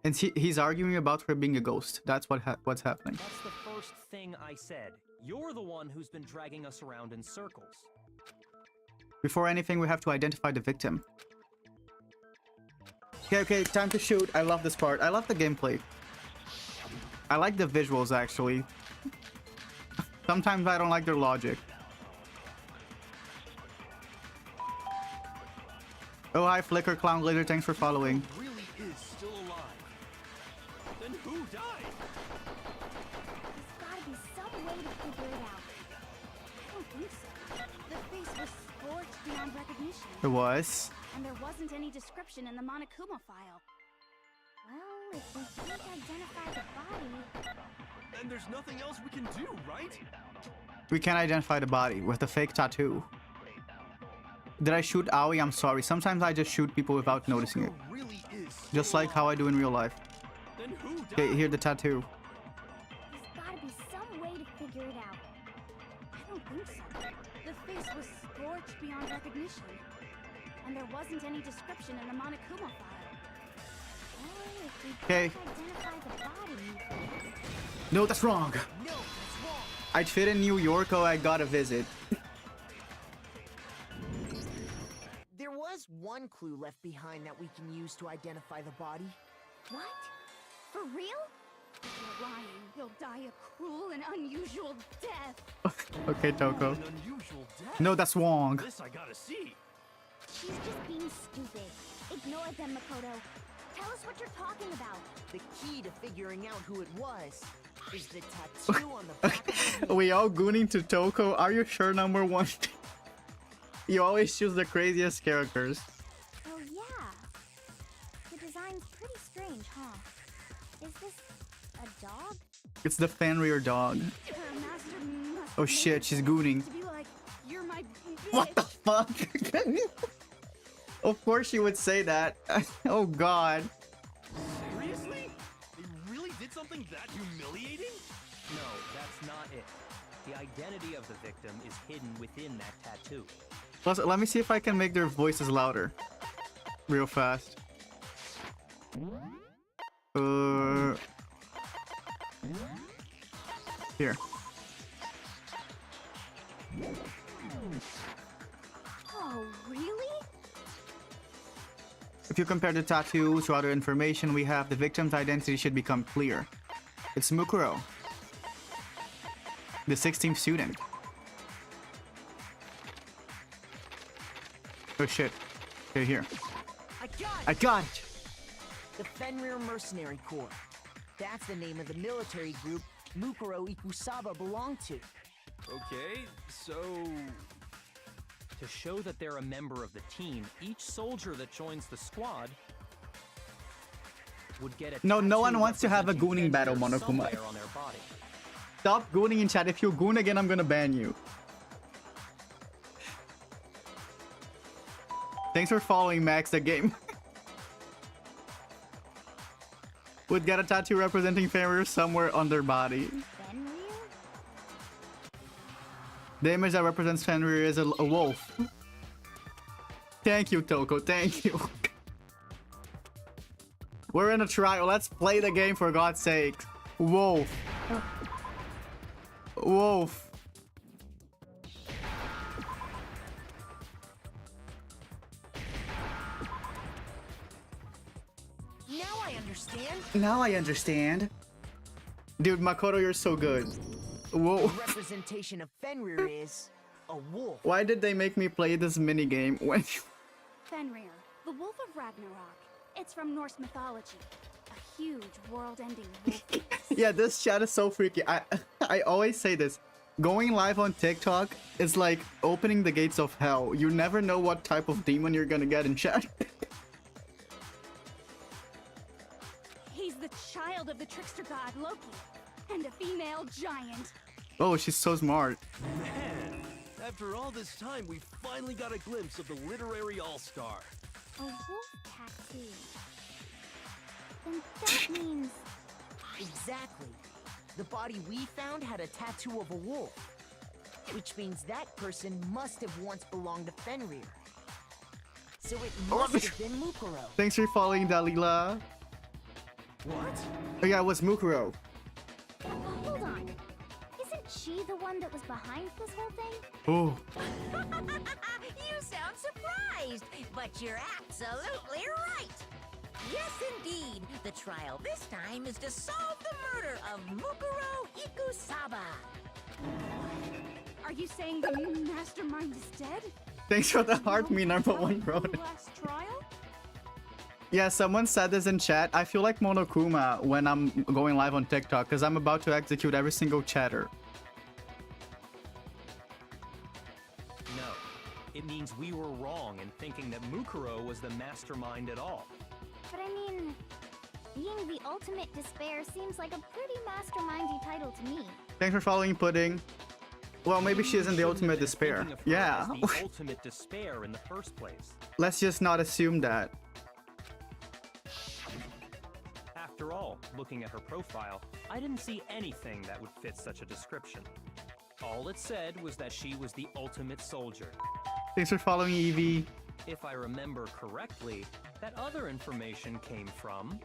And he's arguing about her being a ghost. That's what's happening. That's the first thing I said. You're the one who's been dragging us around in circles. Before anything, we have to identify the victim. Okay, time to shoot. I love this part. I love the gameplay. I like the visuals, actually. Sometimes I don't like their logic. Oh, hi, Flicker Clown Glitter. Thanks for following. Who really is still alive? Then who died? There's gotta be some way to figure it out. I don't think so. The face was scorched beyond recognition. It was. And there wasn't any description in the Monokuma file. Well, if we can't identify the body... Then there's nothing else we can do, right? We can identify the body with the fake tattoo. Did I shoot Aoi? I'm sorry. Sometimes I just shoot people without noticing it. Kyoko really is still Just like how I alive. do in real life. Then who died? Okay, here the tattoo. There's gotta be some way to figure it out. I don't think so. The face was scorched beyond recognition. And there wasn't any description in the Monokuma file. Well, if we Okay. can't identify the body... No, that's wrong. No, that's wrong. I'd fit in New York or I got a visit. There was one clue left behind that we can use to identify the body. What? For real? If you're lying, you'll die a cruel and unusual death. Okay, Toko. An unusual death. No, that's wrong. This I gotta see. She's just being stupid. Ignore them, Makoto. Tell us what you're talking about. The key to figuring out who it was is the tattoo on the back of her We all gooning to Toko. Are you sure, number one? You always choose the craziest characters. Oh, yeah. The design's pretty strange, huh? Is this A dog? It's the Fenrir dog. Her master must Oh have shit, made she's it gooning. to be like, you're my What the bitch." fuck? Of course she would say that. Oh god. Seriously? They really did something that humiliating? No, that's not it. The identity of the victim is hidden within that tattoo. Plus, let me see if I can make their voices louder. Real fast. Here. Oh, really? If you compare the tattoo to other information we have, the victim's identity should become clear. It's Mukuro, the 16th student. Oh shit. Okay, here. I got it! The Fenrir Mercenary Corps. That's the name of the military group Mukuro Ikusaba belonged to. Okay, so... To show that they're a member of the team, each soldier that joins the squad would get a No one tattoo wants to have a representing gooning battle, Fenrir Monokuma. somewhere on their body. Stop gooning in chat. If you goon again, I'm gonna ban you. Thanks for following Max the game. Would get a tattoo representing Fenrir somewhere on their body. Fenrir? The image that represents Fenrir is a wolf. Thank you, Toko. Thank you. We're in a trial. Let's play the game for God's sake. Wolf. Wolf. Now I understand. Now I understand. Dude, Makoto, you're so good. Whoa. The representation of Fenrir is a wolf. Why did they make me play this minigame when Fenrir, the wolf of Ragnarok. It's from Norse mythology. A huge world-ending wolf. Yeah, this chat is so freaky. I always say this. Going live on TikTok is like opening the gates of hell. You never know what type of demon you're gonna get in chat. He's the child of the trickster god Loki, and a female giant. Oh, she's so smart. Man, after all this time, we finally got a glimpse of the literary all-star. A wolf tattoo. Then that means... Exactly. The body we found had a tattoo of a wolf, which means that person must have once belonged to Fenrir. So it must have been Mukuro. Thanks for following, Dalila. What? Oh yeah, it was Mukuro. Hold on. Isn't she the one that was behind this whole thing? Oh. You sound surprised, but you're absolutely right. Yes, indeed. The trial this time is to solve the murder of Mukuro Ikusaba. Are you saying the mastermind is dead? Thanks for the heart, me number one bro. Last trial? Yeah, someone said this in chat. I feel like Monokuma when I'm going live on TikTok because I'm about to execute every single chatter. No, it means we were wrong in thinking that Mukuro was the mastermind at all. But I mean, being the ultimate despair seems like a pretty mastermindy title to me. Thanks for following, Pudding. Well, maybe she isn't the ultimate despair. Thinking of her Yeah. as the ultimate despair in the first place. Let's just not assume that. After all, looking at her profile, I didn't see anything that would fit such a description. All it said was that she was the ultimate soldier. Thanks for following, Evie. If I remember correctly, that other information came from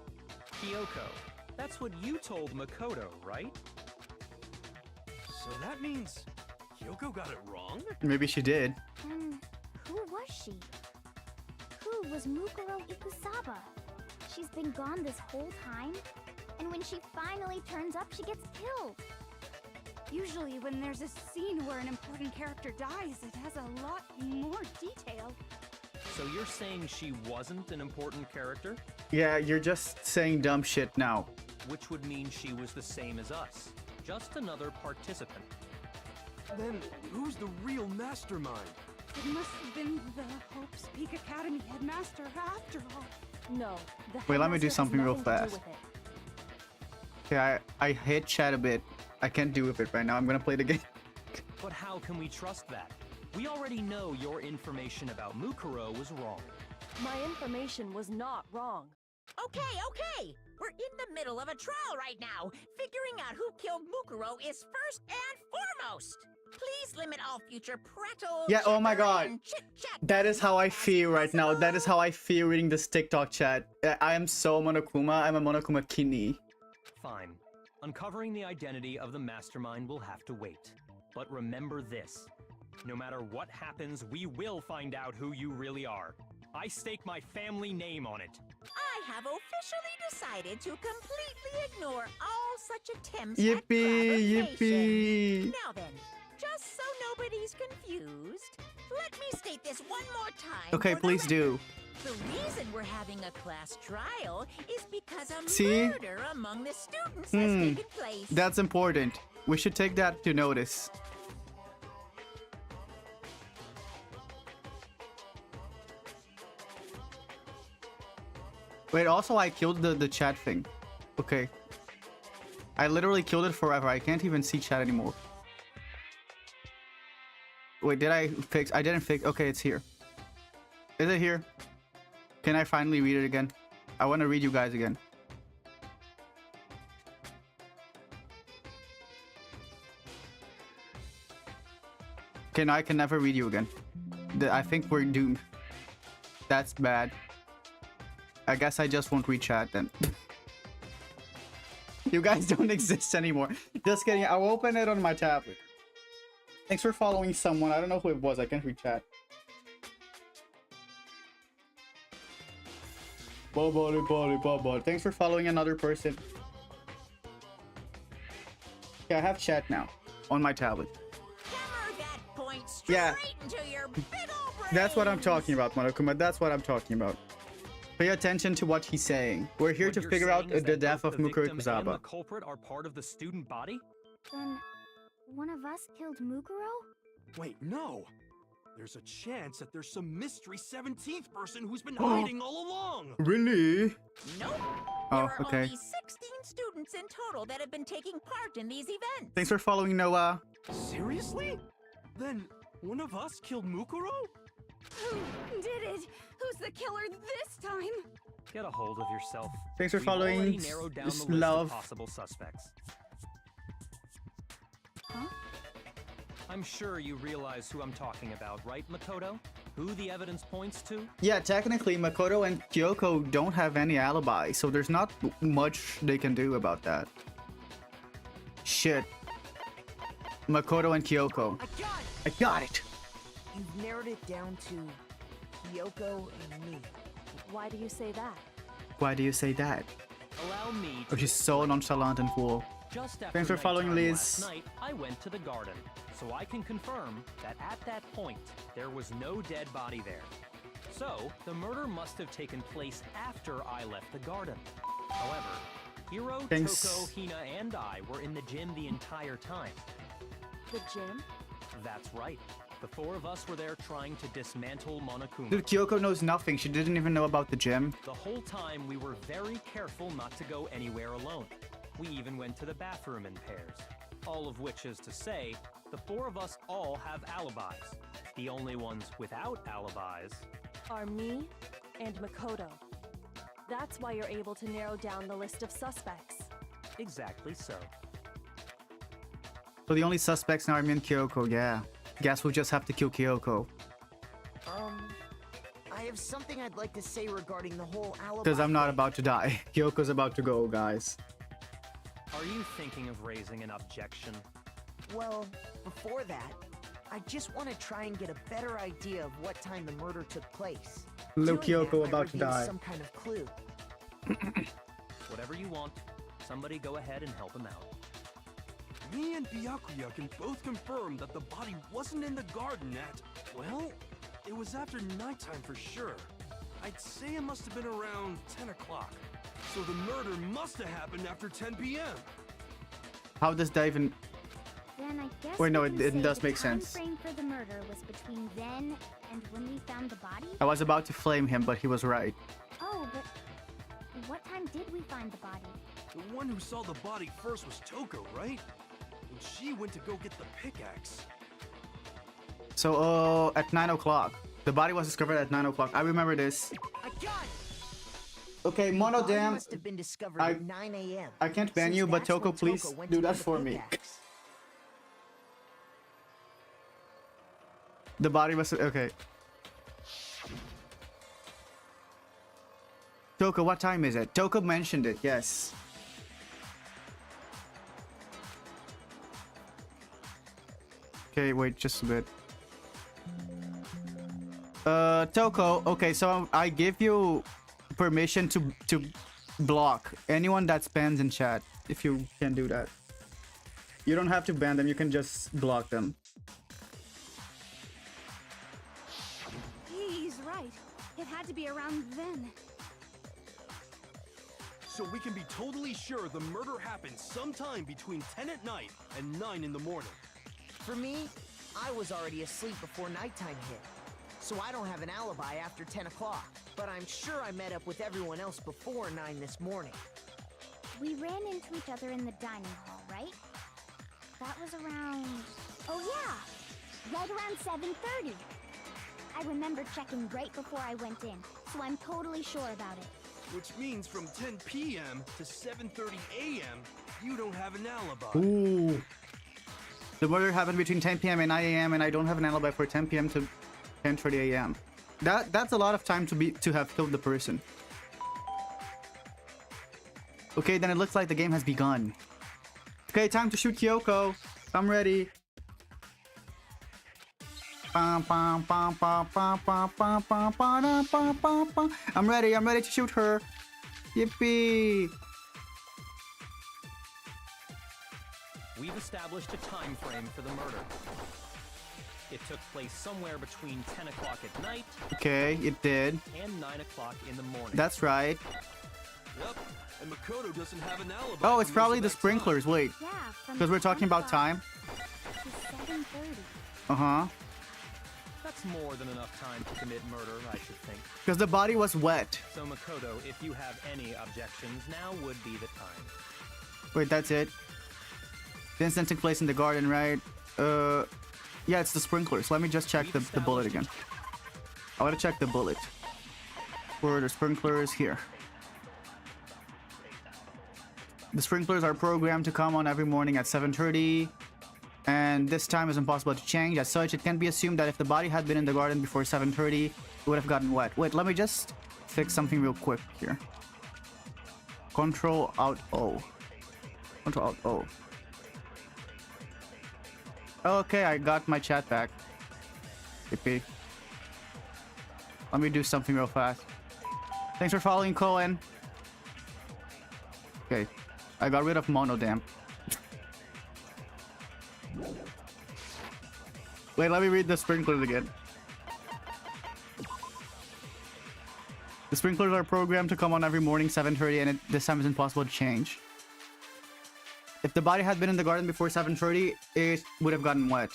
Kyoko. That's what you told Makoto, right? So that means Kyoko got it wrong? Maybe she did. Who was she? Who was Mukuro Ikusaba? She's been gone this whole time, and when she finally turns up, she gets killed. Usually when there's a scene where an important character dies, it has a lot more detail. So you're saying she wasn't an important character? Yeah, you're just saying dumb shit now. Which would mean she was the same as us. Just another participant. Then who's the real mastermind? It must have been the Hope's Peak Academy headmaster after all. No. The Wait, let me do headmaster has something real nothing to do fast. with it. Okay, I hit chat a bit. I can't do with it right now. I'm gonna play the game. But how can we trust that? We already know your information about Mukuro was wrong. My information was not wrong. Okay. We're in the middle of a trial right now. Figuring out who killed Mukuro is first and foremost. Please limit all future prattle. Yeah, oh my chatter, god. and chit-chat That is how I as feel right now. That is possible. how I feel reading this TikTok chat. I am so Monokuma. I'm a Monokuma Kini. Fine. Uncovering the identity of the mastermind will have to wait. But remember this. No matter what happens, we will find out who you really are. I stake my family name on it. I have officially decided to completely ignore all such attempts Yippee, at fabrication. yippee. Now then, just so nobody's confused, let me state this one more time. Okay, for the please do. record. The reason we're having a class trial is because a See? murder among the students has taken place. That's important. We should take that to notice. Wait, also I killed the chat thing. Okay. I literally killed it forever. I can't even see chat anymore. Wait, did I fix? I didn't fix. Okay, it's here. Is it here? Can I finally read it again? I want to read you guys again. Okay, no, I can never read you again. I think we're doomed. That's bad. I guess I just won't read chat then. You guys don't exist anymore. Just kidding. I'll open it on my tablet. Thanks for following someone. I don't know who it was. I can't read chat. Thanks for following another person. Okay, I have chat now on my tablet. Hammer that point straight Yeah. into your big ol' brains. That's what I'm talking about, Monokuma. That's what I'm talking about. Pay attention to what he's saying. We're here What to you're figure out saying is the that death both of the Mukuro victim and the Kusaba. culprit are part of the student body? Then, one of us killed Mukuro? Wait, no. There's a chance that there's some mystery 17th person who's been hiding all along. Really? Nope. Oh, There are okay. only 16 students in total that have been taking part in these events. Thanks for following, Noah. Seriously? Then one of us killed Mukuro? Who did it? Who's the killer this time? Get a hold of yourself. Thanks for We've following, already narrowed down the list Love. of possible suspects. Huh? I'm sure you realize who I'm talking about, right, Makoto? Who the evidence points to? Yeah, technically, Makoto and Kyoko don't have any alibi, so there's not much they can do about that. Shit. Makoto and Kyoko. I got it! I got it! You've narrowed it down to Kyoko and me. Why do you say that? Why do you say that? Allow me Oh, to she's so nonchalant and cool. Just after Thanks for following, nighttime Liz. last night, I went to the garden, so I can confirm that at that point, there was no dead body there. So, the murder must have taken place after I left the garden. However, Hiro, Thanks. Toko, Hina, and I were in the gym the entire time. The gym? That's right. The four of us were there trying to dismantle Monokuma. Dude, Kyoko knows nothing. She didn't even know about the gym. The whole time, we were very careful not to go anywhere alone. We even went to the bathroom in pairs. All of which is to say, the four of us all have alibis. The only ones without alibis. Are me and Makoto. That's why you're able to narrow down the list of suspects. Exactly so. So the only suspects now are me and Kyoko, yeah. Guess we'll just have to kill Kyoko. I have something I'd like to say regarding the whole alibi. Because I'm not thing. about to die. Kyoko's about to go, guys. Are you thinking of raising an objection? Well, before that, I just want to try and get a better idea of what time the murder took place. Little Doing that Kyoko might about to reveal die. Some kind of clue. Whatever you want. Somebody go ahead and help him out. Me and Byakuya can both confirm that the body wasn't in the garden at, well, it was after nighttime for sure. I'd say it must have been around 10 o'clock. So the murder must have happened after 10 p.m. How does that even... Then I guess Wait, no, we it can say does the make time sense. frame for the murder was between then and when we found the body? I was about to flame him, but he was right. Oh, but what time did we find the body? The one who saw the body first was Toko, right? And she went to go get the pickaxe. So, at 9 o'clock. The body was discovered at 9 o'clock. I remember this. I got it! Okay, The Mono body Dam. must have been discovered I- at 9 a.m. I can't ban since you, but that's when Toko, please went do to that get the for me. pickaxe. The body was... Okay. Toko, what time is it? Toko mentioned it, yes. Okay, wait just a bit. Toko, okay, so I give you permission to block anyone that spams in chat, if you can do that. You don't have to ban them, you can just block them. He's right. It had to be around then. So we can be totally sure the murder happened sometime between 10 at night and 9 in the morning. For me, I was already asleep before nighttime hit, so I don't have an alibi after 10 o'clock. But I'm sure I met up with everyone else before 9 this morning. We ran into each other in the dining hall, right? That was around... Oh yeah! Right around 7:30. I remember checking right before I went in, so I'm totally sure about it. Which means from 10 p.m. to 7:30 a.m., you don't have an alibi. Ooh. The murder happened between 10 p.m. and 9 a.m. and I don't have an alibi for 10 p.m. to 10:30 a.m. That's a lot of time to have killed the person. Okay, then it looks like the game has begun. Okay, time to shoot Kyoko. I'm ready. I'm ready to shoot her. Yippee! We've established a time frame for the murder. It took place somewhere between 10 o'clock at night Okay, it did. and 9 o'clock in the morning. That's right. Yep, and Makoto doesn't have an alibi. Oh, it's for most probably of the that time. sprinklers. Wait, Yeah, from because we're talking 10 about o'clock time. to 7:30. Uh-huh. That's more than enough time to commit murder, I should think. Because the body was wet. So Makoto, if you have any objections, now would be the time. Wait, that's it. The incident took place in the garden, right? Yeah, it's the sprinklers. Let me just check the bullet again. I want to check the bullet. For the sprinklers here. The sprinklers are programmed to come on every morning at 7:30. And this time is impossible to change. As such, it can be assumed that if the body had been in the garden before 7:30, it would have gotten wet. Wait, let me just fix something real quick here. Control Alt O. Control Alt O. Okay, I got my chat back. Yippee. Let me do something real fast. Thanks for following, Cohen. Okay, I got rid of Monodam. Wait, let me read the sprinklers again. The sprinklers are programmed to come on every morning 7:30 and this time is impossible to change. If the body had been in the garden before 7:30, it would have gotten wet.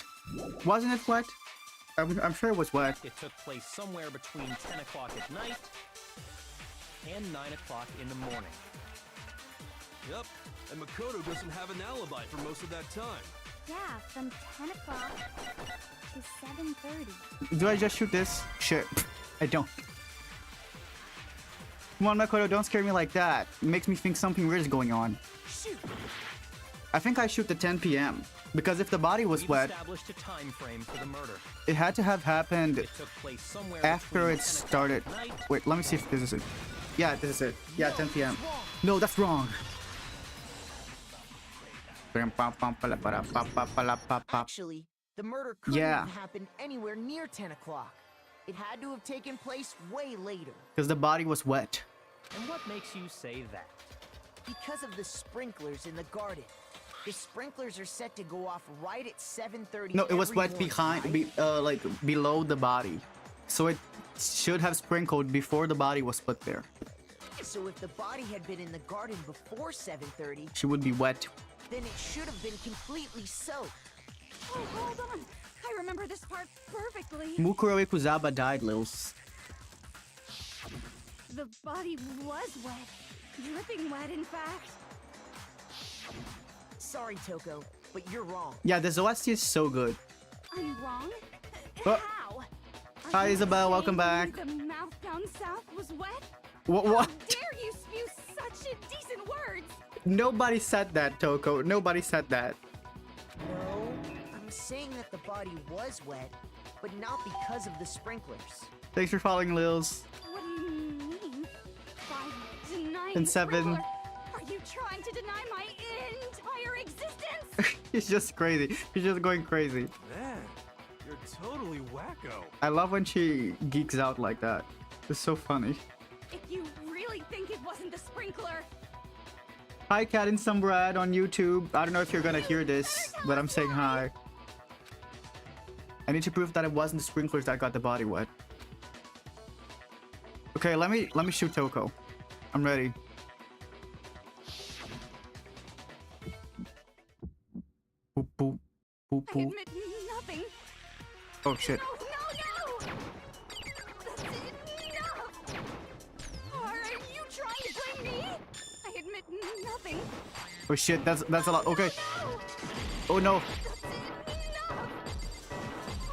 Wasn't it wet? I'm sure it was wet. It took place somewhere between 10 o'clock at night and 9 o'clock in the morning. Yep, and Makoto doesn't have an alibi for most of that time. Yeah, from 10 o'clock to 7:30. Do I just shoot this? Shit. I don't. Come on, Makoto, don't scare me like that. It makes me think something weird is going on. Shoot! I think I shoot the 10 p.m. Because if the body was We've wet, established a time frame for the murder. it had to have happened It took place somewhere after between it 10 o'clock started. at night Wait, let me see if this is it. Yeah, this is it. Yeah, 10 p.m. No, that's wrong. Actually, the murder couldn't Yeah. have happened anywhere near 10 o'clock. It had to have taken place way later. Because the body was wet. And what makes you say that? Because of the sprinklers in the garden. The sprinklers are set to go off right at 7:30. No, it was every wet morning, behind, right? like below the body. So it should have sprinkled before the body was put there. So if the body had been in the garden before 7:30, She would be wet. then it should have been completely soaked. Oh, hold on. I remember this part perfectly. Mukuro Ikuzaba died, Lils. The body was wet. Dripping wet, in fact. Sorry, Toko, but you're wrong. Yeah, this OST is so good. I'm wrong? Oh. How? Hi, Are you Isabel, welcome saying back. The mouth down south was wet? What? How dare you spew such indecent words? Nobody said that, Toko. Nobody said that. No, I'm saying that the body was wet, but not because of the sprinklers. Thanks for following, Lils. What do you mean? By denying And the 7. sprinkler, are you trying to deny my entire existence? He's just crazy. He's just going crazy. Man, you're totally wacko. I love when she geeks out like that. It's so funny. If you really think it wasn't the sprinkler, Hi, Cat and some Brad on YouTube. I don't know if you're gonna hear this, but I'm saying hi. I need to prove that it wasn't the sprinklers that got the body wet. Okay, let me shoot Toko. I'm ready. Boop boop boop I boop. admit nothing. Oh shit. No, no, no! That's enough! Are you trying to blame me? I admit nothing. Oh shit, that's a lot. Okay. No! Oh no. That's enough!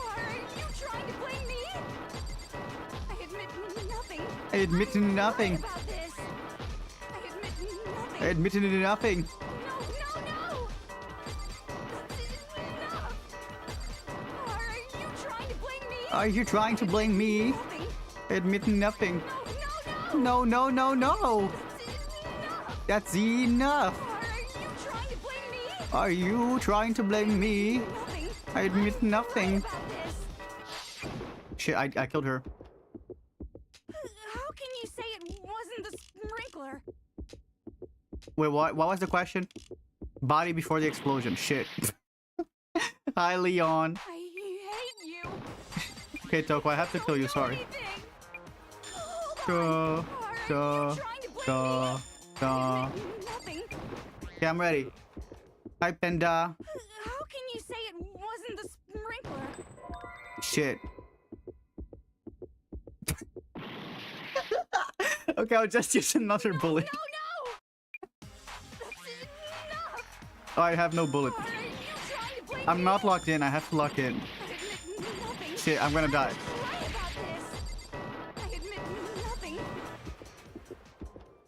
Are you trying to blame me? I admit nothing. I admit nothing. About this. I admit nothing. I admitted nothing. No, no, no! That's enough! Are you trying to blame me? Are you trying to blame me? Nothing. I admit nothing. No, no, no! No, no, no, no. That's enough! That's enough. Are you trying to blame me? Are you trying to blame me? Nothing. I admit nothing. About this. Shit, I killed her. How can you say it wasn't the sprinkler? Wait, what was the question? Body before the explosion. Shit. Hi, Leon. I hate you. Okay, Toko, I have to kill you. Sorry. Anything. Duh, Are you duh, trying to blame duh, me? duh. I admit nothing. Okay, I'm ready. Hi, Panda. How can you say it wasn't the sprinkler? Shit. Okay, I'll just use another bullet. No, no! That's enough! Oh, I have no bullet. Are you trying to blame I'm me? not locked in. I have to lock in. I admit nothing. Shit, I'm gonna die. Lie about this. I admit nothing. Okay,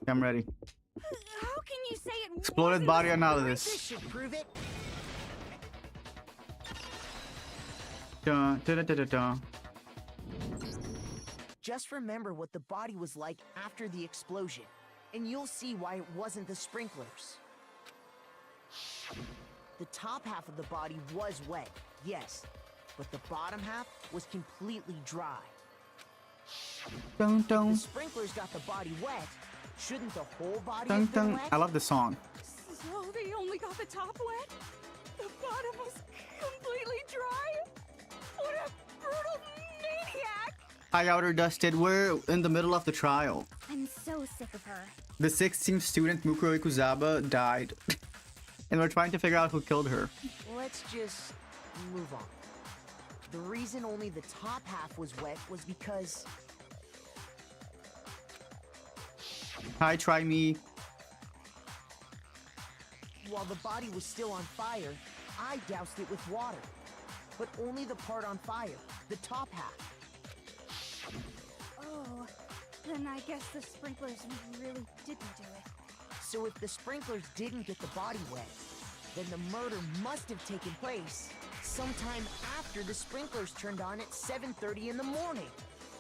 I'm ready. How can you say it Exploded wasn't body the analysis. This should prove it. Dun, dun, dun, dun, dun, dun. Just remember what the body was like after the explosion, and you'll see why it wasn't the sprinklers. The top half of the body was wet, yes, but the bottom half was completely dry. Dun, The dun, sprinklers got the body wet. Shouldn't the whole body dun, have been dun. wet? I love the song. So they only got the top wet? The bottom was completely dry? What a brutal maniac! Hi, Outer Dusted. We're in the middle of the trial. I'm so sick of her. The 16th student, Mukuro Ikuzaba, died. And we're trying to figure out who killed her. Let's just move on. The reason only the top half was wet was because Hi, try me. while the body was still on fire, I doused it with water. But only the part on fire, the top half. Oh, then I guess the sprinklers really didn't do it. So if the sprinklers didn't get the body wet, then the murder must have taken place sometime after the sprinklers turned on at 7:30 in the morning.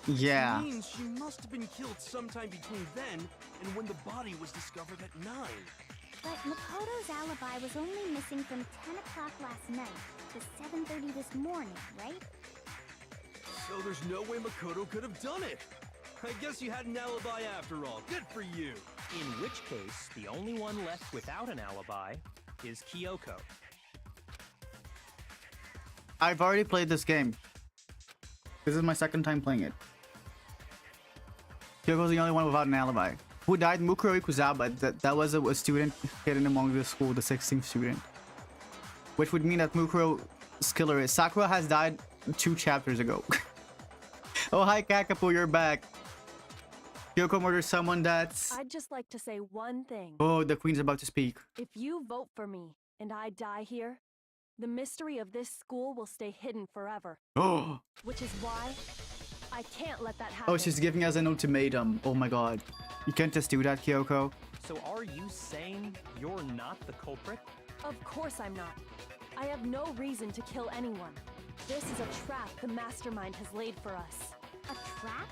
Yeah. Which means she must have been killed sometime between then and when the body was discovered at 9. But Makoto's alibi was only missing from 10 o'clock last night to 7:30 this morning, right? So there's no way Makoto could have done it. I guess you had an alibi after all. Good for you. In which case, the only one left without an alibi is Kyoko. I've already played this game. This is my second time playing it. Kyoko's the only one without an alibi. Who died? Mukuro Ikuzaba. That was a student hidden among the school, the 16th student. Which would mean that Mukuro's killer is. Sakura has died 2 chapters ago. Oh, hi, Kakapo, you're back. Kyoko murders someone that's... I'd just like to say one thing. Oh, the queen's about to speak. If you vote for me and I die here, the mystery of this school will stay hidden forever. Oh, Which is why I can't let that happen. oh, she's giving us an ultimatum. Oh my god. You can't just do that, Kyoko. So are you saying you're not the culprit? Of course I'm not. I have no reason to kill anyone. This is a trap the mastermind has laid for us. A trap?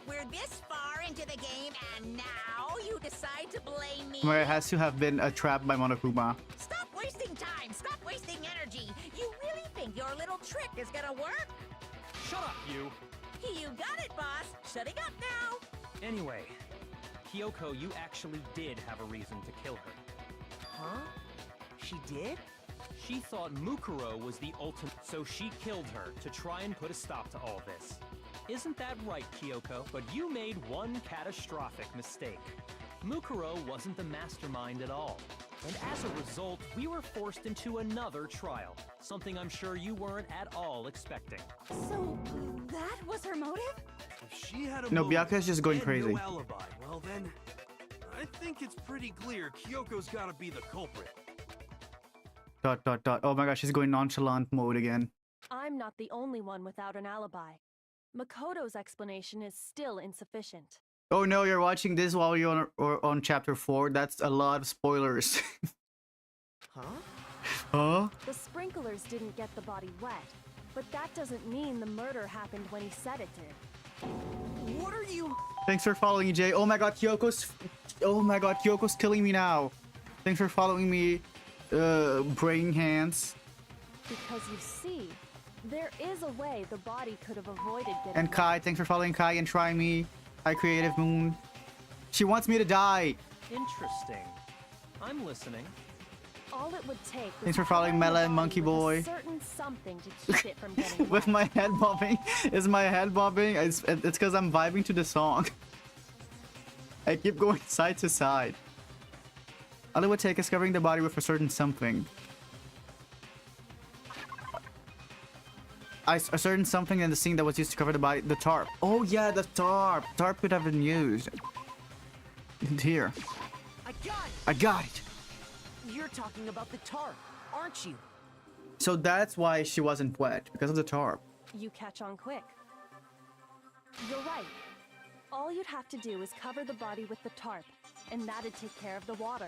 We're this far into the game, and now you decide to blame me? Where it has to have been a trap by Monokuma. Stop wasting time! Stop wasting energy! You really think your little trick is gonna work? Shut up, you! You got it, boss! Shutting up now! Anyway, Kyoko, you actually did have a reason to kill her. Huh? She did? She thought Mukuro was the ultimate, so she killed her to try and put a stop to all this. Isn't that right, Kyoko? But you made one catastrophic mistake. Mukuro wasn't the mastermind at all. And as a result, we were forced into another trial. Something I'm sure you weren't at all expecting. So, that was her motive? If she had a No, motive Byakuya's just going and crazy. no alibi, well then, I think it's pretty clear Kyoko's gotta be the culprit. ... Oh my gosh, she's going nonchalant mode again. I'm not the only one without an alibi. Makoto's explanation is still insufficient. Oh no, you're watching this while you're on chapter 4. That's a lot of spoilers. Huh? Huh? The sprinklers didn't get the body wet, but that doesn't mean the murder happened when he said it did. What are you... Thanks for following, Jay. Oh my god, Kyoko's... Oh my god, Kyoko's killing me now. Thanks for following me, brain hands. Because you see, there is a way the body could have avoided getting And wet. Kai, thanks for following Kai and try me. Hi, Creative Moon. She wants me to die. Interesting. I'm listening. All it would take was Thanks for following covering the Mela and body Monkey with a Boy. certain something to keep it from getting With wet. my head bobbing. Is my head bobbing? It's because I'm vibing to the song. I keep going side to side. All it would take is covering the body with a certain something. A certain something in the scene that was used to cover the body. The tarp. Oh yeah, the tarp. Tarp could have been used. Here. I got it! I got it. You're talking about the tarp, aren't you? So that's why she wasn't wet. Because of the tarp. You catch on quick. You're right. All you'd have to do is cover the body with the tarp, and that'd take care of the water.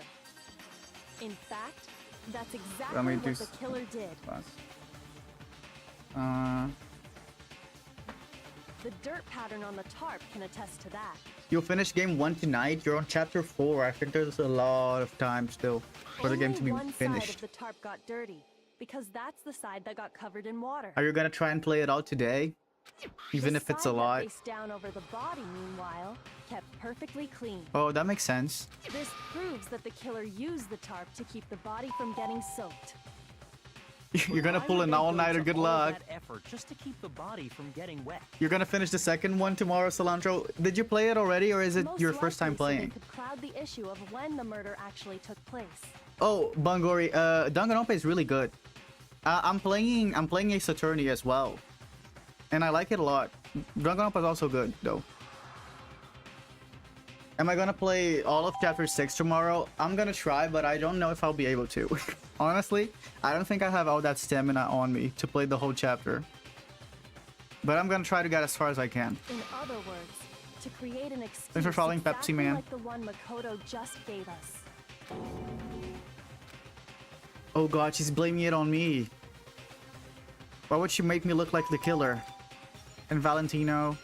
In fact, that's exactly me what do the killer did. The dirt pattern on the tarp can attest to that. You'll finish game 1 tonight. You're on chapter 4. I think there's a lot of time still for the game to be Only one side finished. of the tarp got dirty, because that's the side that got covered in water. Are you gonna try and play it out today? Even The if it's a side that lot. faced down over the body, meanwhile, kept perfectly clean. Oh, that makes sense. This proves that the killer used the tarp to keep the body from getting soaked. You're gonna Why pull would an they go all-nighter. to Good all luck. that effort just to keep the body from getting wet. You're gonna finish the second one tomorrow, Cilantro. Did you play it already, or is it Most your first time likely so playing? they could cloud the issue of when the murder actually took place. Oh, Bangori, Danganronpa is really good. I'm playing Ace Attorney as well, and I like it a lot. Danganronpa is also good though. Am I gonna play all of chapter 6 tomorrow? I'm gonna try, but I don't know if I'll be able to. Honestly, I don't think I have all that stamina on me to play the whole chapter. But I'm gonna try to get as far as I can. In other words, to create an excuse Thanks for following exactly Pepsi Man. like the one Makoto just gave us. Oh god, she's blaming it on me. Why would she make me look like the killer? And Valentino.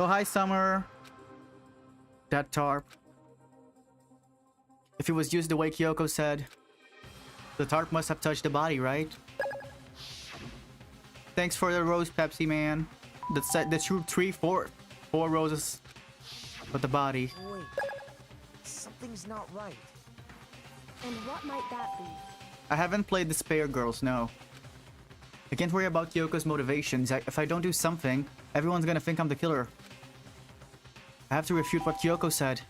Oh, hi, Summer. That tarp. If it was used the way Kyoko said, the tarp must have touched the body, right? Thanks for the rose, Pepsi Man. That's true. 4 roses. But the body. Wait. Something's not right. And what might that be? I haven't played the Spare Girls, no. I can't worry about Kyoko's motivations. If I don't do something, everyone's gonna think I'm the killer. I have to refute what Kyoko said.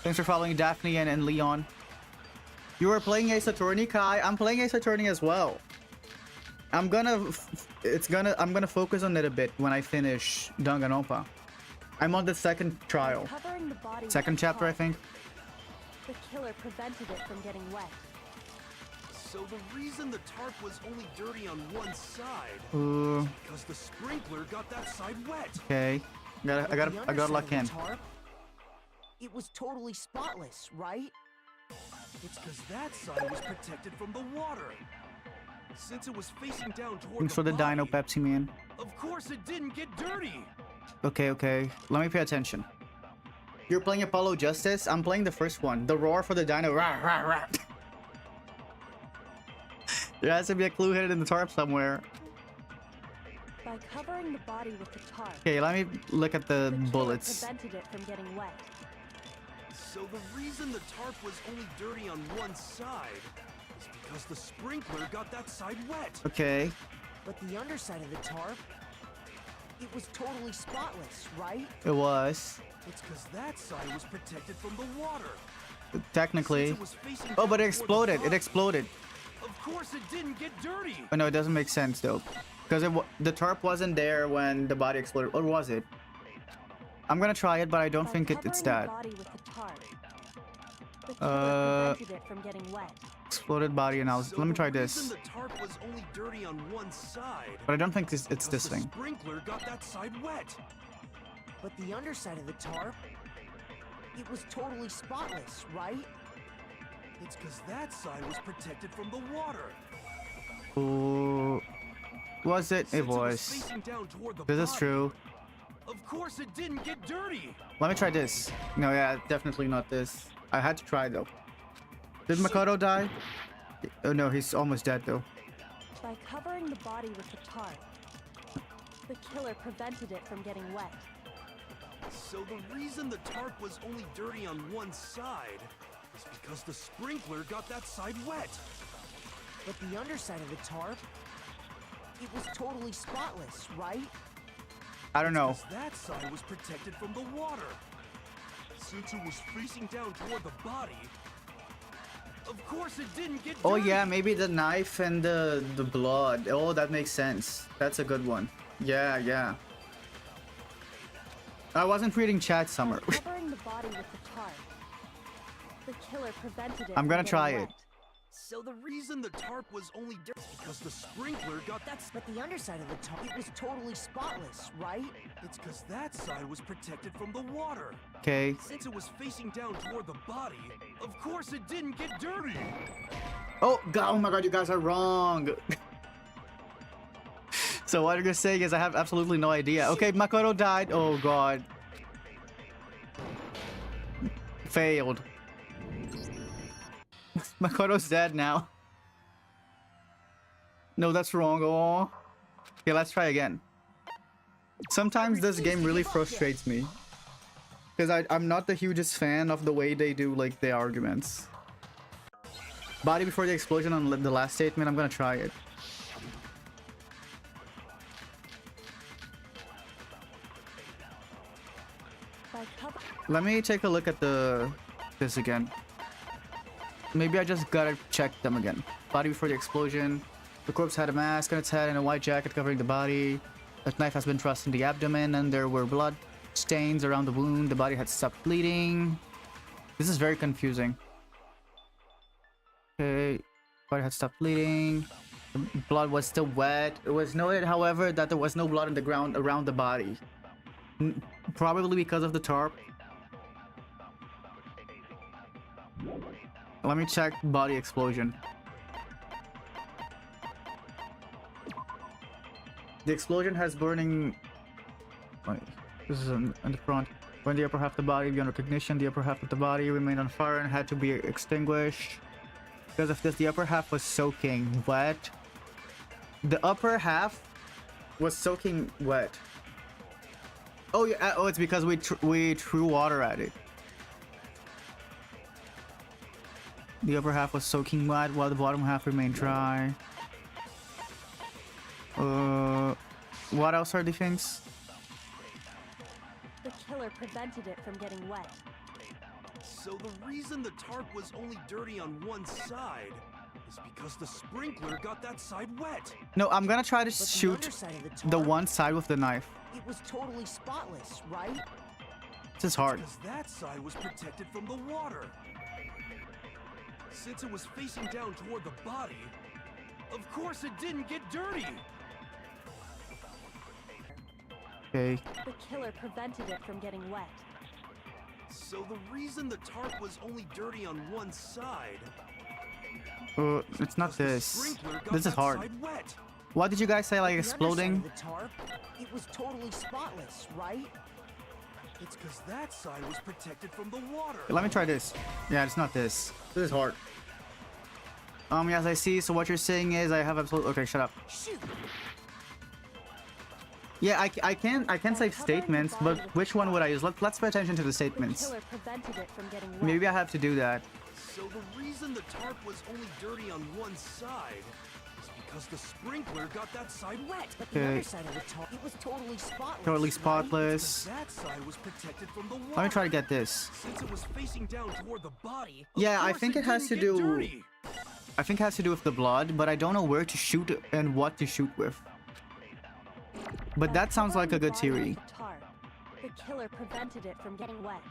Thanks for following Daphne and Leon. You are playing Ace Attorney, Kai. I'm playing Ace Attorney as well. I'm gonna focus on it a bit when I finish Danganronpa. I'm on the second trial. Covering the body with Second the chapter, I tarp, think. the killer prevented it from getting wet. So the reason the tarp was only dirty on one side Ooh. because the sprinkler got that side wet. Okay. I But got the I got underside luck of the in. tarp, it was totally spotless, right? It's because that side was protected from the water. Since it was facing down toward Thanks for the Dino body, Pepsi man. of course it didn't get dirty. Okay, okay. Let me pay attention. You're playing Apollo Justice? I'm playing the first one. The roar for the dino. Rah, rah, rah. There has to be a clue hidden in the tarp somewhere. By covering the body with the tarp, Okay, let me look at the the killer bullets. prevented it from getting wet. So the reason the tarp was only dirty on one side is because the sprinkler got that side wet. Okay. But the underside of the tarp, it was totally spotless, right? It was. It's because that side was protected from the water. Technically. Since it was facing Oh, but down it toward the exploded. It body, exploded. Of course it didn't get dirty. Oh, no, it doesn't make sense, though. Because the tarp wasn't there when the body exploded. Or was it? I'm gonna try it, but I don't By think it's covering that. the body with the tarp, the Uh, killer prevented it from getting wet. Exploded body analysis. So Let me the try reason this. the tarp was only dirty on one side But I don't think it's because this the thing. sprinkler got that side wet. But the underside of the tarp, it was totally spotless, right? It's because that side was protected from the water. Ooh. Was it? It Since was. facing down toward the This is body, true. Of course it didn't get dirty. Let me try this. No, yeah, definitely not this. I had to try, though. Did Makoto die? Oh, no, he's almost dead, though. By covering the body with the tarp, the killer prevented it from getting wet. So the reason the tarp was only dirty on one side is because the sprinkler got that side wet. But the underside of the tarp, it was totally spotless, right? I don't know. Because that side was protected from the water. Since it was facing down toward the body, of course it didn't get dirty. Oh, yeah, maybe the knife and the blood. Oh, that makes sense. That's a good one. Yeah, yeah. I wasn't reading chat, Summer. By covering the body with the tarp, the killer prevented it I'm from gonna getting try wet. it. So the reason the tarp was only dirty is because the sprinkler got that. But the underside of the tarp, it was totally spotless, right? It's because that side was protected from the water. Okay. Since it was facing down toward the body, of course it didn't get dirty. Oh, God, oh my God, you guys are wrong. So what you're saying is I have absolutely no idea. Okay, Makoto died. Oh, God. Failed. Makoto's dead now. No, that's wrong. Oh. Okay, let's try again. Sometimes this game really frustrates me. Because I'm not the hugest fan of the way they do, like, the arguments. Body before the explosion on the last statement, I'm gonna try it. By cover- Let me take a look at this again. Maybe I just gotta check them again. Body before the explosion. The corpse had a mask on its head and a white jacket covering the body. The knife has been thrust in the abdomen and there were blood stains around the wound. The body had stopped bleeding. This is very confusing. Okay. Body had stopped bleeding. The blood was still wet. It was noted, however, that there was no blood on the ground around the body. Probably because of the tarp. Let me check body explosion. The explosion has burning... Wait, this is in the front. When the upper half of the body beyond recognition, the upper half of the body remained on fire and had to be extinguished. Because of this, the upper half was soaking wet. The upper half was soaking wet. Oh yeah, oh, it's because we threw water at it. The upper half was soaking wet while the bottom half remained dry. What else are the things? The killer prevented it from getting wet. So the reason the tarp was only dirty on one side is because the sprinkler got that side wet. No, I'm gonna try to But the shoot underside of the the tarp, one side with the knife. it was totally spotless, right? This is hard. Because that side was protected from the water. Since it was facing down toward the body, of course it didn't get dirty. Okay. The killer prevented it from getting wet. So the reason the tarp was only dirty on one side. It's not was the this. sprinkler got This is that hard. side wet. What did you guys say? Like The underside exploding? of the tarp, it was totally spotless, right? It's because that side was protected from the water. Let me try this. Yeah, it's not this. This is hard. Yes, I see. So what you're saying is I have absolute. Okay, shut up. Shoot! Yeah, I can say statements, but which one would I use? Let's pay attention to the The statements. killer prevented it from getting wet. Maybe I have to do that. So the reason the tarp was only dirty on one side is because the sprinkler got that side wet. But the Okay. underside of the tarp, it was totally spotless. Totally right? spotless. That side was protected from the water. Let me try to get this. Since it was facing down toward the body. of Yeah, I course think it has didn't to get do- dirty. I think it has to do with the blood, but I don't know where to shoot and what to shoot with. But that sounds like a good theory. The killer prevented it from getting wet.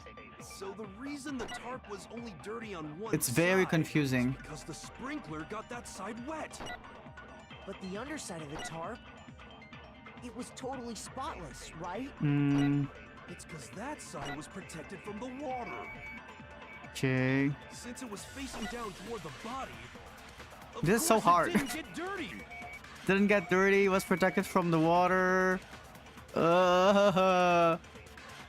So the reason the tarp was only dirty on one It's very side confusing. is because the sprinkler got that side wet. But the underside of the tarp, it was totally spotless, right? It's because that side was protected from the water. Okay. Since it was facing down toward the body. Of This is so course hard. It didn't get dirty. Didn't get dirty, was protected from the water.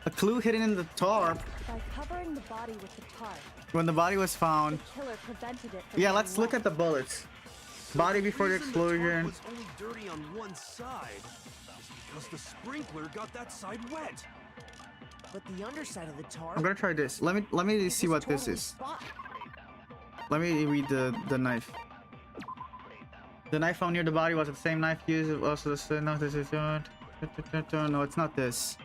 A clue hidden in the tarp By covering the body with the tarp, when the body was the found. killer prevented it from Yeah, getting let's look wet. at the bullets. So Body the before the reason tarp explosion. was only dirty on one side is because the sprinkler got that side wet. But the underside of the tarp, I'm gonna try this. Let me it see was what this totally is. spot- Let me read the knife. The knife found near the body was the same knife used. Also the same. No, this is no, it's not this.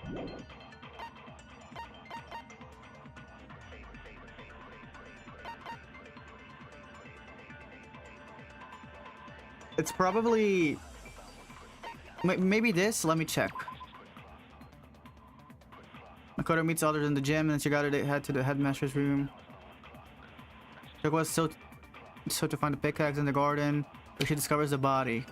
It's probably maybe this. Let me check. Makoto meets others in the gym, and she got to head to the headmaster's room. It was so to find the pickaxe in the garden, where she discovers the body.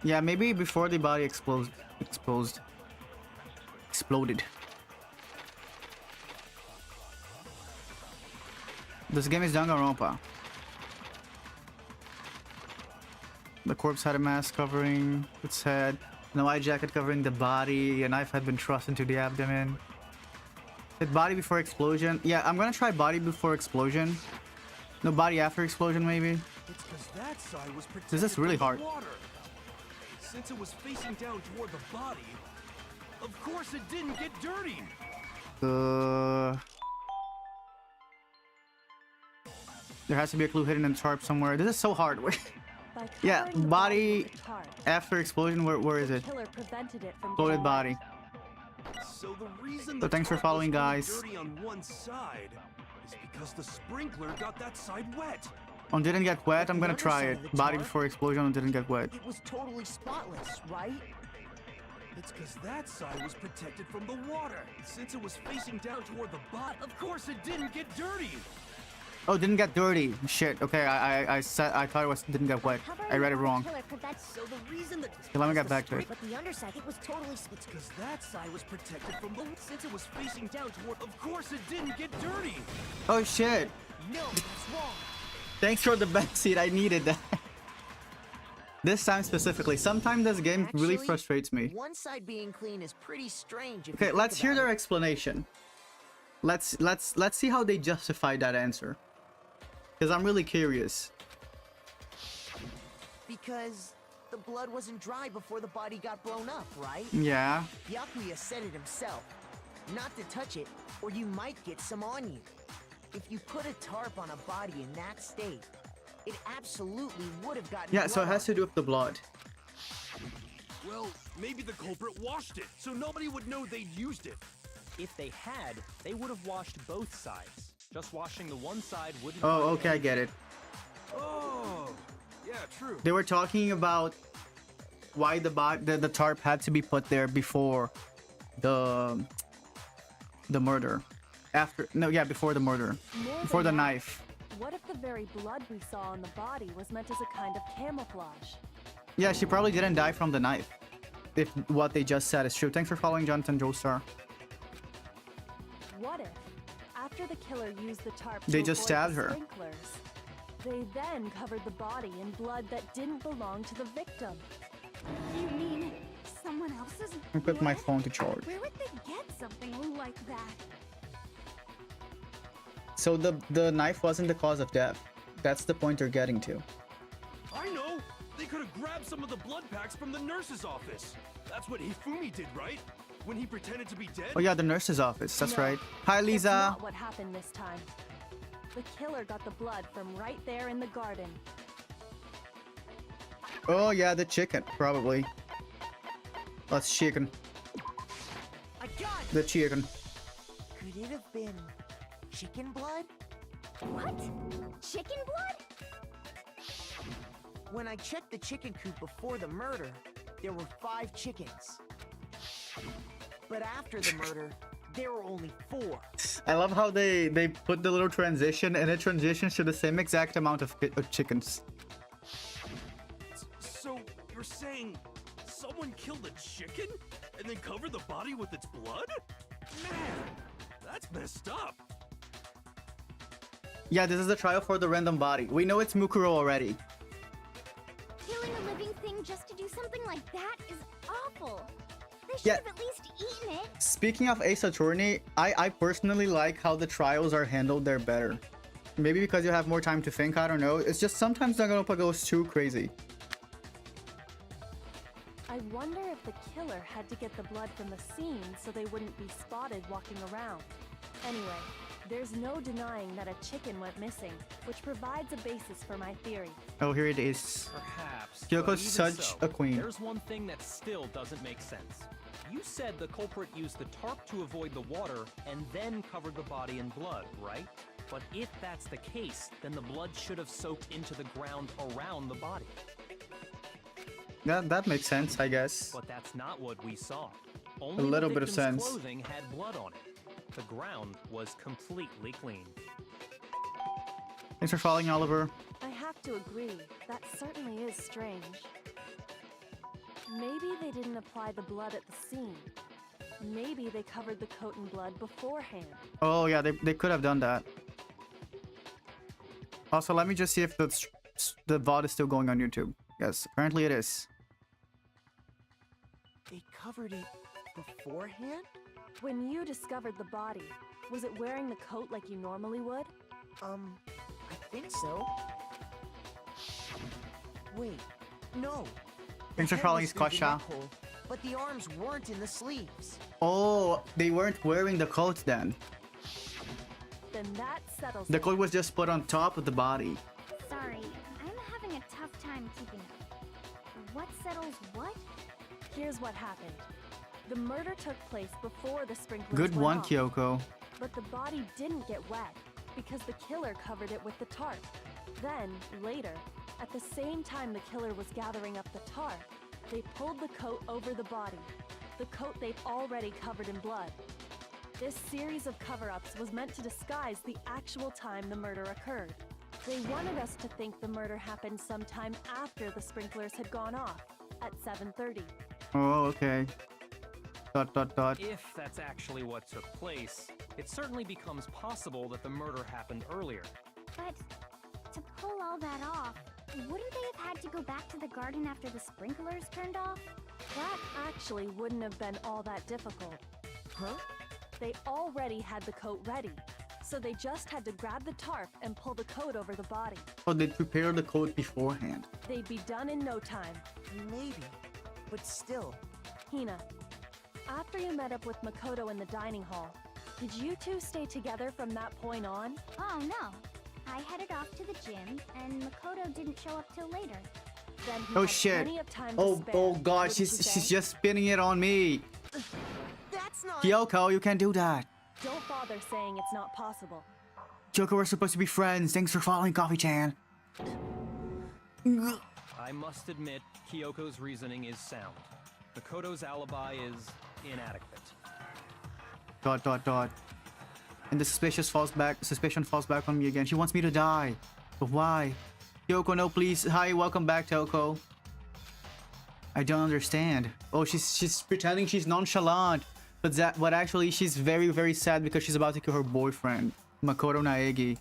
Yeah, maybe before the body exploded. This game is Danganronpa. The corpse had a mask covering its head, and a white jacket covering the body. A knife had been thrust into the abdomen. Hit body before explosion. Yeah, I'm gonna try body before explosion. No, body after explosion, maybe. It's because that side was protected This is really from hard. the water. Since it was facing down toward the body, of course it didn't get dirty. There has to be a clue hidden in the tarp somewhere. This is so hard. By Yeah, covering the body with the tarp, after explosion. Where is the it? killer prevented it from Exploded getting body. So the reason So the thanks for tarp following, was only guys. dirty on one side is because the sprinkler got that side wet. Oh, didn't get wet. I'm The gonna try it. underside of the Body tarp? before explosion. Didn't get wet. It was totally spotless, right? It's because that side was protected from the water. Since it was facing down toward the body, of course it didn't get dirty. Oh, didn't get dirty. Shit. Okay, I thought it was didn't get wet. I read it wrong. So the reason that Okay, let me get back to it. But the underside, it was totally it's because that side was protected from the since it was facing down toward. Of course it didn't get dirty. Oh shit. No, that's wrong. Thanks for the backseat. I needed that. This time specifically. Sometimes this game really Actually, frustrates me. One side being clean is pretty strange. If you Okay, think let's hear about their it. explanation. Let's see how they justify that answer. Because I'm really curious. Because the blood wasn't dry before the body got blown up, right? Yeah. Byakuya said it himself. Not to touch it, or you might get some on you. If you put a tarp on a body in that state, it absolutely would have gotten Yeah, so it blood has on to do with the blood. Well, maybe the culprit washed it, so nobody would know they'd used it. If they had, they would have washed both sides. Just washing the one side wouldn't. Oh, hide okay, I get it. Oh, yeah, true. They were talking about why the tarp had to be put there before the murder. Before the murder. Before the knife. What if the very blood we saw on the body was meant as a kind of camouflage? Yeah, she probably didn't die from the knife. If what they just said is true. Thanks for following Jonathan Joestar. What if, after the killer used the tarp They to just avoid stabbed the her. sprinklers, they then covered the body in blood that didn't belong to the victim? You mean someone else's I put my blood? phone to charge. Where would they get something like that? So the knife wasn't the cause of death. That's the point they're getting to. I know! They could have grabbed some of the blood packs from the nurse's office. That's what Hifumi did, right? When he pretended to be dead? Oh yeah, the nurse's office. That's No, right. Hi, That's Lisa. not what happened this time. The killer got the blood from right there in the garden. Oh yeah, the chicken, probably. That's chicken. I got it! The chicken. Could it have been chicken blood? What? Chicken blood? When I checked the chicken coop before the murder, there were 5 chickens. But after the murder, there were only 4. I love how they put the little transition and it transitions to the same exact amount of chickens. So, you're saying someone killed a chicken and then covered the body with its blood? Man, that's messed up. Yeah, this is the trial for the random body. We know it's Mukuro already. Killing a living thing just to do something like that is awful. They should Yeah. have at least eaten it. Speaking of Ace Attorney, I personally like how the trials are handled there better. Maybe because you have more time to think, I don't know. It's just sometimes Danganronpa goes too crazy. I wonder if the killer had to get the blood from the scene so they wouldn't be spotted walking around. Anyway, there's no denying that a chicken went missing, which provides a basis for my theory. Oh, here it is. Perhaps. Kyoko's but even such so, a queen. There's one thing that still doesn't make sense. You said the culprit used the tarp to avoid the water and then covered the body in blood, right? But if that's the case, then the blood should have soaked into the ground around the body. That makes sense, I guess. But that's not what we saw. Only little the bit of victim's sense. clothing had blood on it. The ground was completely clean. Thanks for following, Oliver. I have to agree, that certainly is strange. Maybe they didn't apply the blood at the scene. Maybe they covered the coat in blood beforehand. Oh yeah, they could have done that. Also, let me just see if the VOD is still going on YouTube. Yes, apparently it is. They covered it beforehand? When you discovered the body, was it wearing the coat like you normally would? I think so. Wait, no. Thanks The for head following, was through the Scotcha. neck hole, but the arms weren't in the sleeves. Oh, they weren't wearing the coat then. Then that settles The it. coat was just put on top of the body. Sorry, I'm having a tough time keeping up. What settles what? Here's what happened. The murder took place before the sprinklers Good went one, off, Kyoko. but the body didn't get wet because the killer covered it with the tarp. Then, later, at the same time the killer was gathering up the tarp, they pulled the coat over the body, the coat they'd already covered in blood. This series of cover-ups was meant to disguise the actual time the murder occurred. They wanted us to think the murder happened sometime after the sprinklers had gone off, at 7:30. Oh, okay. ... If that's actually what took place, it certainly becomes possible that the murder happened earlier. But to pull all that off, wouldn't they have had to go back to the garden after the sprinklers turned off? That actually wouldn't have been all that difficult. Huh? They already had the coat ready, so they just had to grab the tarp and pull the coat over the body. Oh, they prepared the coat beforehand. They'd be done in no time. Maybe. But still. Hina, after you met up with Makoto in the dining hall, did you two stay together from that point on? Oh no. I headed off to the gym, and Makoto didn't show up till later. Then he Oh had shit. plenty of time to Oh, spare. oh god, wouldn't you she's say? just spinning it on me. That's not. Kyoko, you can't do that. Don't bother saying it's not possible. Kyoko, we're supposed to be friends. Thanks for following, Coffee Chan. I must admit, Kyoko's reasoning is sound. Makoto's alibi is inadequate. ... And the suspicion falls back on me again. She wants me to die. But why? Kyoko, no, please. Hi, welcome back, Toko. I don't understand. Oh, she's pretending she's nonchalant. But actually, she's very, very sad because she's about to kill her boyfriend, Makoto Naegi.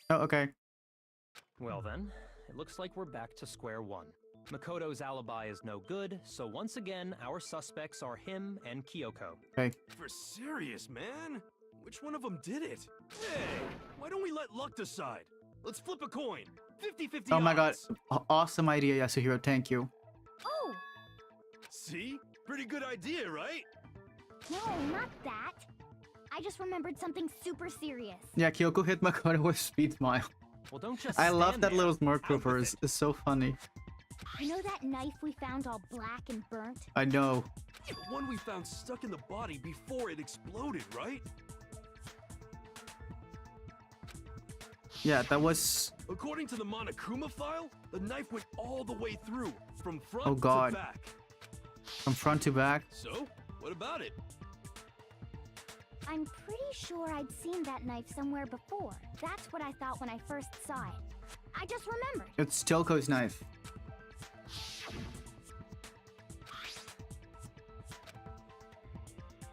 Oh, okay. Well then, it looks like we're back to square one. Makoto's alibi is no good, so once again, our suspects are him and Kyoko. Okay. For serious, man? Which one of them did it? Hey, why don't we let luck decide? Let's flip a coin. 50-50 Oh my god. odds. Awesome idea, Yasuhiro. Thank you. Oh, See? Pretty good idea, right? no, not that. I just remembered something super serious. Yeah, Kyoko hit Makoto with speed smile. Well, don't just I love stand that there. little smirk Out of hers. with It's so funny. You know that knife we found all black and burnt? I know. The one we found stuck in the body before it exploded, right? Yeah, that was... According to the Monokuma file, the knife went all the way through, from front Oh, God. to back. from front to back. So, what about it? I'm pretty sure I'd seen that knife somewhere before. That's what I thought when I first saw it. I just remembered. It's Toko's knife.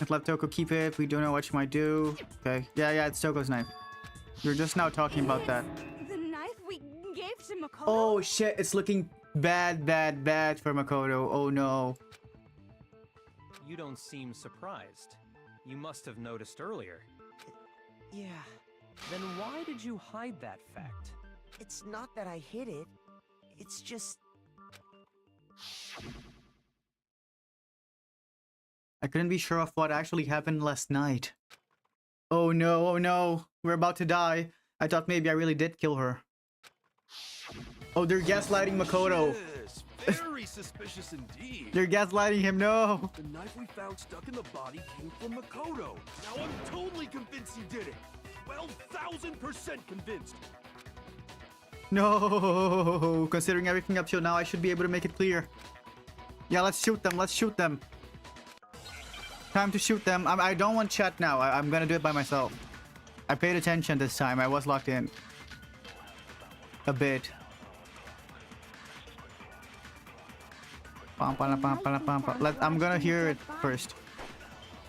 Let Toko keep it. We don't know what she might do. Okay. Yeah, it's Toko's knife. You're just now talking about that. The knife we gave to Makoto? Oh shit, it's looking bad for Makoto. Oh no. You don't seem surprised. You must have noticed earlier. Yeah, Then why did you hide that fact? it's not that I hid it. It's just... I couldn't be sure of what actually happened last night. Oh no. We're about to die. I thought maybe I really did kill her. Oh, they're gaslighting Makoto. Yes, very suspicious indeed. They're gaslighting him, no. The knife we found stuck in the body came from Makoto. Now I'm totally convinced he did it. 12,000% convinced. No. Considering everything up till now, I should be able to make it clear. Yeah, let's shoot them. Time to shoot them. I don't want chat now. I'm gonna do it by myself. I paid attention this time. I was locked in. A bit. I'm gonna hear it first.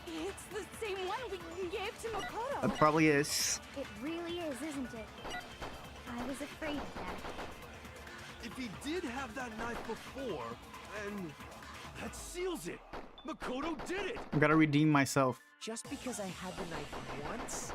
It's the same one we gave to Makoto. It probably is. It really is, isn't it? I was afraid of that. If he did have that knife before, then that seals it. Makoto did it. I'm gonna redeem myself. Just because I had the knife once,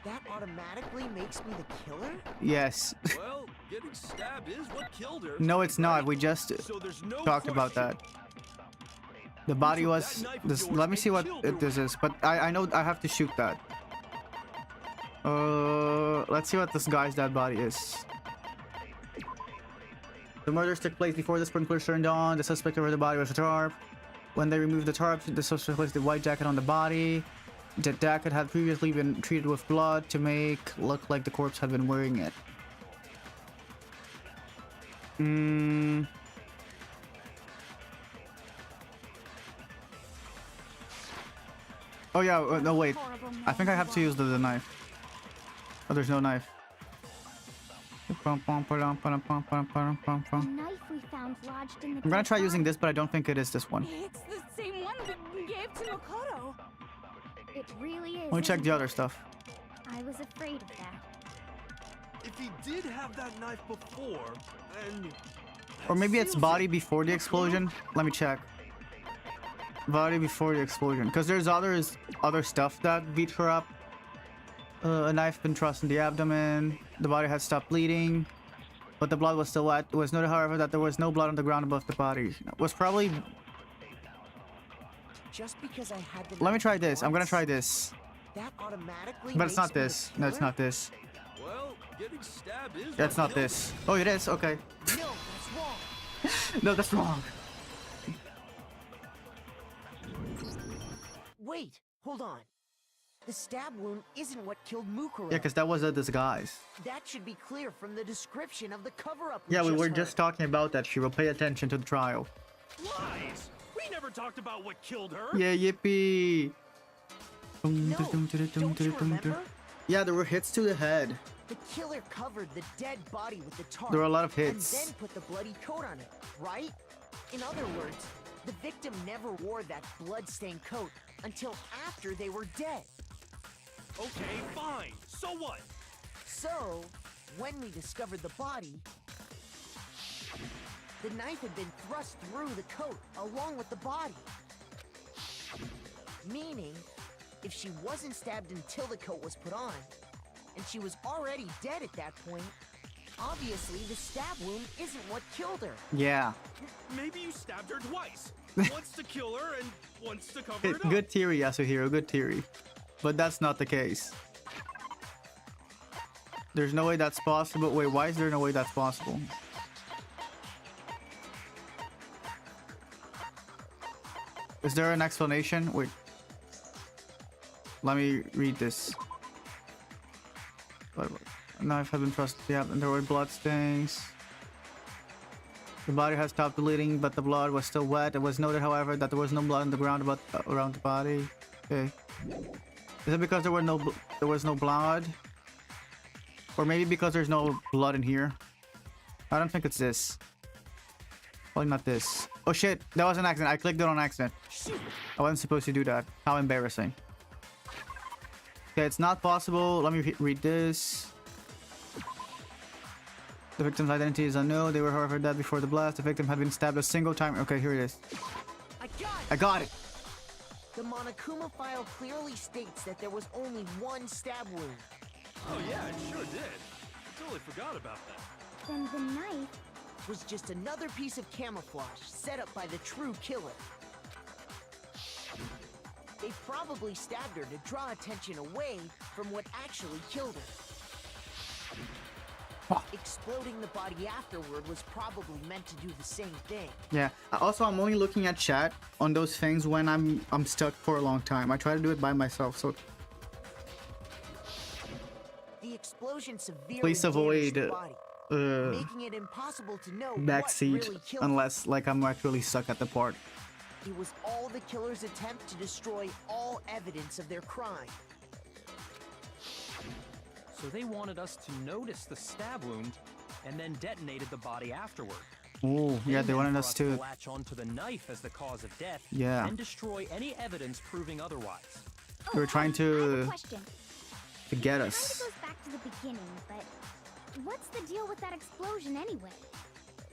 that automatically makes me the killer? Yes. Well, getting stabbed is what killed her. No, it's not. We just So there's no talked about question. that. The body was this. Let me see what this is. But I know I have to shoot that. Let's see what this guy's dead body is. The murders took place before the sprinklers turned on. The suspect over the body was a tarp. When they removed the tarp, the suspect placed the white jacket on the body. The jacket had previously been treated with blood to make look like the corpse had been wearing it. Oh yeah, no wait. I think I have to use the knife. Oh, there's no knife. The knife we found lodged in the I'm gonna try using this, but I don't think it is this one. It's the same one we gave to Makoto. It really is. Let me check isn't the it? other stuff. I was afraid of that. If he did have that knife before, then Or maybe it's seals body it. before the explosion. Let me check. Body before the explosion, because there's other stuff that beat her up. A knife been thrust in the abdomen. The body had stopped bleeding, but the blood was still wet. It was noted, however, that there was no blood on the ground above the body. It was probably. Just because I had the Let me knife try this. I'm gonna once, try this, That automatically but it's not makes me the this. No, it's killer? not this. Well, getting stabbed is That's what not killed this. Oh, it is. Okay. No, that's wrong. No, that's wrong. Wait, hold on. The stab wound isn't what killed Mukuro. Yeah, because that was a disguise. That should be clear from the description of the cover-up. Yeah, we were heard. just talking about that, Shiro. Pay attention to the trial. Lies! We never talked about what killed her. Yeah, yippee! No, don't you remember? Yeah, there were hits to the head. The killer covered the dead body with the tarp. There were a lot of hits. And then put the bloody coat on it, right? In other words, the victim never wore that blood-stained coat until after they were dead. Okay, fine. So what? So, when we discovered the body, the knife had been thrust through the coat along with the body. Meaning, if she wasn't stabbed until the coat was put on, and she was already dead at that point, obviously the stab wound isn't what killed her. Yeah. Maybe you stabbed her twice. Once to kill her and once to cover it up. Good theory, Yasuhiro. Good theory. But that's not the case. There's no way that's possible. Wait, why is there no way that's possible? Is there an explanation? Wait. Let me read this. Knife had been thrust. Yeah, and there were blood stains. The body had stopped bleeding, but the blood was still wet. It was noted, however, that there was no blood on the ground around the body. Okay. Is it because there was no blood? Or maybe because there's no blood in here? I don't think it's this. Probably not this. Oh shit, that was an accident. I clicked it on accident. I wasn't supposed to do that. How embarrassing. Okay, it's not possible. Let me read this. The victim's identity is unknown. They were, however, dead before the blast. The victim had been stabbed a single time. Okay, here it is. I got it! The Monokuma file clearly states that there was only one stab wound. Oh yeah, it sure did. I totally forgot about that. Then the knife Was just another piece of camouflage set up by the true killer. They probably stabbed her to draw attention away from what actually killed her. Exploding the body afterward was probably meant to do the same thing. Yeah. Also, I'm only looking at chat on those things when I'm stuck for a long time. I try to do it by myself, so The explosion severely please avoid damaged the body, making it impossible to know backseat what really killed her. unless like I'm actually stuck at the part. It was all the killer's attempt to destroy all evidence of their crime. So they wanted us to notice the stab wound and then detonated the body afterward. Oh, yeah, And they then wanted for us to. latch onto the knife as the cause of death. Yeah. And destroy any evidence proving otherwise. They were trying I have a to question. get It us. kind of goes back to the beginning, but what's the deal with that explosion anyway?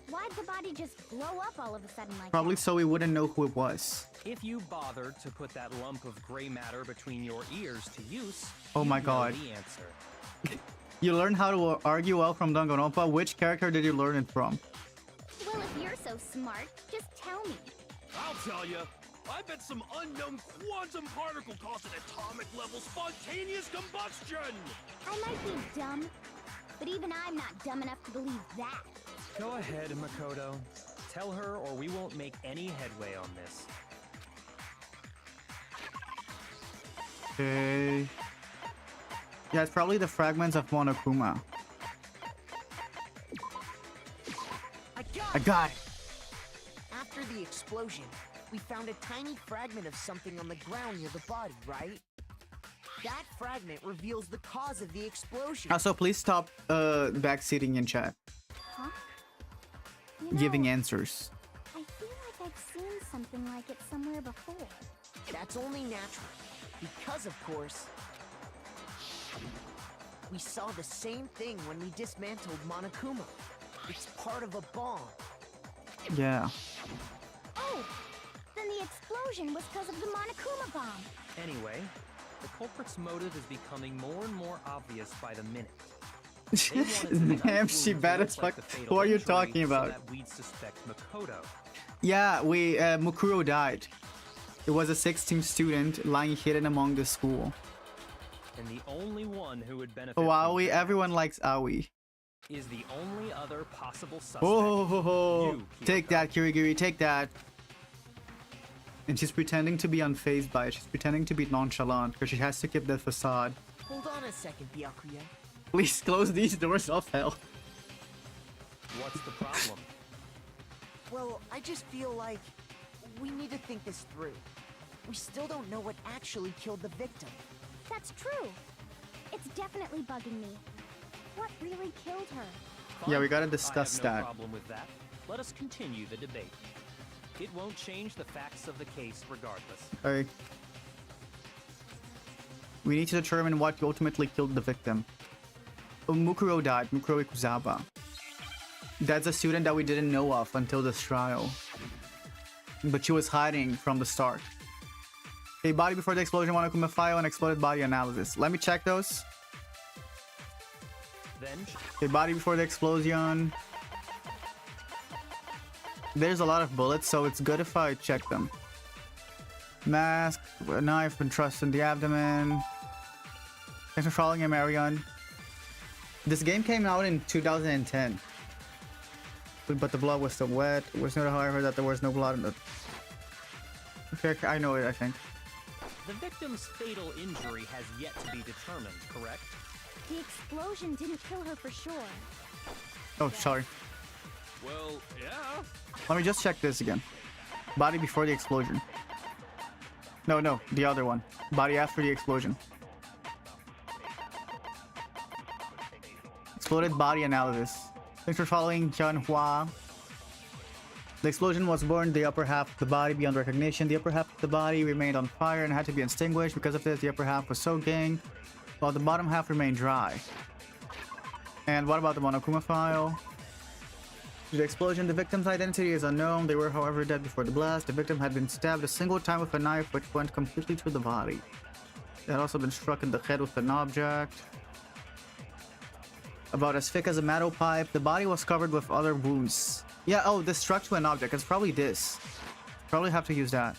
Why'd the body just blow up all of a sudden like Probably that? so we wouldn't know who it was. If you bothered to put that lump of gray matter between your ears to use, Oh my you'd know God. the answer. You learned how to argue well from Danganronpa. Which character did you learn it from? Well, if you're so smart, just tell me. I'll tell you. I bet some unknown quantum particle caused an atomic level spontaneous combustion! I might be dumb, but even I'm not dumb enough to believe that. Go ahead, Makoto. Tell her or we won't make any headway on this. Okay. Yeah, it's probably the fragments of Monokuma. I got it! After the explosion, we found a tiny fragment of something on the ground near the body, right? That fragment reveals the cause of the explosion. Also, please stop backseating in chat. Huh? You Giving know, answers. I feel like I've seen something like it somewhere before. That's only natural, because of course, we saw the same thing when we dismantled Monokuma. It's part of a bomb. Yeah. Oh! Then the explosion was because of the Monokuma bomb. Anyway, the culprit's motive is becoming more and more obvious by the minute. They wanted the knife Damn, wound she to bad look as like fuck. the fatal Who are you injury talking so about? that we'd suspect Makoto. Yeah, Mukuro died. It was a 16th student lying hidden among the school. And the only one who would benefit Oh, from Aoi. that Everyone likes Aoi. is the only other possible suspect. Oh, You, take Kyoko. that, Kirigiri. Take that. And she's pretending to be unfazed by it. She's pretending to be nonchalant because she has to keep the facade. Hold on a second, Byakuya. Please close these doors of hell. What's the problem? Well, I just feel like we need to think this through. We still don't know what actually killed the victim. That's true. It's definitely bugging me. What really killed her? Yeah, we gotta I discuss have no that. problem with that. Let us continue the debate. It won't change the facts of the case regardless. Okay. We need to determine what ultimately killed the victim. Mukuro died, Mukuro Ikuzawa. That's a student that we didn't know of until this trial. But she was hiding from the start. Okay, body before the explosion, Monokuma file, and exploded body analysis. Let me check those. Then, Okay, body before the explosion. There's a lot of bullets, so it's good if I check them. Mask, a knife, and thrust in the abdomen. Thanks for following him, Marion. This game came out in 2010. But the blood was still wet. It was noted, however, that there was no blood in it. Okay, I know it, I think. the victim's fatal injury has yet to be determined, correct? The explosion didn't kill her for sure. Oh, sorry. Well, yeah. Let me just check this again. Body before the explosion. No, the other one. Body after the explosion. Exploded body analysis. Thanks for following Hua. The explosion was burned the upper half of the body beyond recognition. The upper half of the body remained on fire and had to be extinguished. Because of this, the upper half was soaking, while the bottom half remained dry. And what about the Monokuma file? Due to the explosion, the victim's identity is unknown. They were, however, dead before the blast. The victim had been stabbed a single time with a knife, which went completely through the body. They had also been struck in the head with an object. About as thick as a metal pipe. The body was covered with other wounds. Yeah, oh, this struck to an object. It's probably this. Probably have to use that.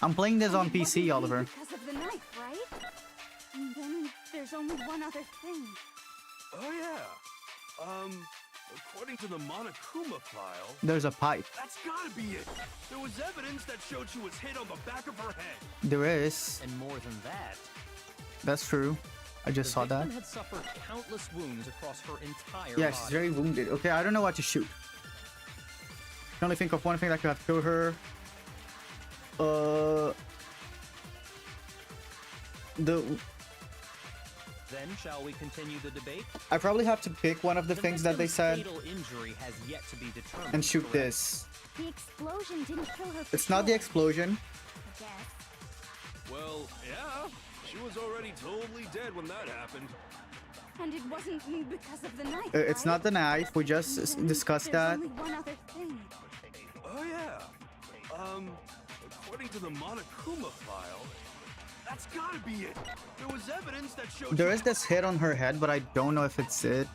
I'm playing this on PC, Oliver. Because of the knife, right? And then there's only one other thing. Oh, yeah. According to the Monokuma file, There's a pipe. that's gotta be it. There was evidence that showed she was hit on the back of her head. There is. And more than that, That's true. I just saw the that. victim had suffered countless wounds across her entire Yeah, body. she's very wounded. Okay, I don't know what to shoot. I can only think of one thing that could have killed her. Then shall we continue the debate? I probably have to pick one of the things that they victim's said fatal injury has yet to be determined, and shoot correct? this. The explosion didn't kill her for It's not the sure, explosion. I guess. Well, yeah. She was already totally dead when that happened. And it wasn't because of the knife, It's not the right? knife. We just Then discussed that. there's only one other thing. Oh, yeah. According to the Monokuma file, that's gotta be it. There was evidence that showed There is this hit on her head, but I don't know if it's it.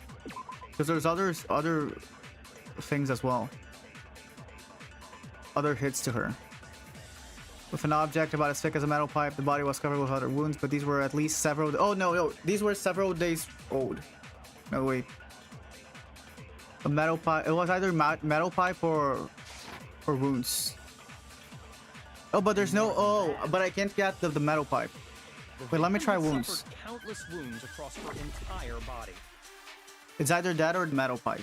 Because there's other things as well. Other hits to her. With an object about as thick as a metal pipe, the body was covered with other wounds, but these were at least several... Oh, no, these were several days old. No, wait. A metal pipe... It was either metal pipe or wounds. Oh, but there's no... Oh, but I can't get the metal pipe. The Wait, let me victim try had wounds. suffered countless wounds across her entire body. It's either that or the metal pipe.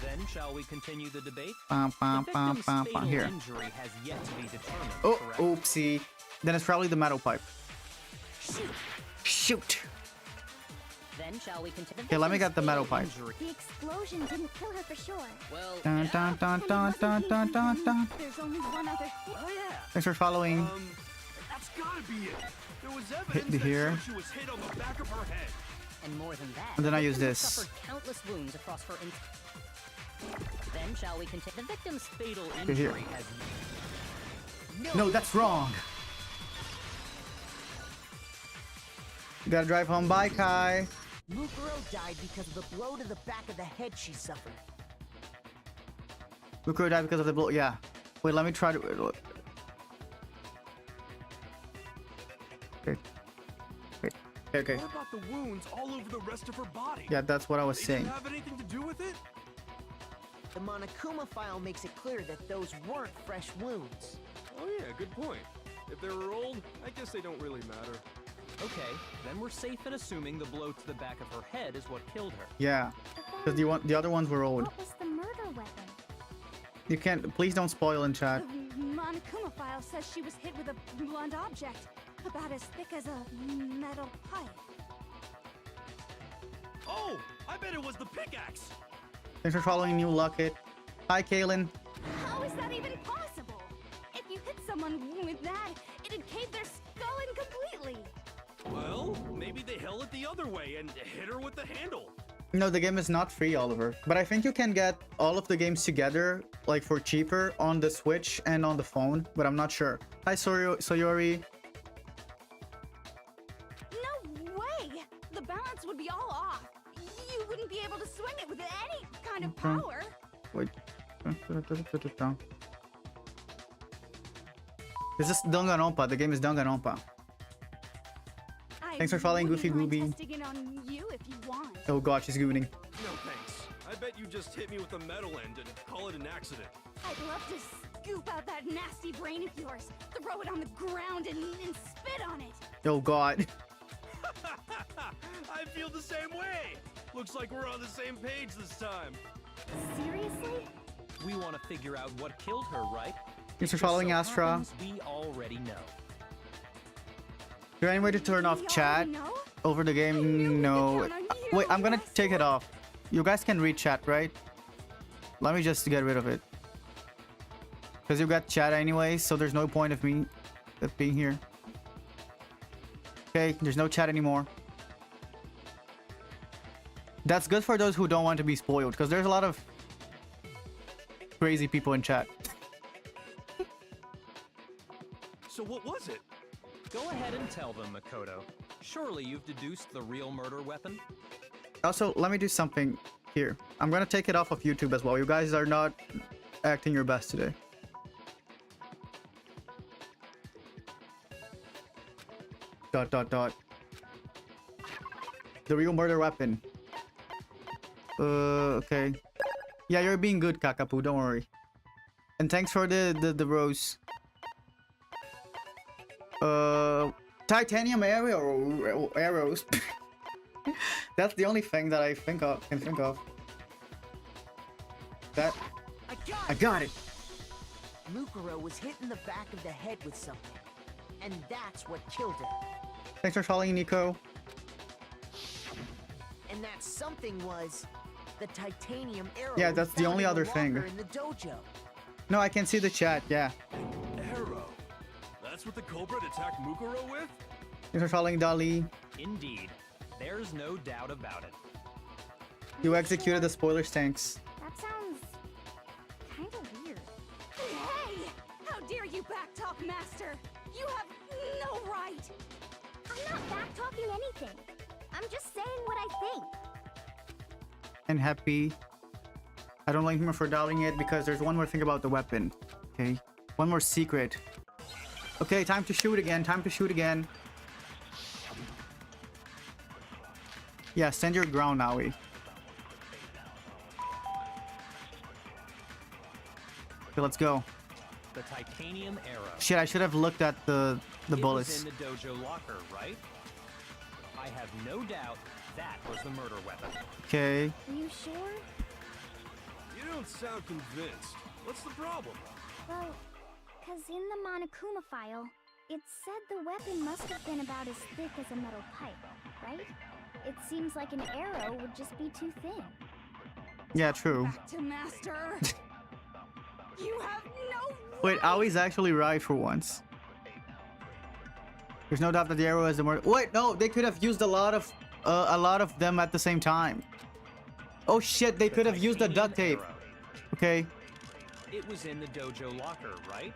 Then shall we continue the debate? Bam, bam, The bam, victim's bam, fatal bam. Here. injury has yet to be determined, Oh, correct? oopsie. Then it's probably the metal pipe. Shoot! Shoot! Then shall we continue? Okay, let me get the metal pipe. Injury. The explosion didn't kill her for sure. Well, Dun, dun, dun, dun, dun, dun, dun, dun. There's only one other thing. Oh, yeah. Thanks for following. That's gotta be it. There was evidence the that here. showed she was hit on the back of her head. and more than that, And then I the use victim this. suffered countless wounds across her Then shall we continue? The victim's fatal here. injury has... No, that's wrong. You gotta drive home. Bye, Kai. Mukuro died because of the blow to the back of the head she suffered. Mukuro died because of the blow. Yeah. Wait, let me try to... Okay. Wait. Okay. What about the wounds all over the rest of her body? Yeah, that's what I was They saying. didn't have anything to do with it? The Monokuma file makes it clear that those weren't fresh wounds. Oh yeah, good point. If they were old, I guess they don't really matter. Okay, then we're safe in assuming the blow to the back of her head is what killed her. Yeah, But because then, the other ones were old. what was the murder weapon? You can't. Please don't spoil in chat. The Monokuma file says she was hit with a blunt object, about as thick as a metal pipe. Oh, I bet it was the pickaxe. Thanks for following New Lucket. Hi, Kaylin. How is that even possible? If you hit someone with that, it'd cave their skull in completely. Well, maybe they held it the other way and hit her with the handle. No, the game is not free, Oliver. But I think you can get all of the games together, like for cheaper, on the Switch and on the phone. But I'm not sure. Hi, Soyori. No way! The balance would be all off. You wouldn't be able to swing it with any kind of power. Wait. This is Danganronpa. The game is Danganronpa. Thanks for following, Goofy Gooby. Testing it on you if you want. Oh god, she's gooning. No thanks. I bet you just hit me with the metal end and call it an accident. I'd love to scoop out that nasty brain of yours, throw it on the ground and spit on it. Oh god. I feel the same way. Looks like we're on the same page this time. Seriously? We want to figure out what killed her, right? Thanks for following, So Astra. happens we already know. Is there any way to turn off We chat already know? over the I knew game? we could No. count on you, Wait, I'm gonna you take it asshole. off. You guys can read chat, right? Let me just get rid of it. Because you got chat anyway, so there's no point of me being here. Okay, there's no chat anymore. That's good for those who don't want to be spoiled, because there's a lot of crazy people in chat. So what was it? Go ahead and tell them, Makoto. Surely you've deduced the real murder weapon? Also, let me do something here. I'm gonna take it off of YouTube as well. You guys are not acting your best today. Dot dot dot. The real murder weapon. Okay. Yeah, you're being good, Kakapu. Don't worry. And thanks for the rose. Titanium arrows. That's the only thing that I can think of. That I got it. Mukuro was hit in the back of the head with something, and that's what killed her. Thanks for following, Nico. And that something was the titanium arrow. Yeah, we that's the found only in other locker thing. in the dojo. No, I can see the chat. Yeah. Arrow. That's what the Cobra attacked Mukuro with? Thanks for following, Dali. Indeed. There's no doubt about it. You executed the spoiler stanks. That sounds kind of weird. Hey! How dare you backtalk, Master? You have no right! I'm not back-talking anything. I'm just saying what I think. And happy. I don't blame him for doubting it because there's one more thing about the weapon. Okay. One more secret. Okay, time to shoot again. Time to shoot again. Yeah, stand your ground, Naui. Okay, let's go. The titanium arrow. Shit, I should have looked at the bullets. It was in the dojo locker, right? I have no doubt that was the murder weapon. Okay. Are you sure? You don't sound convinced. What's the problem? Well, because in the Monokuma file, it said the weapon must have been about as thick as a metal pipe, right? It seems like an arrow would just be too thin. Yeah, true. Back to Master! You have no Wait, Aui's actually right for once. There's no doubt that the arrow is the murder. Wait, no, they could have used a lot of them at the same time. Oh shit, they could have used the duct tape. Arrow. Okay. It was in the dojo locker, right?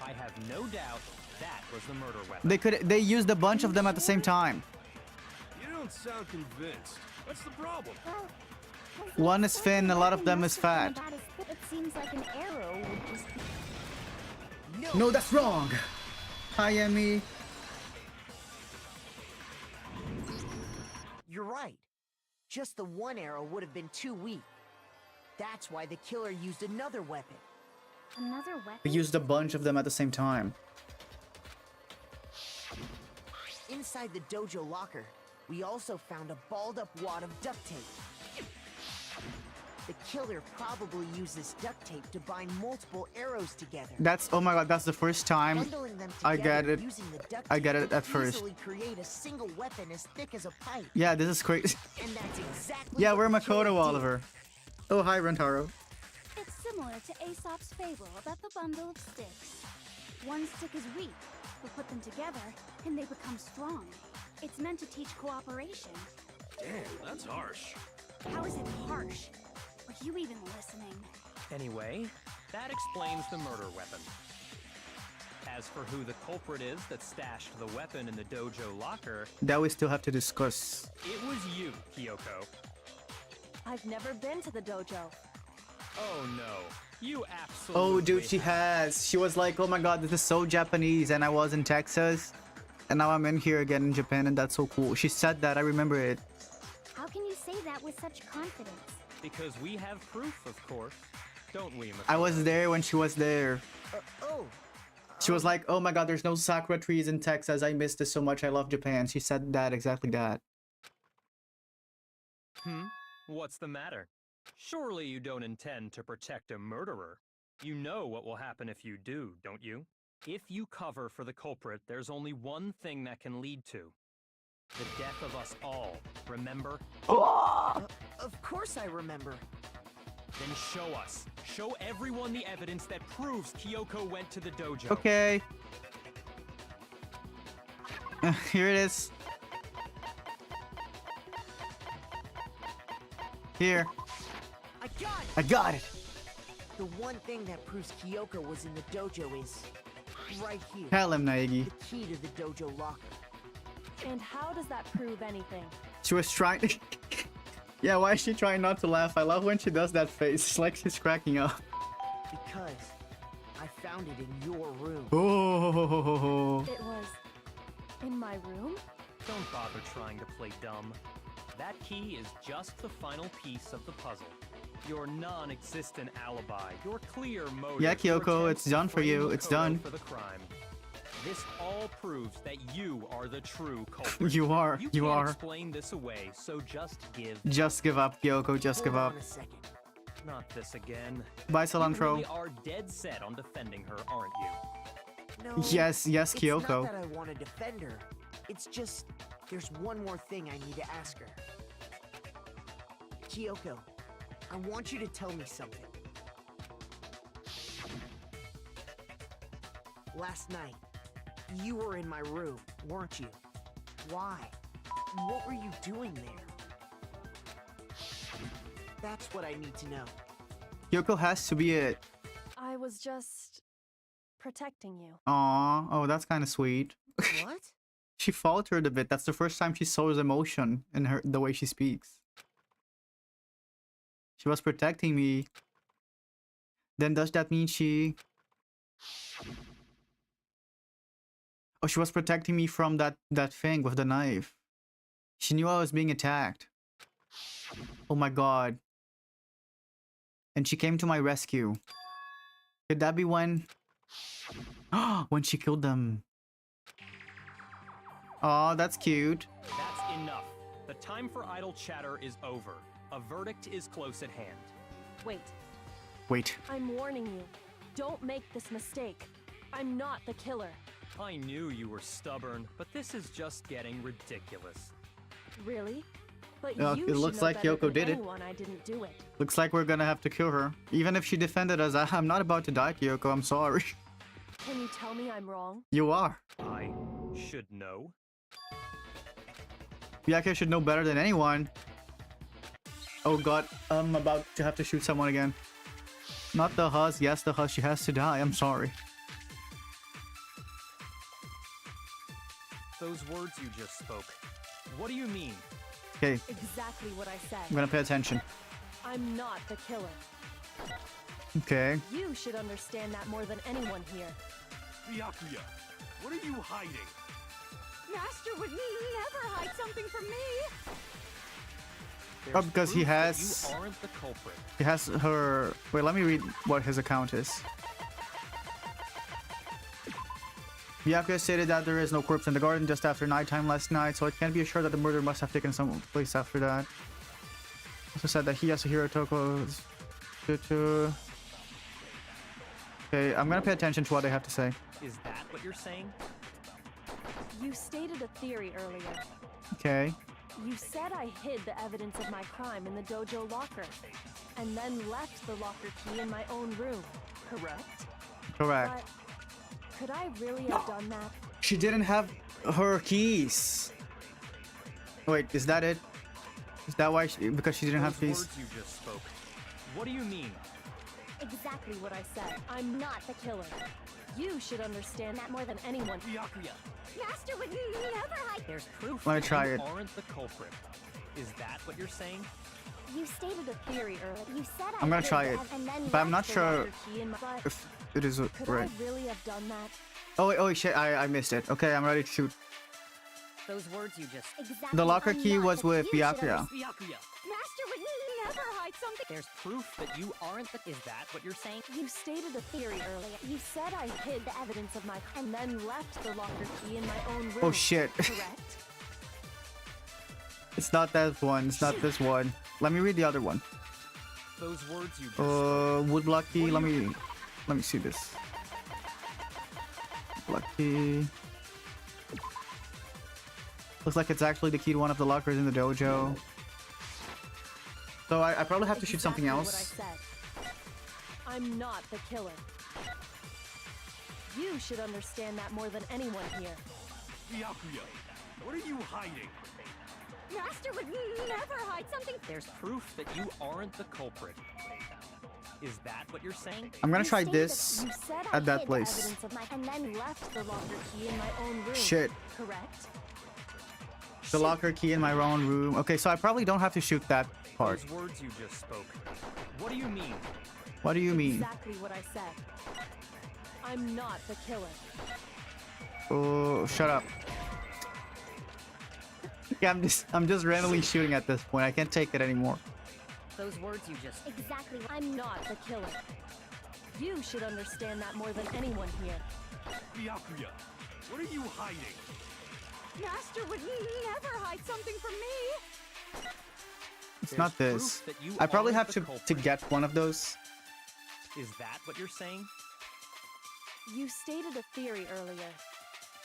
I have no doubt that was the murder weapon. They used a bunch of them at the same time. You don't sound convinced. What's the problem? Well, 'cause it One is said thin, the a lot of weapon them must is have been fat. about as thick. It seems like an arrow would just be... No, that's wrong. Hi, Emmy. You're right. Just the one arrow would have been too weak. That's why the killer used another weapon. Another We weapon? used a bunch of them at the same time. Inside the dojo locker, we also found a balled up wad of duct tape. The killer probably used this duct tape to bind multiple arrows together. That's, oh my god, that's the first time Bundling them I together get it. using the duct I get tape it could at first. easily create a single weapon as thick as a pipe. Yeah, this is crazy. And that's exactly Yeah, what we're the killer Makoto did. Oliver. Oh, hi, Rentaro. It's similar to Aesop's fable about the bundle of sticks. One stick is weak, but put them together, and they become strong. It's meant to teach cooperation. Damn, that's harsh. How is it harsh? Are you even listening? Anyway, that explains the murder weapon. As for who the culprit is that stashed the weapon in the dojo locker, That we still have to discuss. it was you, Kyoko. I've never been to the dojo. Oh no, you absolutely Oh, dude, she has. She was like, oh my god, this is so Japanese, and I was in Texas, and now I'm in here again in Japan, and that's so cool. She said that, I remember it. How can you say that with such confidence? Because we have proof, of course. Don't we, Makoto? I was there when she was there. Oh, She was like, oh my god, there's no sakura trees in Texas. I missed this so much. I love Japan. She said that, exactly that. What's the matter? Surely you don't intend to protect a murderer. You know what will happen if you do, don't you? If you cover for the culprit, there's only one thing that can lead to the death of us all, remember? of course I remember. Then show us. Show everyone the evidence that proves Kyoko went to the dojo. Okay. Here it is. Here. I got it! I got it. The one thing that proves Kyoko was in the dojo is right here. Tell him, Naegi. The key to the dojo locker. And how does that prove anything? She was trying. Yeah, why is she trying not to laugh? I love when she does that face. It's like she's cracking up. Because I found it in your room. Oh. It was in my room? Don't bother trying to play dumb. That key is just the final piece of the puzzle. Your non-existent alibi, your clear motive. Yeah, Kyoko, it's done for you. frame It's Makoto done. For the crime. This all proves that you are the true culprit. You are. You You can't are. explain this away, so just give. Just give up, Kyoko. Just give Hold up. on a second. Not this again. Bye, You Cilantro. really are dead set on defending her, aren't you? No. Yes, yes, It's Kyoko. not that I want to defend her. It's just there's one more thing I need to ask her. Kyoko, I want you to tell me something. Last night, you were in my room, weren't you? Why? What were you doing there? That's what I need to know. Kyoko has to be it. I was just protecting you. Aw. Oh, that's kind of sweet. What? She faltered a bit. That's the first time she shows emotion in her the way she speaks. She was protecting me. Then does that mean she... Oh, she was protecting me from that thing with the knife. She knew I was being attacked. Oh my god. And she came to my rescue. Could that be when... when she killed them? Oh, that's cute. That's enough. The time for idle chatter is over. A verdict is close at hand. Wait, Wait. I'm warning you. Don't make this mistake. I'm not the killer. I knew you were stubborn, but this is just getting ridiculous. Really? But Yeah, you it should looks know like better Kyoko than did it. anyone I didn't do it. Looks like we're gonna have to kill her. Even if she defended us, I'm not about to die, Kyoko. I'm sorry. Can you tell me I'm wrong? You are. I should know. Byakuya should know better than anyone. Oh god, I'm about to have to shoot someone again. Not the Hus. Yes, the Hus. She has to die. I'm sorry. Those words you just spoke. What do you mean? Okay, Exactly what I said. I'm gonna pay attention. I'm not the killer. Okay. You should understand that more than anyone here. Byakuya, what are you hiding? Master would never hide something from me. Oh, because he proof that has... You aren't the culprit. He has her... Wait, let me read what his account is. Byakuya stated that there is no corpse in the garden just after nighttime last night, so it can't be assured that the murder must have taken some place after that. Also said that he has a hero Toko... Okay, I'm gonna pay attention to what they have to say. Is that what you're saying? You stated a theory earlier. Okay. You said I hid the evidence of my crime in the dojo locker, and then left the locker key in my own room, correct? Correct. But could I really have done that? She didn't have her keys. Wait, is that it? Is that why she... Because she didn't have Those keys? words you just spoke. What do you mean? Exactly what I said. I'm not the killer. You should understand that more than anyone. Byakuya, Master would never hide. there's proof Let me that try you it. aren't the culprit. Is that what you're saying? You stated a theory earlier. You said I'm gonna hid try the it, and then but I'm not left the sure locker key in my- But if it is could right. I really have done that? Oh wait, shit, I missed it. Okay, I'm ready to shoot. Those words you just... Exactly. The locker I'm key not, was but with you should Byakuya. understand. Byakuya, Master would never hide something. there's proof that you aren't the... Is that what you're saying? You stated a theory earlier. You said I hid the evidence of my and then left the locker key in my own room. Oh shit. Correct? It's not that one. It's not this one. Let me read the other one. Those words you just spoke. Woodblock key. Let me see this. Block key. Looks like it's actually the key to one of the lockers in the dojo. So I probably have to shoot something Exactly else. What I said. I'm not the killer. You should understand that more than anyone here. Byakuya, what are you hiding? Master would never hide something. There's proof that you aren't the culprit. Is that what you're saying? I'm gonna You try stated this that you said I at that hid the place. evidence of my- And then left the locker key in my own room. Shit. Correct? The locker key in my own room. Okay, so I probably don't have to shoot that part. Those words you just spoke. What do you mean? What do you mean? Exactly what I said. I'm not the killer. Oh, shut up. Yeah, I'm just randomly shooting at this point. I can't take it anymore. Those words you just... Exactly. I'm not the killer. You should understand that more than anyone here. Byakuya, what are you hiding? Master would never hide something from me. It's There's not this. proof that you I probably aren't have the to culprit. get one of those. Is that what you're saying? You stated a theory earlier.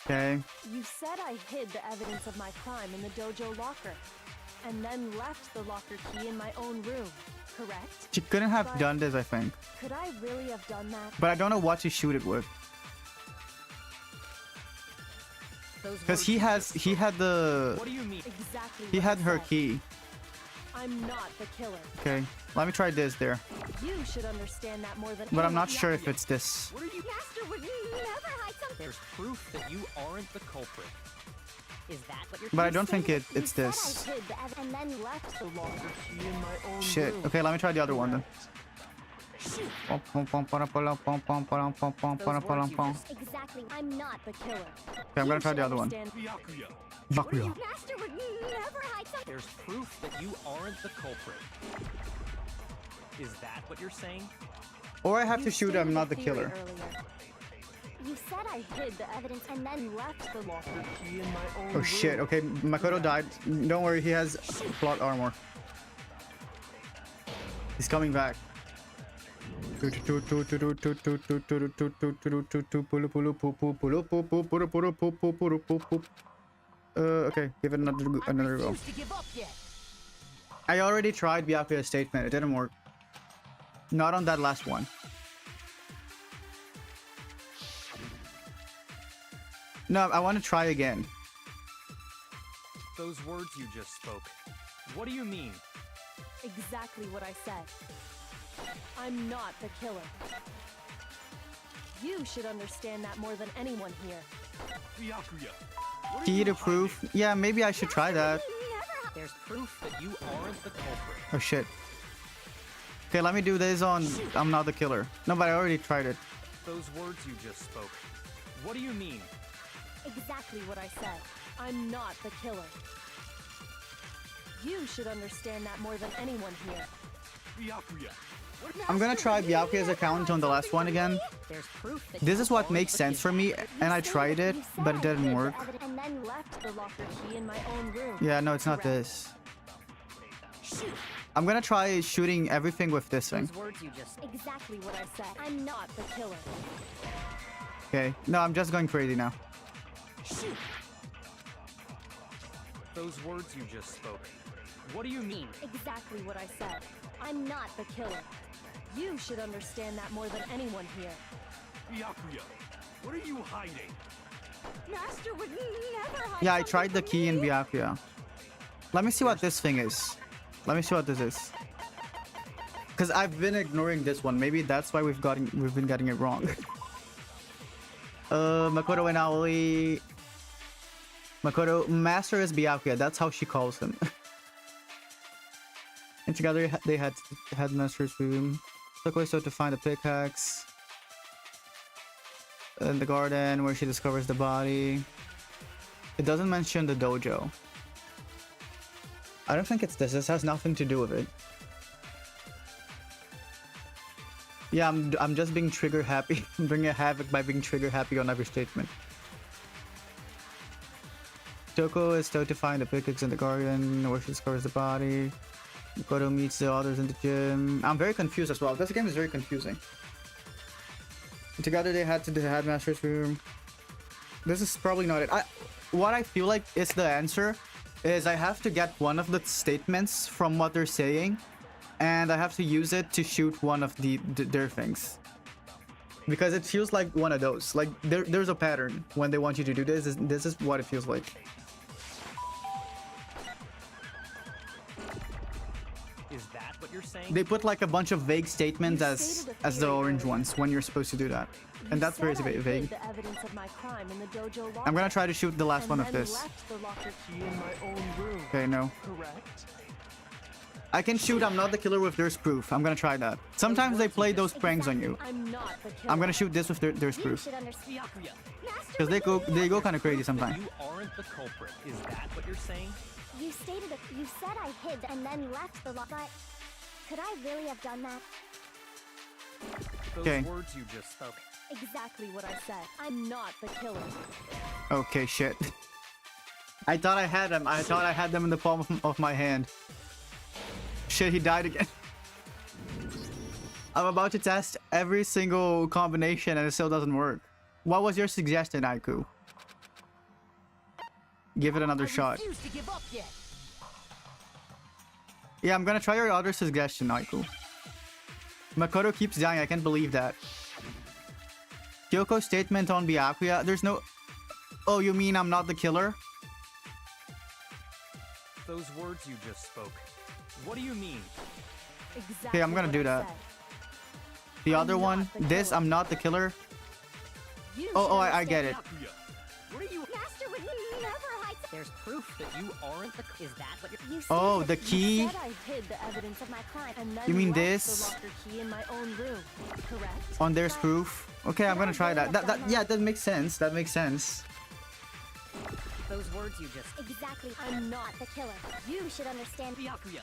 Okay. You said I hid the evidence of my crime in the dojo locker, and then left the locker key in my own room, correct? She couldn't have But- done this, I think. Could I really have done that? But I don't know what to shoot it with. Those Because words he you has, just he spoke. had the, What do you mean? Exactly he what had I her said. key. I'm not the killer. Okay. Let me try this there. You should understand that more than But I'm anyone. not sure if it's this. What are you... Master would never hide something. There's proof that you aren't the culprit. Is that what you're... But I don't think You it's said this. I hid the and then left The locker key in my own Shit. room. Okay, let me try the other one then. Exactly. I'm not the killer. Okay, I'm gonna try the other one. Byakuya, Byakuya. Master would never hide something. There's proof that you aren't the culprit. Is that what you're saying? Or I have You to shoot stated I'm a not the theory killer. earlier. You said I hid the evidence and then left The locker key in my own Oh shit, room. okay, Makoto died. Don't worry, he has plot armor. He's coming back. Okay, give it another go. refuse to give up yet. I already tried Byakuya's statement, it didn't work. Not on that last one. No, I want to try again. Those words you just spoke. What do you mean? Exactly what I said. I'm not the killer. You should understand that more than anyone here. Byakuya, what are Key you to hiding? proof? Yeah, maybe I should try that. There's proof that you aren't the culprit. Oh shit. Okay, let me do this on I'm not the killer. No, but I already tried it. Those words you just spoke. What do you mean? Exactly what I said. I'm not the killer. You should understand that more than anyone here. Byakuya. I'm gonna try Byakuya's account on the last one again. There's proof that This is what makes sense for me, and I tried it, but it didn't work. And then left the locker key in my own room. Yeah, no, it's not this. I'm gonna try shooting everything with this thing. those words you just Exactly what I said. I'm not the killer. Okay, no, I'm just going crazy now. Those words you just spoke. What do you mean? Exactly what I said. I'm not the killer. You should understand that more than anyone here. Byakuya, what are you hiding? Master would never hide. Yeah, I something tried the from key in me. Byakuya. Let me see what this thing is. Let me see what this is. Cause I've been ignoring this one. Maybe that's why we've been getting it wrong. Makoto and Aoi. Makoto, Master is Byakuya. That's how she calls him. And together they had Master's room. Took away so to find a pickaxe. In the garden where she discovers the body. It doesn't mention the dojo. I don't think it's this. This has nothing to do with it. Yeah, I'm just being trigger happy. I'm bringing a havoc by being trigger happy on every statement. Toko is told to find the pickaxe in the garden where she discovers the body. Makoto meets the others in the gym. I'm very confused as well. This game is very confusing. Together they had to the headmaster's room. This is probably not it. What I feel like is the answer is I have to get one of the statements from what they're saying, and I have to use it to shoot one of their things. Because it feels like one of those. Like there's a pattern when they want you to do this. This is what it feels like. Is that what you're saying? They put like a bunch of vague statements as the orange ones when you're supposed to do that. And that's very vague. The evidence of my crime in the dojo locker. I'm gonna try to shoot the last one of and then this. left the locker Key in my own room. Okay, no. Correct? I can shoot I'm not the killer with there's proof. I'm gonna try that. Sometimes they play those pranks on you. I'm not the killer. I'm gonna shoot this with there's You proof. should understand. Master Because they go kind of crazy sometimes. You aren't the culprit. Is that what you're saying? You stated it. You said I hid and then left the lot. But could I really have done that? Those Okay. words you just spoke. Exactly what I said. I'm not the killer. Okay, shit. I thought I had them. I thought I had them in the palm of my hand. Shit, he died again. I'm about to test every single combination and it still doesn't work. What was your suggestion, Aiku? Give it another shot. refuse to give up yet. Yeah, I'm gonna try your other suggestion, Aiku. Makoto keeps dying. I can't believe that. Kyoko's statement on Byakuya. There's no... Oh, you mean I'm not the killer? Those words you just spoke. What do you mean? Exactly. Okay, I'm gonna what do I that. said. The I'm other not one. the This, killer. I'm not the killer. You Oh, should I get it. Byakuya, what are you... Master would never hide. There's proof that you aren't the. Is that what you're? You Oh, stated the it. key. You said I hid the evidence of my crime and then You mean left this? the locker key in my own room. Correct? On there's proof. Okay, I'm gonna try that. Yeah, that makes sense. That makes sense. Those words you just. Exactly. I'm not the killer. You should understand. Byakuya.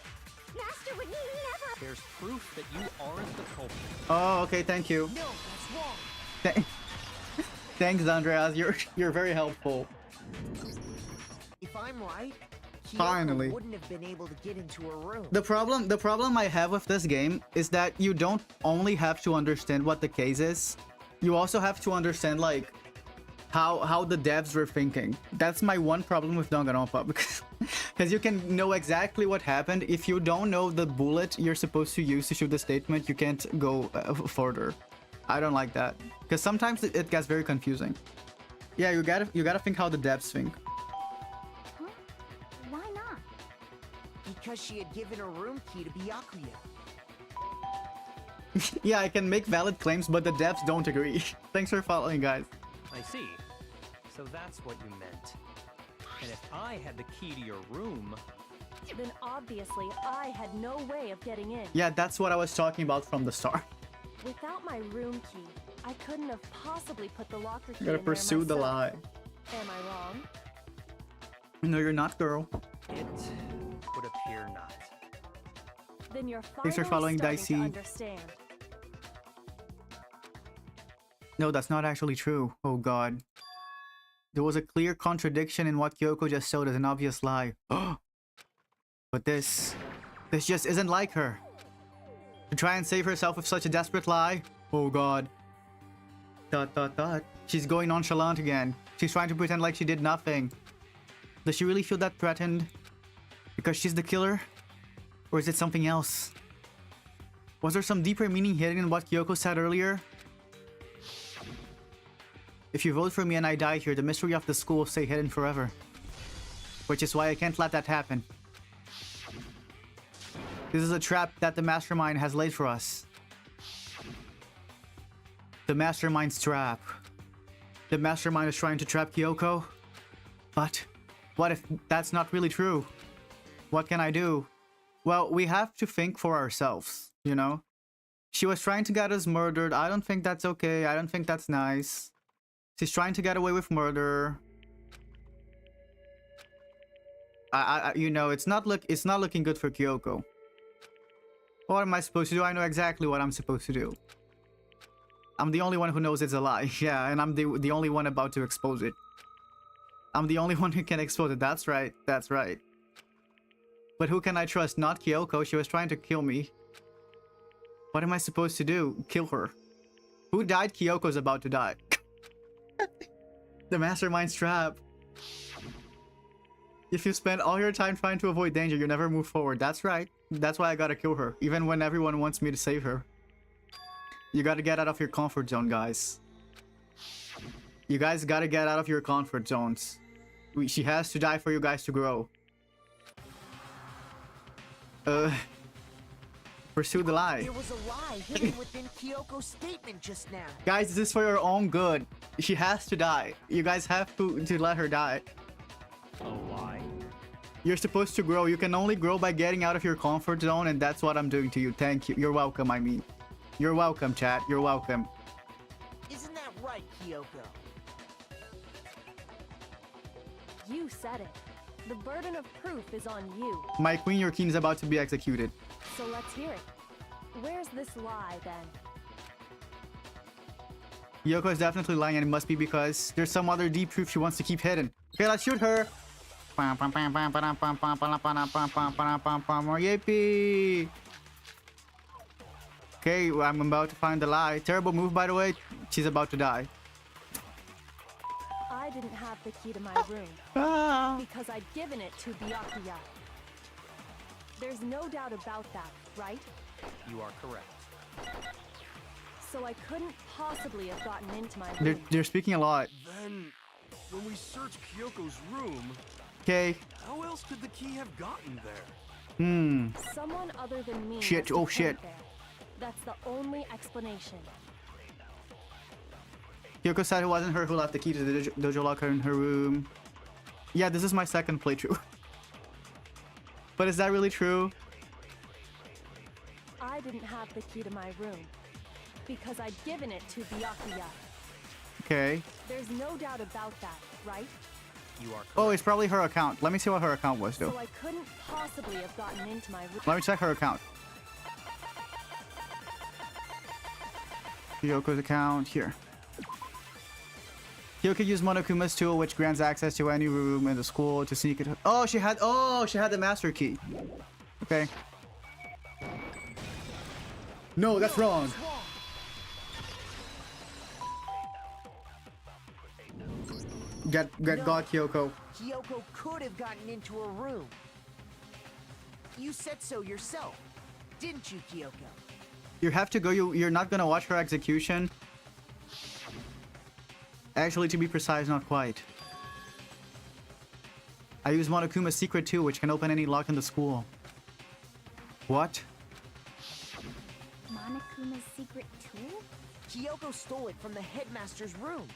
Master would never. There's proof that you aren't the culprit. Oh, okay, thank you. No, that's wrong. Th- Thanks, Andreas. You're very helpful. If I'm right, Kyoko Finally. wouldn't have been able to get into her room. The problem I have with this game is that you don't only have to understand what the case is, you also have to understand like how the devs were thinking. That's my one problem with Danganronpa because you can know exactly what happened. If you don't know the bullet you're supposed to use to shoot the statement, you can't go further. I don't like that because sometimes it gets very confusing. Yeah, you gotta think how the devs think. Huh? Why not? Because she had given her room key to Byakuya. Yeah, I can make valid claims, but the devs don't agree. Thanks for following, guys. I see. So that's what you meant. And if I had the key to your room, Then obviously I had no way of getting in. Yeah, that's what I was talking about from the start. Without my room key, I couldn't have possibly put the locker key You gotta in there pursue the myself. lie. Am I wrong? No, you're not, girl. it would appear not. Then you're Thanks for finally following, starting Dicey. to understand. No, that's not actually true. Oh god. There was a clear contradiction in what Kyoko just showed as an obvious lie. But this just isn't like her. To try and save herself with such a desperate lie? Oh god. ... She's going nonchalant again. She's trying to pretend like she did nothing. Does she really feel that threatened? Because she's the killer? Or is it something else? Was there some deeper meaning hidden in what Kyoko said earlier? If you vote for me and I die here, the mystery of the school will stay hidden forever. Which is why I can't let that happen. This is a trap that the mastermind has laid for us. The mastermind's trap. The mastermind is trying to trap Kyoko? But what if that's not really true? What can I do? Well, we have to think for ourselves, you know? She was trying to get us murdered. I don't think that's okay. I don't think that's nice. She's trying to get away with murder. You know, it's not looking good for Kyoko. What am I supposed to do? I know exactly what I'm supposed to do. I'm the only one who knows it's a lie. Yeah, and I'm the only one about to expose it. I'm the only one who can expose it. That's right. That's right. But who can I trust? Not Kyoko. She was trying to kill me. What am I supposed to do? Kill her. Who died? Kyoko's about to die. The mastermind's trap. If you spend all your time trying to avoid danger, you never move forward. That's right. That's why I gotta kill her. Even when everyone wants me to save her. You gotta get out of your comfort zone, guys. You guys gotta get out of your comfort zones. She has to die for you guys to grow. Pursue the lie. There was a lie hidden within Kyoko's statement just now. Guys, this is for your own good. She has to die. You guys have to let her die. A lie? You're supposed to grow. You can only grow by getting out of your comfort zone, and that's what I'm doing to you. Thank you. You're welcome, I mean. You're welcome, chat. You're welcome. Isn't that right, Kyoko? You said it. The burden of proof is on you. My queen, your king is about to be executed. So let's hear it. Where's this lie, then? Yoko is definitely lying, and it must be because there's some other deep truth she wants to keep hidden. Okay, let's shoot her. Yippee! Okay, I'm about to find the lie. Terrible move, by the way. She's about to die. I didn't have the key to my room because I'd given it to Byakuya. There's no doubt about that, right? You are correct. So I couldn't possibly have gotten into my room. They're speaking a lot. Then, when we searched Kyoko's room, Okay. how else could the key have gotten there? Someone other than me. Shit. must have Oh, put shit. it there. That's the only explanation. Yoko said it wasn't her who left the key to the dojo locker in her room. Yeah, this is my second playthrough. But is that really true? I didn't have the key to my room because I'd given it to Byakuya. Okay. There's no doubt about that, right? You are correct. Oh, it's probably her account. Let me see what her account was, though. So I couldn't possibly have gotten into my room. Let me check her account. Yoko's account here. Kyoko used Monokuma's tool, which grants access to any room in the school to sneak it. Oh, she had the master key. Okay. No, that's wrong. Get got Kyoko. Kyoko could have gotten into her room. You said so yourself, didn't you, Kyoko? You have to go. You're not gonna watch her execution. Actually, to be precise, not quite. I use Monokuma's secret tool, which can open any lock in the school. What? Monokuma's secret tool? Kyoko stole it from the headmaster's room.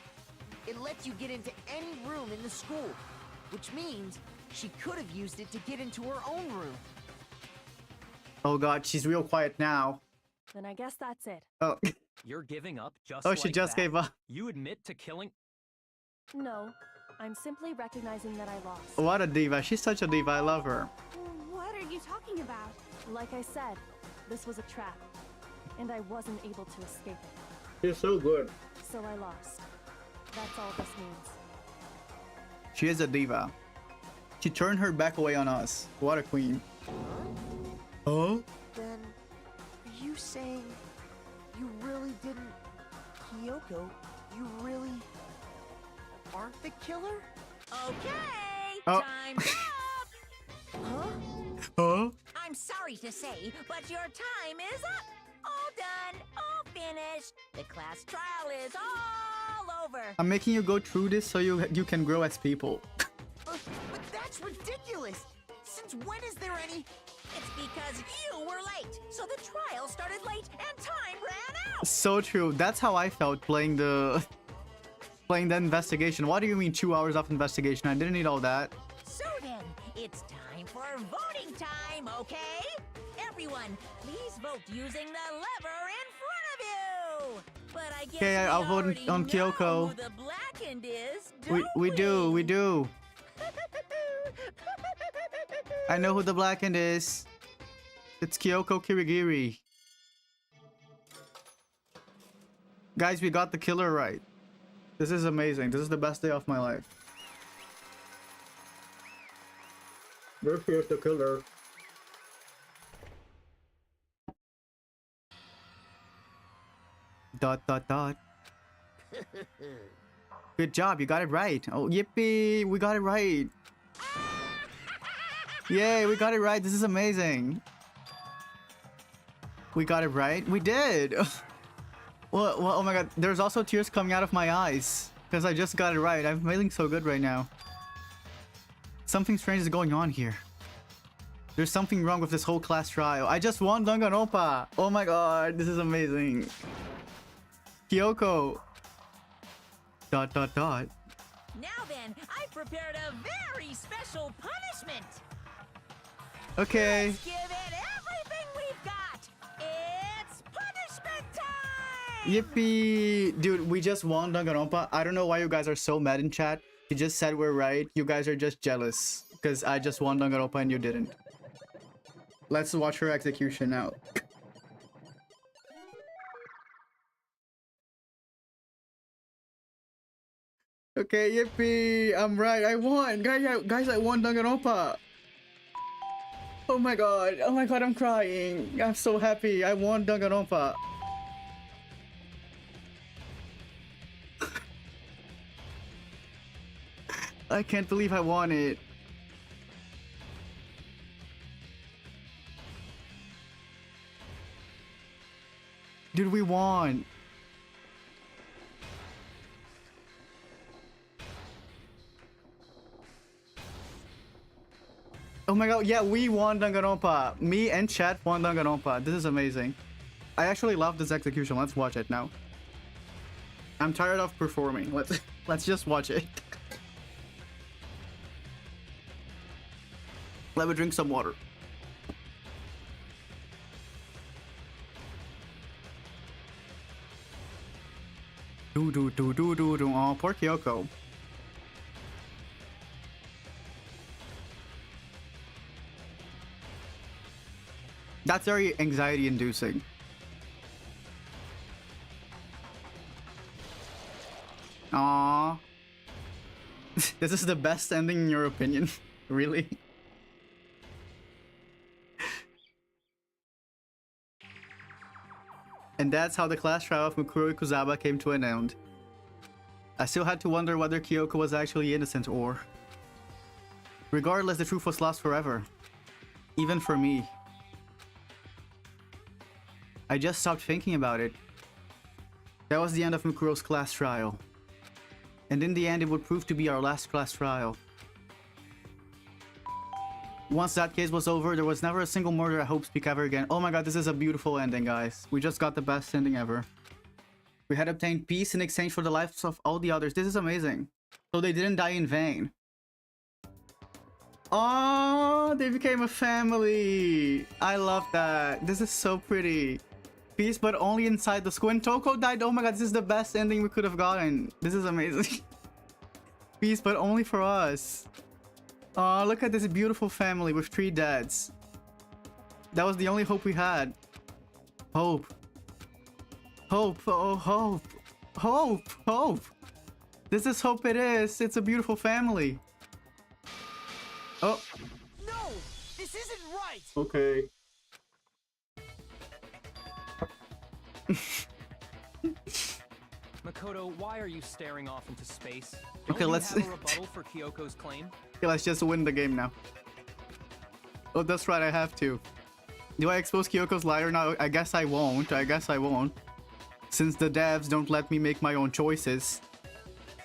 It lets you get into any room in the school, which means she could have used it to get into her own room. Oh god, she's real quiet now. Then I guess that's it. Oh. You're giving up just Oh, like she just that? gave up. You admit to killing... No, I'm simply recognizing that I lost. What a diva. She's such a diva. I love her. What are you talking about? Like I said, this was a trap, and I wasn't able to escape it. She's so good. So I lost. That's all this means. She is a diva. She turned her back away on us. What a queen. Huh? Then, are you saying you really didn't... Kyoko, you really aren't the killer? Okay, Oh. time's up! Huh? Huh? I'm sorry to say, but your time is up! All done, all finished. The class trial is all over. I'm making you go through this so you can grow as people. But that's ridiculous! Since when is there any... It's because you were late, so the trial started late and time ran out. So true. That's how I felt playing the investigation. What do you mean 2 hours of investigation? I didn't need all that. So then, it's time for voting time, okay? Everyone, please vote using the lever in front of you. But I guess Okay, I'll vote already on know Kyoko. who the blackened is, We do. I know who the blackened is. It's Kyoko Kirigiri. Guys, we got the killer right. This is amazing. This is the best day of my life. This is the killer. Dot dot dot. Good job, you got it right. Oh, yippee, we got it right. Yay, we got it right. This is amazing. We got it right. We did. Well, oh my god, there's also tears coming out of my eyes because I just got it right. I'm feeling so good right now. Something strange is going on here. There's something wrong with this whole class trial. I just won Danganronpa. Oh my god, this is amazing. Kyoko. Dot dot dot. Now then, I prepared a very special punishment. Okay. Let's give it everything we've got. It's punishment time. Yippee! Dude, we just won Danganronpa. I don't know why you guys are so mad in chat. You just said we're right. You guys are just jealous. Because I just won Danganronpa and you didn't. Let's watch her execution now. Okay, yippee! I'm right. I won! Guys, I won Danganronpa! Oh my god, I'm crying. I'm so happy. I won Danganronpa. I can't believe I won it. Dude, we won. Oh my god, yeah, we won Danganronpa. Me and chat won Danganronpa. This is amazing. I actually love this execution. Let's watch it now. I'm tired of performing. Let's just watch it. Let me drink some water. Do. Oh, poor Kyoko. That's very anxiety inducing. Aww. This is the best ending in your opinion? Really? And that's how the class trial of Mukuro Ikuzaba came to an end. I still had to wonder whether Kyoko was actually innocent or... Regardless, the truth was lost forever. Even for me. I just stopped thinking about it. That was the end of Mukuro's class trial. And in the end, it would prove to be our last class trial. Once that case was over, there was never a single murder at Hope's Peak ever again. Oh my god, this is a beautiful ending, guys. We just got the best ending ever. We had obtained peace in exchange for the lives of all the others. This is amazing. So they didn't die in vain. Oh, they became a family. I love that. This is so pretty. Peace, but only inside the school. When Toko died, oh my god, this is the best ending we could have gotten. This is amazing. Peace, but only for us. Oh, look at this beautiful family with 3 dads. That was the only hope we had. Hope. Hope. Oh, hope. Hope. Hope. This is hope it is. It's a beautiful family. Oh. No! This isn't right! Okay. Makoto, why are you staring off into space? Okay, Don't you let's- have a rebuttal for Kyoko's claim? Okay, let's just win the game now. Oh, that's right, I have to. Do I expose Kyoko's liar now? I guess I won't. I guess I won't. Since the devs don't let me make my own choices.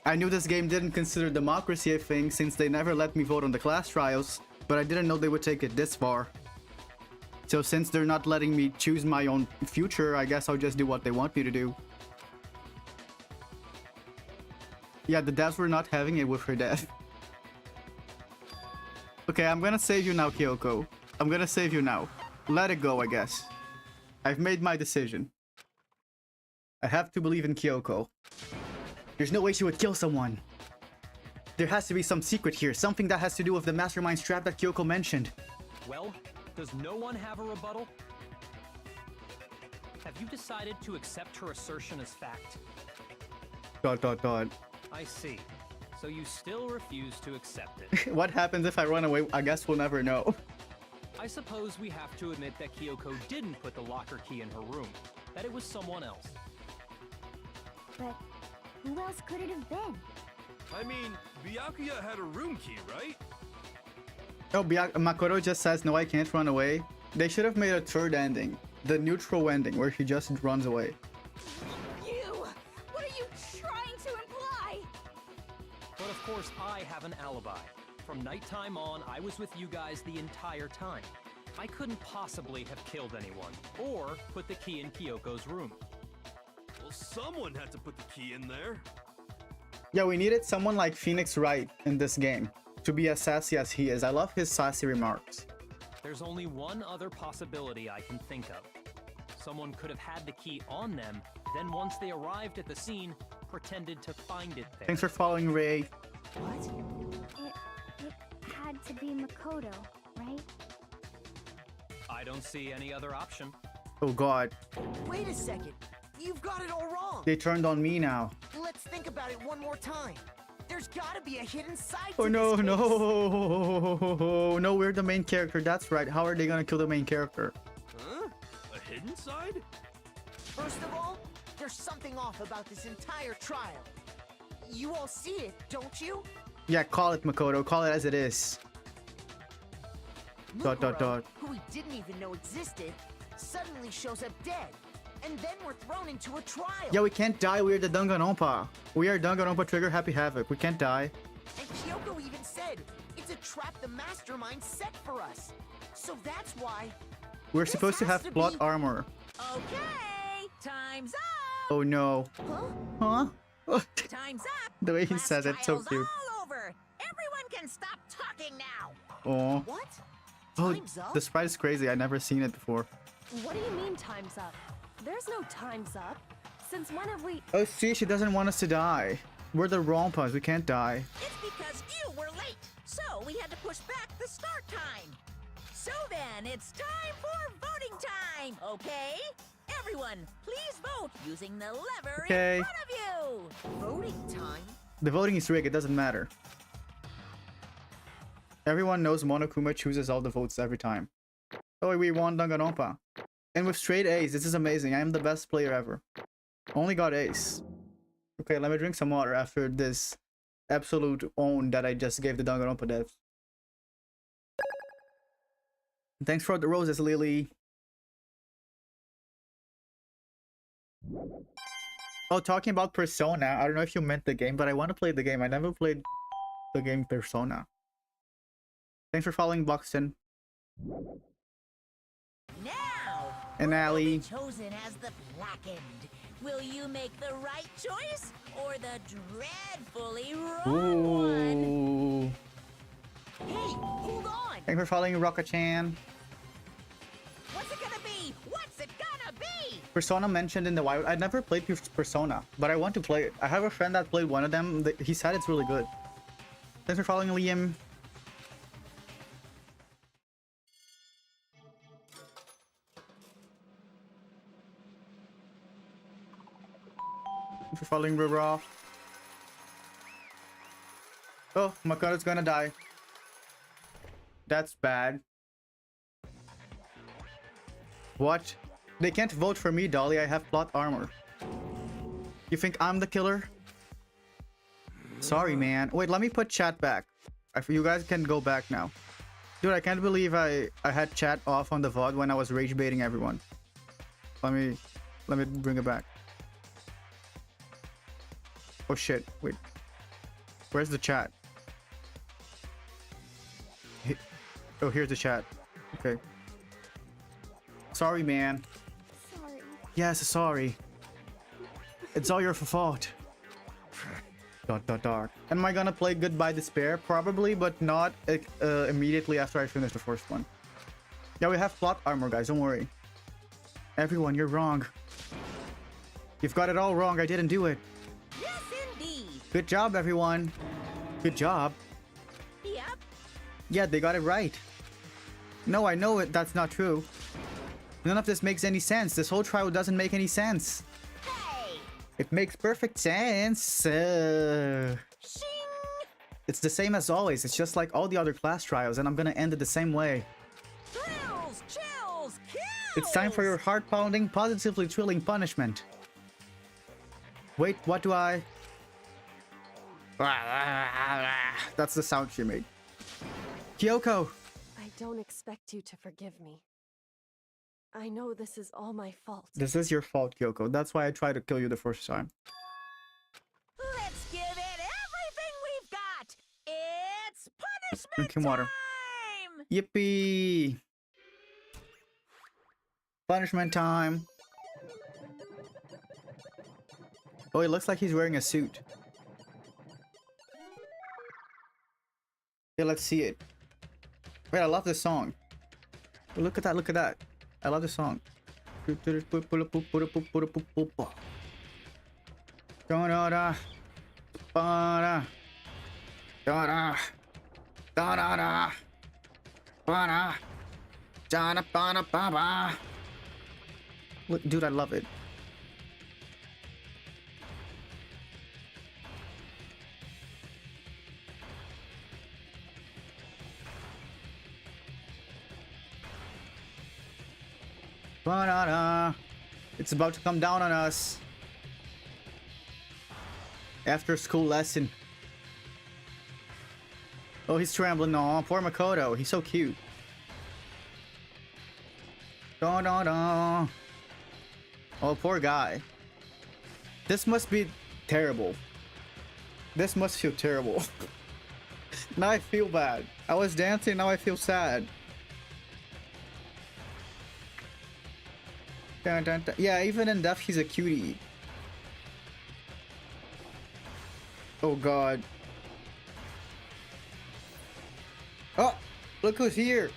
I knew this game didn't consider democracy a thing since they never let me vote on the class trials, but I didn't know they would take it this far. So since they're not letting me choose my own future, I guess I'll just do what they want me to do. Yeah, the devs were not having it with her death. Okay, I'm gonna save you now, Kyoko. I'm gonna save you now. Let it go, I guess. I've made my decision. I have to believe in Kyoko. There's no way she would kill someone. There has to be some secret here, something that has to do with the mastermind trap that Kyoko mentioned. Well, does no one have a rebuttal? Have you decided to accept her assertion as fact? ... I see. So you still refuse to accept it. What happens if I run away? I guess we'll never know. I suppose we have to admit that Kyoko didn't put the locker key in her room. That it was someone else. But who else could it have been? I mean, Byakuya had a room key, right? Oh, Makoto just says, no, I can't run away. They should have made a third ending. The neutral ending, where she just runs away. You! What are you trying to imply? But of course, I have an alibi. From nighttime on, I was with you guys the entire time. I couldn't possibly have killed anyone, or put the key in Kyoko's room. Well, someone had to put the key in there. Yeah, we needed someone like Phoenix Wright in this game. To be as sassy as he is. I love his sassy remarks. There's only one other possibility I can think of. Someone could have had the key on them, then once they arrived at the scene, pretended to find it there. Thanks for following, Ray. What? It had to be Makoto, right? I don't see any other option. Oh god. Wait a second. You've got it all wrong. They turned on me now. Let's think about it one more time. There's gotta be a hidden side Oh to no, this case. no. No, we're the main character. That's right. How are they gonna kill the main character? Huh? A hidden side? First of all, there's something off about this entire trial. You all see it, don't you? Yeah, call it, Makoto. Call it as it is. ... Mukuro, who we didn't even know existed, suddenly shows up dead. And then we're thrown into a trial. Yeah, we can't die. We're the Danganronpa. We are Danganronpa Trigger Happy Havoc. We can't die. And Kyoko even said, it's a trap the mastermind set for us. So that's why... We're This supposed to has have to plot be- armor. Okay, time's up. Oh no. Huh? Huh? Time's up. The way he Class says it, so trial's cute. all over. Everyone can stop talking now. Oh. What? Oh, Time's up? the sprite is crazy. I've never seen it before. What do you mean time's up? There's no time's up. Since when have we... Oh, see, she doesn't want us to die. We're the Rompas. We can't die. It's because you were late, so we had to push back the start time. So then, it's time for voting time, okay? Everyone, please vote using the lever Okay. in front of you. Voting time? The voting is rigged. It doesn't matter. Everyone knows Monokuma chooses all the votes every time. Oh, we won Danganronpa. And with straight A's. This is amazing. I am the best player ever. Only got Ace. Okay, let me drink some water after this absolute own that I just gave the Danganronpa devs. Thanks for the roses, Lily. Oh, talking about Persona. I don't know if you meant the game, but I want to play the game. I never played the game Persona. Thanks for following, Buxton. Now, And who will Allie. be chosen as the blackened? Will you make the right choice or the dreadfully wrong one? Ooh. Hey, hold on! Thanks for following, Rocket-chan. What's it gonna be? What's it gonna be? Persona mentioned in the wild. I never played Persona, but I want to play it. I have a friend that played one of them. He said it's really good. Thanks for following, Liam. If you're following me raw. Oh, Makoto's gonna die. That's bad. What? They can't vote for me, Dolly. I have plot armor. You think I'm the killer? Sorry, man. Wait, let me put chat back. You guys can go back now. Dude, I can't believe I had chat off on the VOD when I was rage baiting everyone. Let me bring it back. Oh shit, wait. Where's the chat? Oh, here's the chat. Okay. Sorry, man. Sorry. Yes, sorry. It's all your fault. Dot dot dot. Am I gonna play Goodbye Despair? Probably, but not immediately after I finish the first one. Yeah, we have plot armor, guys. Don't worry. Everyone, you're wrong. You've got it all wrong. I didn't do it. Yes, indeed. Good job, everyone. Good job. Yep. Yeah, they got it right. No, I know it. That's not true. None of this makes any sense. This whole trial doesn't make any sense. Hey! It makes perfect sense. Shing! It's the same as always. It's just like all the other class trials, and I'm gonna end it the same way. Thrills, chills, kills! It's time for your heart-pounding, positively thrilling punishment. Wait, what do I... That's the sound she made. Kyoko! I don't expect you to forgive me. I know this is all my fault. This is your fault, Kyoko. That's why I tried to kill you the first time. Let's give it everything we've got! It's punishment Drinking water. time! Yippee! Punishment time. Oh, it looks like he's wearing a suit. Yeah, let's see it. Wait, I love this song. Oh, look at that, look at that. I love this song. Da-da-da. Ba-da. Da-da. Da-da-da. Ba-da. Da-da-ba-da-ba-ba. Look, dude, I love it. Ba-da-da. It's about to come down on us. After school lesson. Oh, he's trembling. Aw, poor Makoto. He's so cute. Da-da-da. Oh, poor guy. This must be terrible. This must feel terrible. Now I feel bad. I was dancing, now I feel sad. Dun, dun, dun. Yeah, even in death, he's a cutie. Oh god. Oh, look who's here.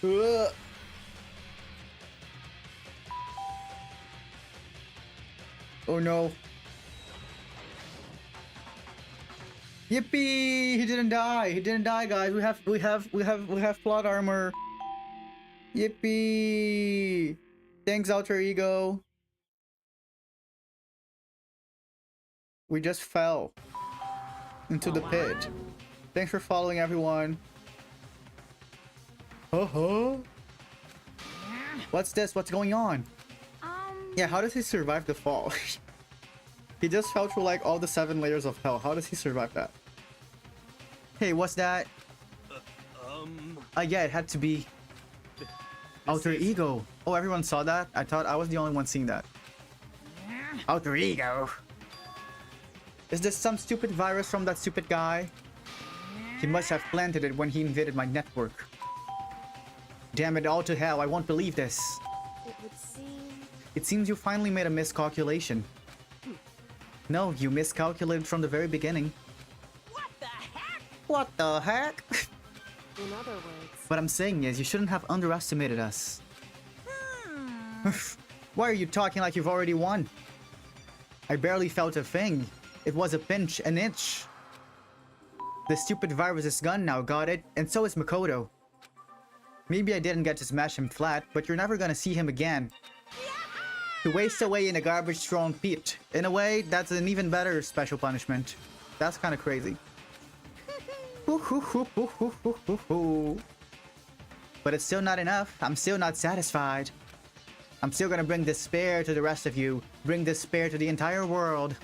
Ugh. Oh no. Yippee! He didn't die. He didn't die, guys. We have plot armor. Yippee! Thanks, Alter Ego. We just fell into the pit. Thanks for following, everyone. What's this? What's going on? Yeah, how does he survive the fall? He just fell through like all the 7 layers of hell. How does he survive that? Hey, what's that? Yeah, it had to be Alter Ego. Oh, everyone saw that? I thought I was the only one seeing that. Alter Ego. Is this some stupid virus from that stupid guy? He must have planted it when he invaded my network. Damn it all to hell, I won't believe this. It would seem... It seems you finally made a miscalculation. No, you miscalculated from the very beginning. What the heck? What the heck? In other words... What I'm saying is, you shouldn't have underestimated us. Why are you talking like you've already won? I barely felt a thing. It was a pinch, an inch. The stupid virus is gone now, got it? And so is Makoto. Maybe I didn't get to smash him flat, but you're never gonna see him again. Yep, To waste away in a garbage thrown pit. In a way, that's an even better special punishment. That's kind of crazy. But it's still not enough. I'm still not satisfied. I'm still gonna bring despair to the rest of you. Bring despair to the entire world.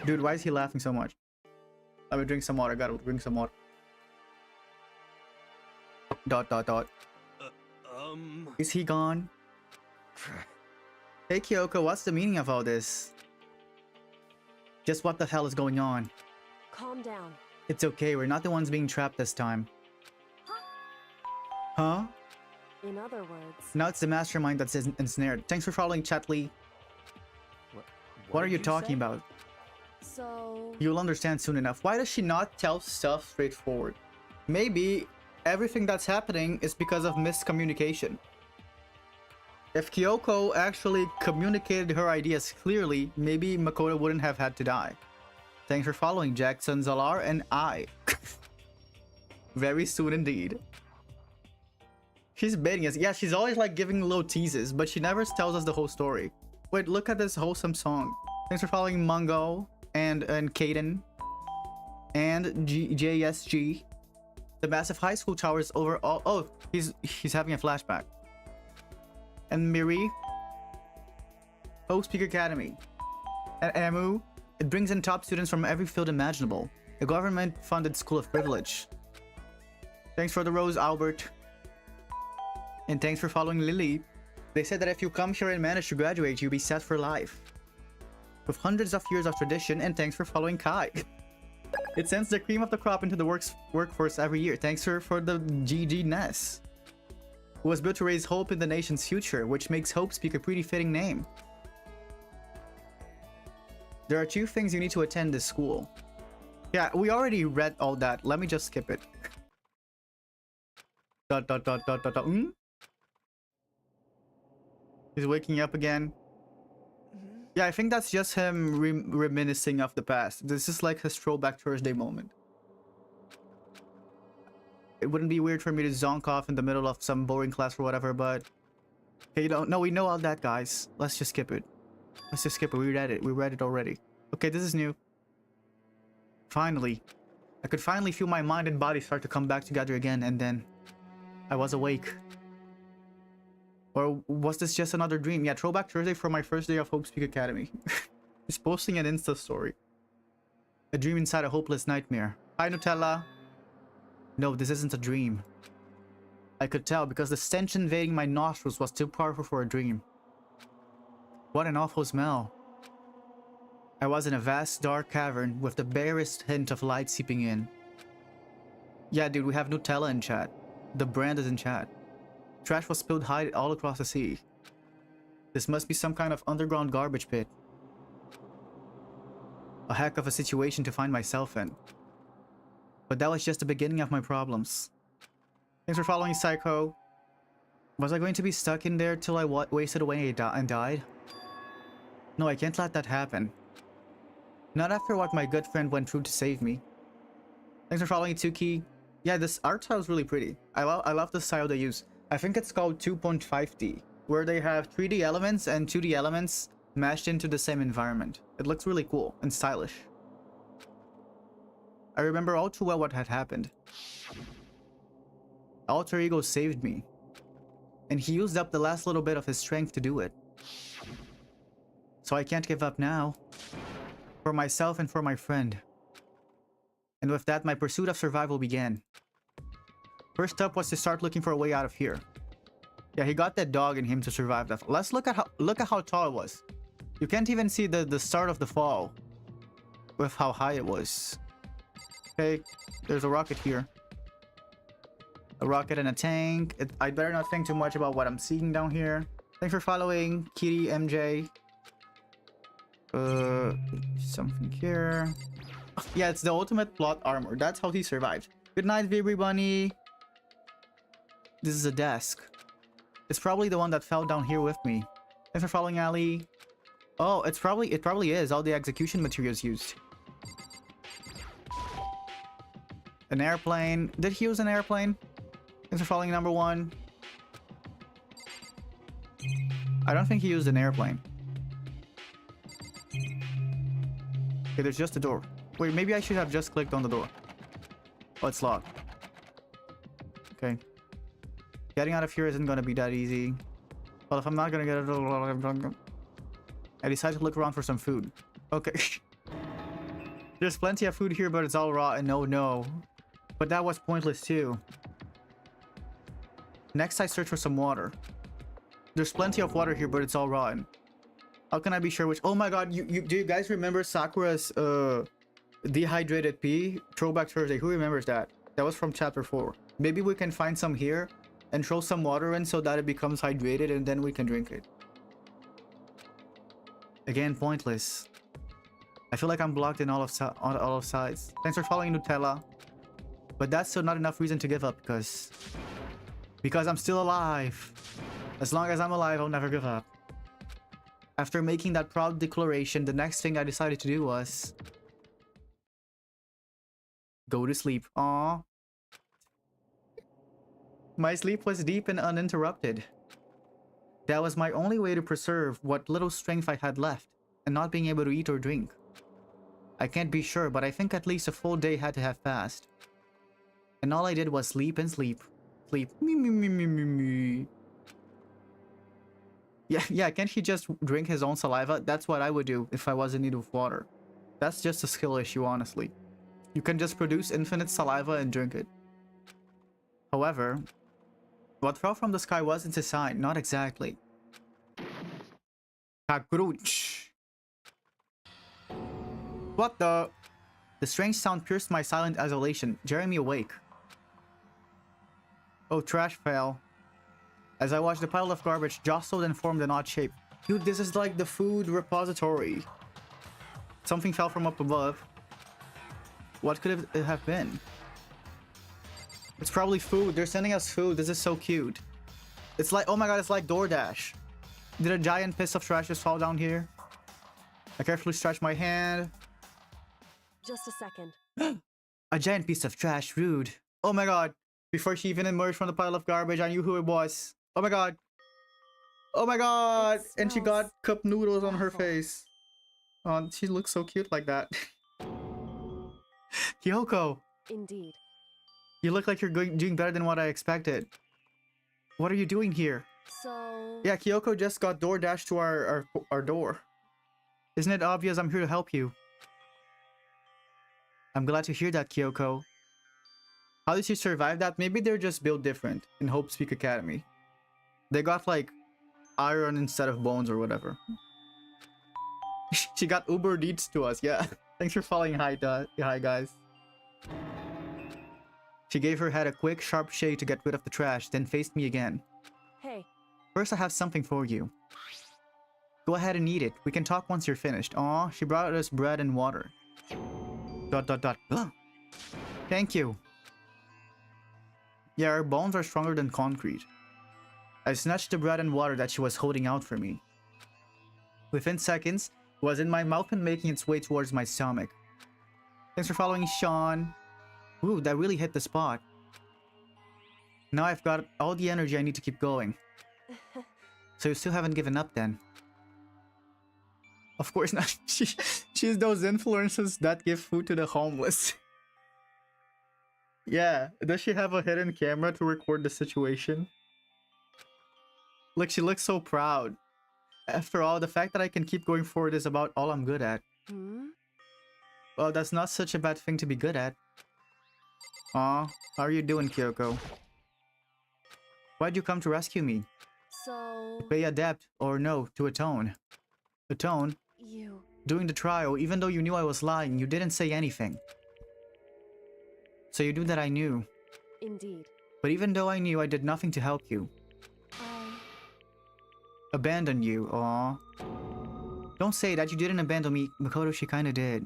Dude, why is he laughing so much? Let me drink some water. Gotta drink some water. Dot dot dot. Is he gone? Hey Kyoko, what's the meaning of all this? Just what the hell is going on? Calm down. It's okay, we're not the ones being trapped this time. Huh? In other words... Now it's the mastermind that's ensnared. Thanks for following, Chatley. What are you talking about? So... You'll understand soon enough. Why does she not tell stuff straightforward? Maybe everything that's happening is because of miscommunication. If Kyoko actually communicated her ideas clearly, maybe Makoto wouldn't have had to die. Thanks for following, Jackson, Zalar, and I. Very soon indeed. She's baiting us. Yeah, she's always like giving little teases, but she never tells us the whole story. Wait, look at this wholesome song. Thanks for following Mungo and Kaden and JSG. The massive high school tower is over all. Oh, he's having a flashback. And Miri, Hope's Peak Academy, and Amu. It brings in top students from every field imaginable. A government-funded school of privilege. Thanks for the rose, Albert. And thanks for following Lily. They said that if you come here and manage to graduate, you'll be set for life. With hundreds of years of tradition, and thanks for following Kai. It sends the cream of the crop into the workforce every year. Thanks for the GG Ness. Who was built to raise hope in the nation's future, which makes Hope Speak a pretty fitting name. There are 2 things you need to attend this school. Yeah, we already read all that. Let me just skip it. Dot dot dot dot dot dot. He's waking up again. Yeah, I think that's just him reminiscing of the past. This is like his throwback Thursday moment. It wouldn't be weird for me to zonk off in the middle of some boring class or whatever, but... Okay, you don't know, we know all that, guys. Let's just skip it. Let's just skip it. We read it. We read it already. Okay, this is new. Finally. I could finally feel my mind and body start to come back together again, and then... I was awake. Or was this just another dream? Yeah, throwback Thursday for my first day of Hope's Peak Academy. Just posting an Insta story. A dream inside a hopeless nightmare. Hi, Nutella. No, this isn't a dream. I could tell because the stench invading my nostrils was too powerful for a dream. What an awful smell. I was in a vast dark cavern with the barest hint of light seeping in. Yeah, dude, we have Nutella in chat. The brand is in chat. Trash was spilled high all across the sea. This must be some kind of underground garbage pit. A heck of a situation to find myself in. But that was just the beginning of my problems. Thanks for following, Psycho. Was I going to be stuck in there till I wasted away and died? No, I can't let that happen. Not after what my good friend went through to save me. Thanks for following, Tuki. Yeah, this art style is really pretty. I love the style they use. I think it's called 2.5D, where they have 3D elements and 2D elements mashed into the same environment. It looks really cool and stylish. I remember all too well what had happened. Alter Ego saved me, and he used up the last little bit of his strength to do it. So I can't give up now. For myself and for my friend. And with that, my pursuit of survival began. First up was to start looking for a way out of here. Yeah, he got that dog in him to survive that. Let's look at how tall it was. You can't even see the start of the fall with how high it was. Okay, there's a rocket here. A rocket and a tank. I better not think too much about what I'm seeing down here. Thanks for following, Kitty MJ. Something here. Yeah, it's the ultimate plot armor. That's how he survived. Good night, Vibri Bunny. This is a desk. It's probably the one that fell down here with me. Thanks for following, Ali. Oh, it probably is all the execution materials used. An airplane. Did he use an airplane? Thanks for following number 1. I don't think he used an airplane. Okay, there's just a door. Wait, maybe I should have just clicked on the door. Oh, it's locked. Okay. Getting out of here isn't gonna be that easy. Well, if I'm not gonna get it, I decided to look around for some food. Okay. There's plenty of food here, but it's all rotten. No. But that was pointless too. Next, I search for some water. There's plenty of water here, but it's all rotten. How can I be sure which? Oh my god, do you guys remember Sakura's dehydrated pea? Throwback Thursday. Who remembers that? That was from chapter 4. Maybe we can find some here and throw some water in so that it becomes hydrated and then we can drink it. Again, pointless. I feel like I'm blocked in on all of sides. Thanks for following Nutella. But that's still not enough reason to give up because I'm still alive. As long as I'm alive, I'll never give up. After making that proud declaration, the next thing I decided to do was go to sleep. Aww. My sleep was deep and uninterrupted. That was my only way to preserve what little strength I had left, and not being able to eat or drink. I can't be sure, but I think at least a full day had to have passed. And all I did was sleep and sleep. Sleep. Me. Yeah, can't he just drink his own saliva? That's what I would do if I was in need of water. That's just a skill issue, honestly. You can just produce infinite saliva and drink it. However, what fell from the sky wasn't a sign, not exactly. Cockroach. What the? The strange sound pierced my silent isolation, jarring me awake. Oh, trash fell. As I watched the pile of garbage jostled and formed an odd shape. Dude, this is like the food repository. Something fell from up above. What could it have been? It's probably food. They're sending us food. This is so cute. It's like, oh my god, it's like DoorDash. Did a giant piece of trash just fall down here? I carefully stretched my hand. Just a second. A giant piece of trash, rude. Oh my god. Before she even emerged from the pile of garbage, I knew who it was. Oh my god. Oh my god. And she got cup noodles on her face. Oh, she looks so cute like that. Kyoko. Indeed. You look like you're doing better than what I expected. What are you doing here? So... Yeah, Kyoko just got DoorDash to our door. Isn't it obvious I'm here to help you? I'm glad to hear that, Kyoko. How did she survive that? Maybe they're just built different in Hope Speak Academy. They got like iron instead of bones or whatever. She got Uber Eats to us, yeah. Thanks for following. Hi guys. She gave her head a quick, sharp shake to get rid of the trash, then faced me again. Hey. First, I have something for you. Go ahead and eat it. We can talk once you're finished. Aw, she brought us bread and water. ... Thank you. Yeah, our bones are stronger than concrete. I snatched the bread and water that she was holding out for me. Within seconds, it was in my mouth and making its way towards my stomach. Thanks for following, Sean. Ooh, that really hit the spot. Now I've got all the energy I need to keep going. So you still haven't given up then? Of course not. She's those influencers that give food to the homeless. Yeah, does she have a hidden camera to record the situation? Look, she looks so proud. After all, the fact that I can keep going forward is about all I'm good at. Well, that's not such a bad thing to be good at. Aw, how are you doing, Kyoko? Why'd you come to rescue me? So... To pay a debt, or no, to atone. Atone? You... During the trial, even though you knew I was lying, you didn't say anything. So you knew that I knew. Indeed. But even though I knew, I did nothing to help you. Abandon you, aw. Don't say that, you didn't abandon me. Makoto, she kinda did.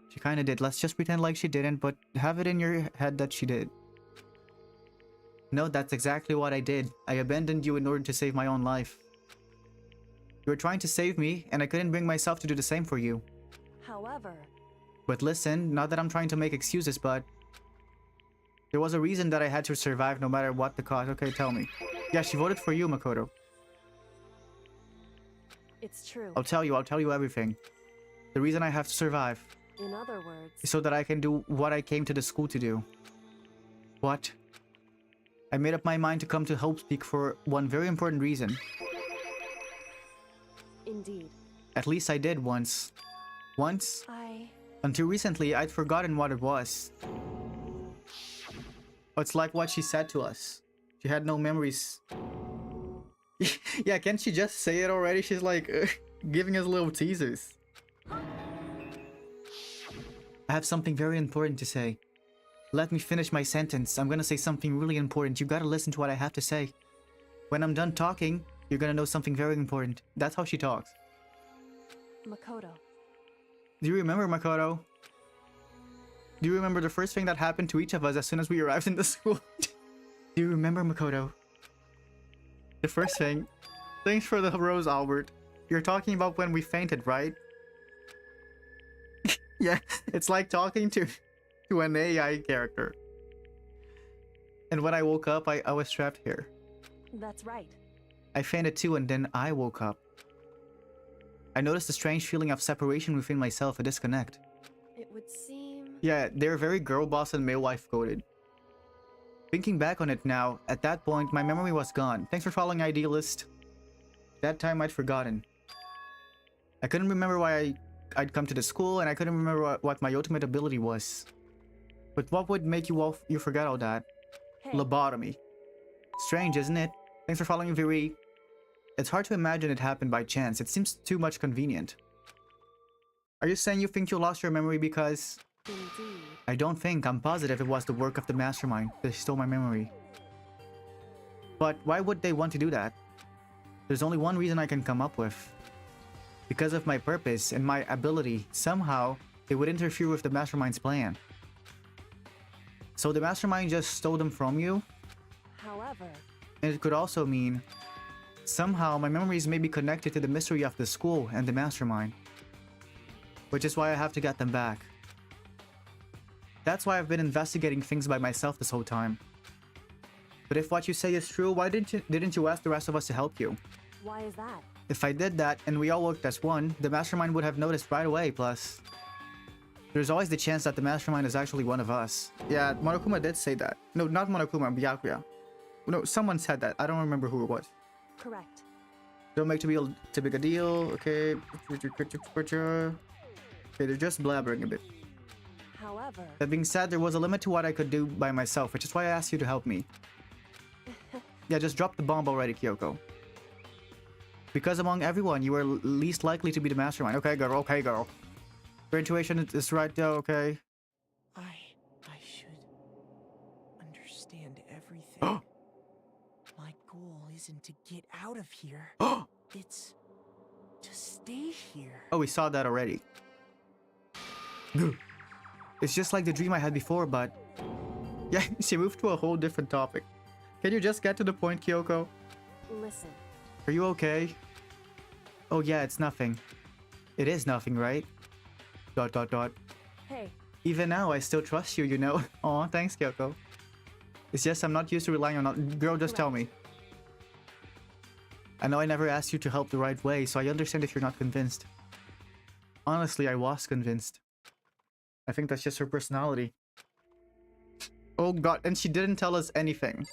She kinda did. Let's just pretend like she didn't, but have it in your head that she did. No, that's exactly what I did. I abandoned you in order to save my own life. You were trying to save me, and I couldn't bring myself to do the same for you. However, But listen, not that I'm trying to make excuses, but there was a reason that I had to survive no matter what the cost. Okay, tell me. Yeah, she voted for you, Makoto. it's true. I'll tell you everything. The reason I have to survive In other words, is so that I can do what I came to the school to do. What? I made up my mind to come to Hope Peak for one very important reason. indeed. At least I did once. Once? Until recently, I'd forgotten what it was. It's like what she said to us. She had no memories. Yeah, can't she just say it already? She's like giving us little teasers. I have something very important to say. Let me finish my sentence. I'm gonna say something really important. You gotta listen to what I have to say. When I'm done talking, you're gonna know something very important. That's how she talks. Makoto. Do you remember, Makoto? Do you remember the first thing that happened to each of us as soon as we arrived in the school? Do you remember, Makoto? The first thing. Thanks for the rose, Albert. You're talking about when we fainted, right? Yeah, it's like talking to an AI character. And when I woke up, I was trapped here. That's right. I fainted too, and then I woke up. I noticed a strange feeling of separation within myself, a disconnect. It would seem... Yeah, they're very girl boss and male wife coded. Thinking back on it now, at that point, my memory was gone. Thanks for following, Idealist. That time I'd forgotten. I couldn't remember why I'd come to the school, and I couldn't remember what my ultimate ability was. But what would make you forget all that? Hey. Lobotomy. Strange, isn't it? Thanks for following, Viri. It's hard to imagine it happened by chance. It seems too much convenient. Are you saying you think you lost your memory because... Indeed. I don't think. I'm positive it was the work of the mastermind that stole my memory. But why would they want to do that? There's only one reason I can come up with. Because of my purpose and my ability, somehow, it would interfere with the mastermind's plan. So the mastermind just stole them from you? However... And it could also mean... Somehow, my memories may be connected to the mystery of the school and the mastermind. Which is why I have to get them back. That's why I've been investigating things by myself this whole time. But if what you say is true, why didn't you ask the rest of us to help you? Why is that? If I did that, and we all worked as one, the mastermind would have noticed right away, plus... There's always the chance that the mastermind is actually one of us. Yeah, Monokuma did say that. No, not Monokuma, Byakuya. No, someone said that. I don't remember who it was. Correct. Don't make too big a deal. Okay. Okay, they're just blabbering a bit. However... That being said, there was a limit to what I could do by myself, which is why I asked you to help me. Yeah, just drop the bomb already, Kyoko. Because among everyone, you were least likely to be the mastermind. Okay, girl. Okay, girl. Your intuition is right, though. Okay. I should understand everything. My goal isn't to get out of here. It's to stay here. Oh, we saw that already. It's just like the dream I had before, but... Yeah, she moved to a whole different topic. Can you just get to the point, Kyoko? Listen. Are you okay? Oh yeah, it's nothing. It is nothing, right? ... Hey. Even now, I still trust you, you know? Aw, thanks, Kyoko. It's just I'm not used to relying on... Girl, just tell me. I know I never asked you to help the right way, so I understand if you're not convinced. Honestly, I was convinced. I think that's just her personality. Oh god, and she didn't tell us anything.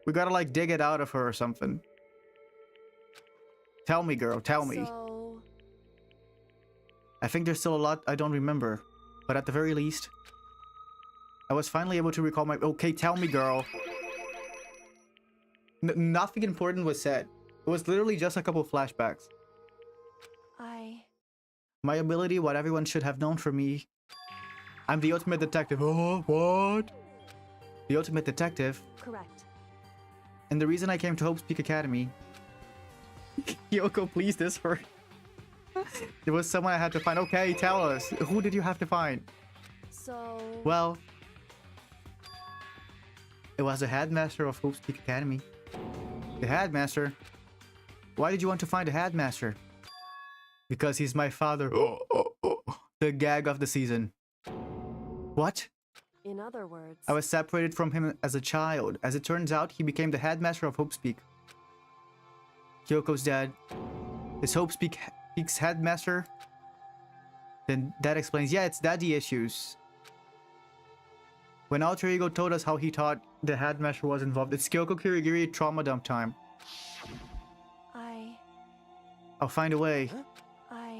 We gotta like dig it out of her or something. Tell me, girl, tell me. So... I think there's still a lot I don't remember, but at the very least, I was finally able to recall my... Okay, tell me, girl. Nothing important was said. It was literally just a couple flashbacks. My ability, what everyone should have known for me. I'm the ultimate detective. Oh, what? The ultimate detective? Correct. And the reason I came to Hope's Peak Academy... Kyoko, please, this hurt. There was someone I had to find. Okay, tell us. Who did you have to find? So... Well... It was the headmaster of Hope's Peak Academy. The headmaster? Why did you want to find a headmaster? Because he's my father. The gag of the season. What? In other words, I was separated from him as a child. As it turns out, he became the headmaster of Hope's-Peak. Kyoko's dad. Is Hope's-Peak's headmaster? Then that explains. Yeah, it's daddy issues. When Alter Ego told us how he thought the headmaster was involved, it's Kyoko Kirigiri trauma dump time. I'll find a way.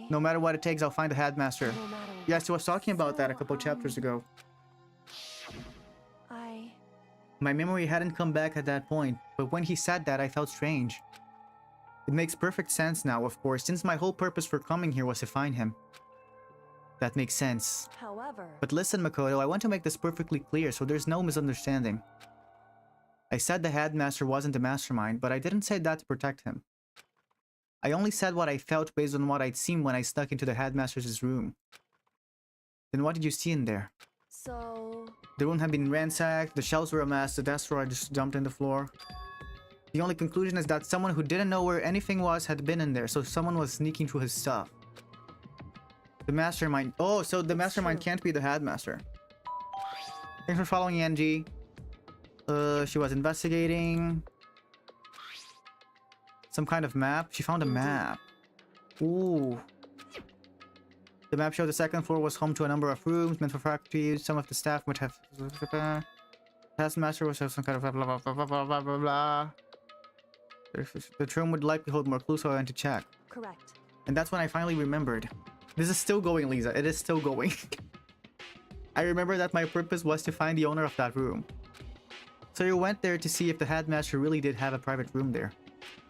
No matter what it takes, I'll find the headmaster. Yes, he was talking about that a couple chapters ago. My memory hadn't come back at that point, but when he said that, I felt strange. It makes perfect sense now, of course, since my whole purpose for coming here was to find him. That makes sense. However... But listen, Makoto, I want to make this perfectly clear so there's no misunderstanding. I said the headmaster wasn't the mastermind, but I didn't say that to protect him. I only said what I felt based on what I'd seen when I snuck into the headmaster's room. Then what did you see in there? So... The room had been ransacked, the shelves were a mess, the desk drawer just dumped in the floor. The only conclusion is that someone who didn't know where anything was had been in there, so someone was sneaking through his stuff. The mastermind... Oh, so the mastermind can't be the headmaster. Thanks for following, Angie. She was investigating... some kind of map. She found a map. Ooh. The map showed the second floor was home to a number of rooms meant for faculty. Some of the staff might have... Taskmaster was some kind of blah blah blah blah blah blah blah. The room would likely hold more clues, so I went to check. Correct. And that's when I finally remembered. This is still going, Lisa. It is still going. I remember that my purpose was to find the owner of that room. So you went there to see if the headmaster really did have a private room there.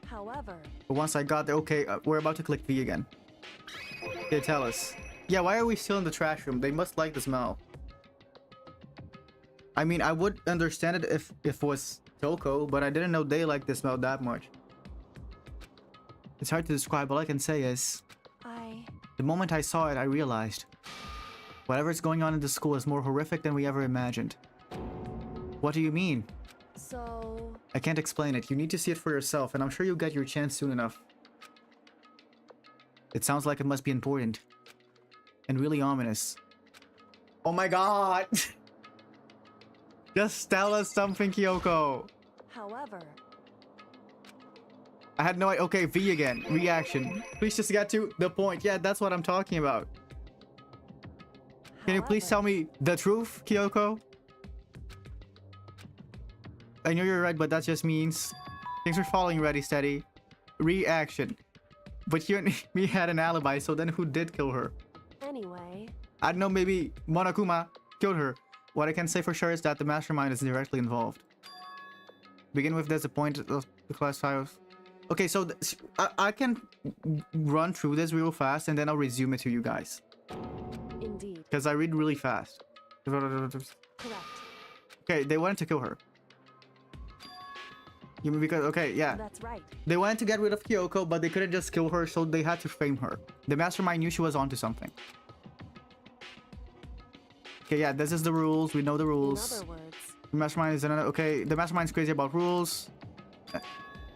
However... But once I got there, okay, we're about to click V again. They tell us. Yeah, why are we still in the trash room? They must like the smell. I mean, I would understand it if it was Toko, but I didn't know they liked the smell that much. It's hard to describe. All I can say is... The moment I saw it, I realized. Whatever's going on in the school is more horrific than we ever imagined. What do you mean? So... I can't explain it. You need to see it for yourself, and I'm sure you'll get your chance soon enough. It sounds like it must be important. And really ominous. Oh my god! Just tell us something, Kyoko! However... I had no idea. Okay, V again. Reaction. Please just get to the point. Yeah, that's what I'm talking about. Can you please tell me the truth, Kyoko? I know you're right, but that just means... Thanks for following, Ready Steady. Reaction. But you and me had an alibi, so then who did kill her? Anyway... I don't know, maybe Monokuma killed her. What I can say for sure is that the mastermind is directly involved. Begin with this, the point of the class files. Okay, so I can run through this real fast and then I'll resume it to you guys. Indeed. Because I read really fast. Correct. Okay, they wanted to kill her. You mean because, okay, yeah. That's right. They wanted to get rid of Kyoko, but they couldn't just kill her, so they had to frame her. The mastermind knew she was onto something. Okay, yeah, this is the rules. We know the rules. In other words... The mastermind is another... Okay, the mastermind's crazy about rules.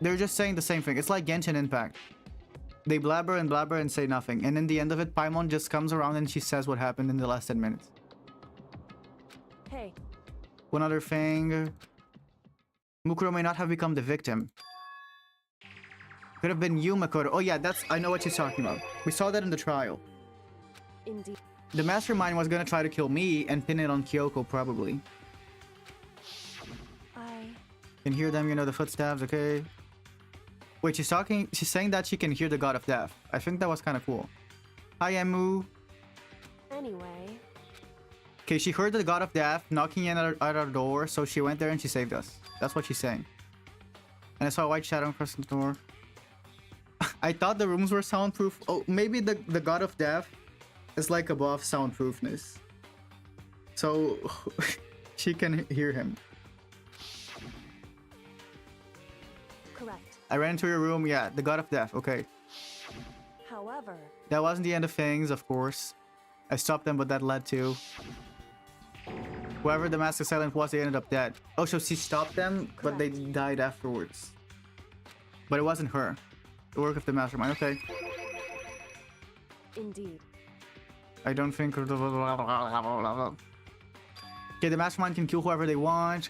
They're just saying the same thing. It's like Genshin Impact. They blabber and say nothing. And in the end of it, Paimon just comes around and she says what happened in the last 10 minutes. Hey. One other thing. Mukuro may not have become the victim. Could have been you, Makoto. Oh yeah, that's... I know what she's talking about. We saw that in the trial. Indeed. The mastermind was gonna try to kill me and pin it on Kyoko, probably. Can hear them, you know, the footsteps, okay? Wait, she's saying that she can hear the god of death. I think that was kind of cool. Hi, Emu. Anyway. Okay, she heard the god of death knocking in at our door, so she went there and she saved us. That's what she's saying. And I saw a white shadow across the door. I thought the rooms were soundproof. Oh, maybe the god of death is like above soundproofness. So she can hear him. Correct. I ran into your room. Yeah, the god of death. Okay. However... That wasn't the end of things, of course. I stopped them, but that led to... Whoever the Master Silent was, they ended up dead. Oh, so she stopped them, but they died afterwards. But it wasn't her. The work of the mastermind. Okay. Indeed. I don't think. Okay, the mastermind can kill whoever they want.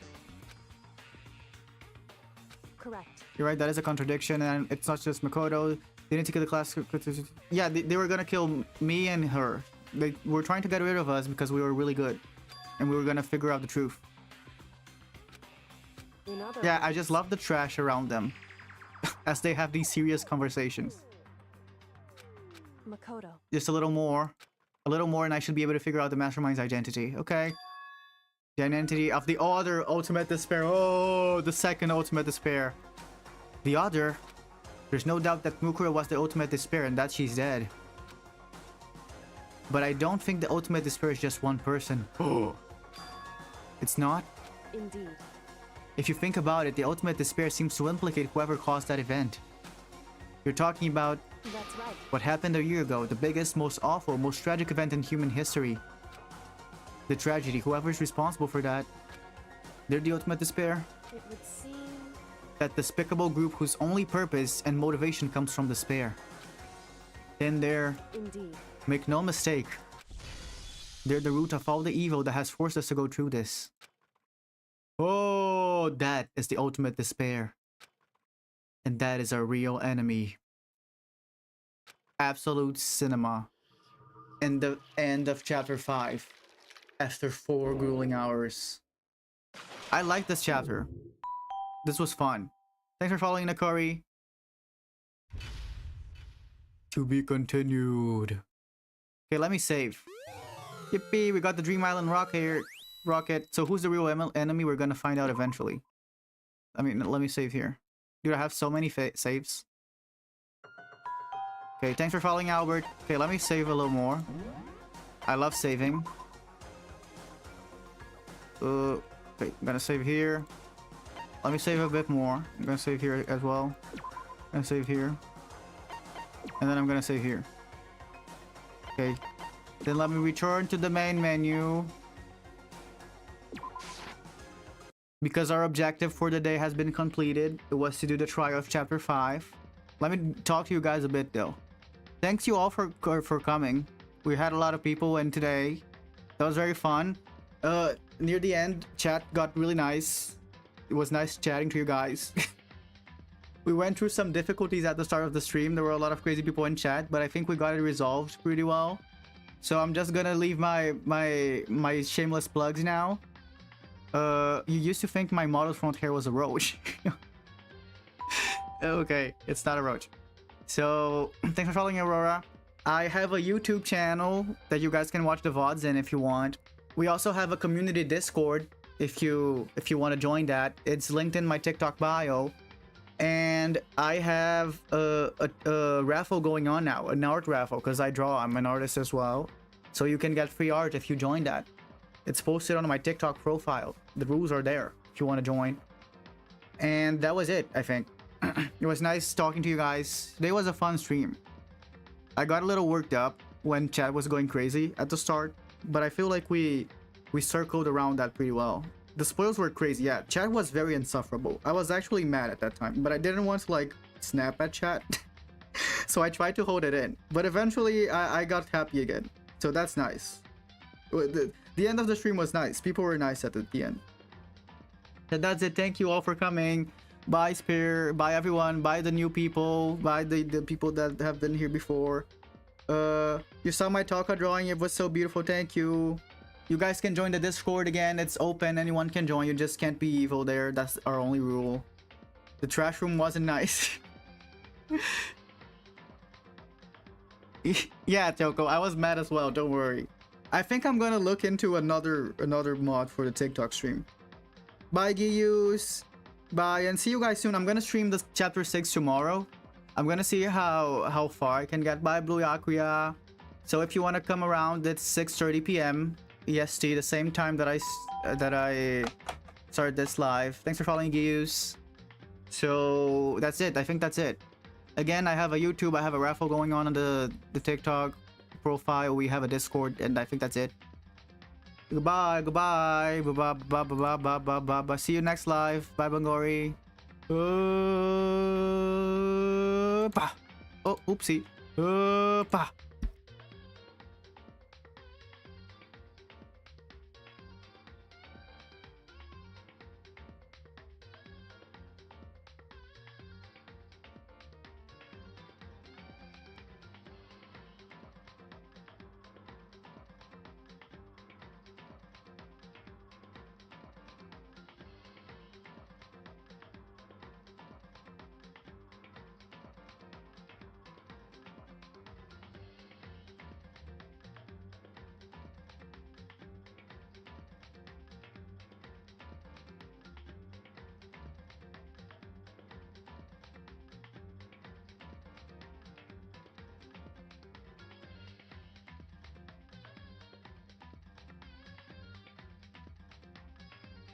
Correct. You're right, that is a contradiction, and it's not just Makoto. They need to kill the class. Yeah, they were gonna kill me and her. They were trying to get rid of us because we were really good. And we were gonna figure out the truth. Yeah, I just love the trash around them. As they have these serious conversations. Makoto. Just a little more. A little more and I should be able to figure out the mastermind's identity. Okay. The identity of the other ultimate despair. Oh, the second ultimate despair. The other. There's no doubt that Mukuro was the ultimate despair and that she's dead. But I don't think the ultimate despair is just one person. Oh. It's not? Indeed. If you think about it, the ultimate despair seems to implicate whoever caused that event. You're talking about That's right. what happened a year ago, the biggest, most awful, most tragic event in human history. The tragedy, whoever's responsible for that, they're the ultimate despair. It would seem That despicable group whose only purpose and motivation comes from despair. Then they're, indeed. make no mistake, they're the root of all the evil that has forced us to go through this. Oh, that is the ultimate despair. And that is our real enemy. Absolute cinema. And the end of chapter 5. After 4 grueling hours. I like this chapter. This was fun. Thanks for following, Nakori. To be continued. Okay, let me save. Yippee, we got the Dream Island rocket. So who's the real enemy? We're gonna find out eventually. I mean, let me save here. Dude, I have so many saves. Okay, thanks for following, Albert. Okay, let me save a little more. I love saving. Okay, I'm gonna save here. Let me save a bit more. I'm gonna save here as well. I'm gonna save here. And then I'm gonna save here. Okay. Then let me return to the main menu. Because our objective for the day has been completed. It was to do the trial of chapter 5. Let me talk to you guys a bit though. Thanks you all for coming. We had a lot of people in today. That was very fun. Near the end, chat got really nice. It was nice chatting to you guys. We went through some difficulties at the start of the stream. There were a lot of crazy people in chat, but I think we got it resolved pretty well. So I'm just gonna leave my shameless plugs now. You used to think my model front hair was a roach. Okay, it's not a roach. So thanks for following, Aurora. I have a YouTube channel that you guys can watch the VODs in if you want. We also have a community Discord if you want to join that. It's linked in my TikTok bio. And I have a raffle going on now, an art raffle, because I draw. I'm an artist as well. So you can get free art if you join that. It's posted on my TikTok profile. The rules are there if you want to join. And that was it, I think. It was nice talking to you guys. Today was a fun stream. I got a little worked up when chat was going crazy at the start, but I feel like we circled around that pretty well. The spoils were crazy. Yeah, chat was very insufferable. I was actually mad at that time, but I didn't want to like snap at chat. So I tried to hold it in, but eventually I got happy again. So that's nice. The end of the stream was nice. People were nice at the end. And that's it. Thank you all for coming. Bye, Spear. Bye, everyone. Bye, the new people. Bye, the people that have been here before. You saw my Taka drawing. It was so beautiful. Thank you. You guys can join the Discord again. It's open. Anyone can join. You just can't be evil there. That's our only rule. The trash room wasn't nice. Yeah, Choco. I was mad as well. Don't worry. I think I'm gonna look into another mod for the TikTok stream. Bye, Giyus. Bye, and see you guys soon. I'm gonna stream the chapter 6 tomorrow. I'm gonna see how far I can get by Byakuya. So if you want to come around, it's 6:30 p.m. EST, the same time that I started this live. Thanks for following, Giyus. So that's it. I think that's it. Again, I have a YouTube. I have a raffle going on the TikTok profile. We have a Discord, and I think that's it. Goodbye, goodbye, bye bye bye bye bye bye bye bye. See you next live. Bye, Bangori. Oh, oopsie. Pa.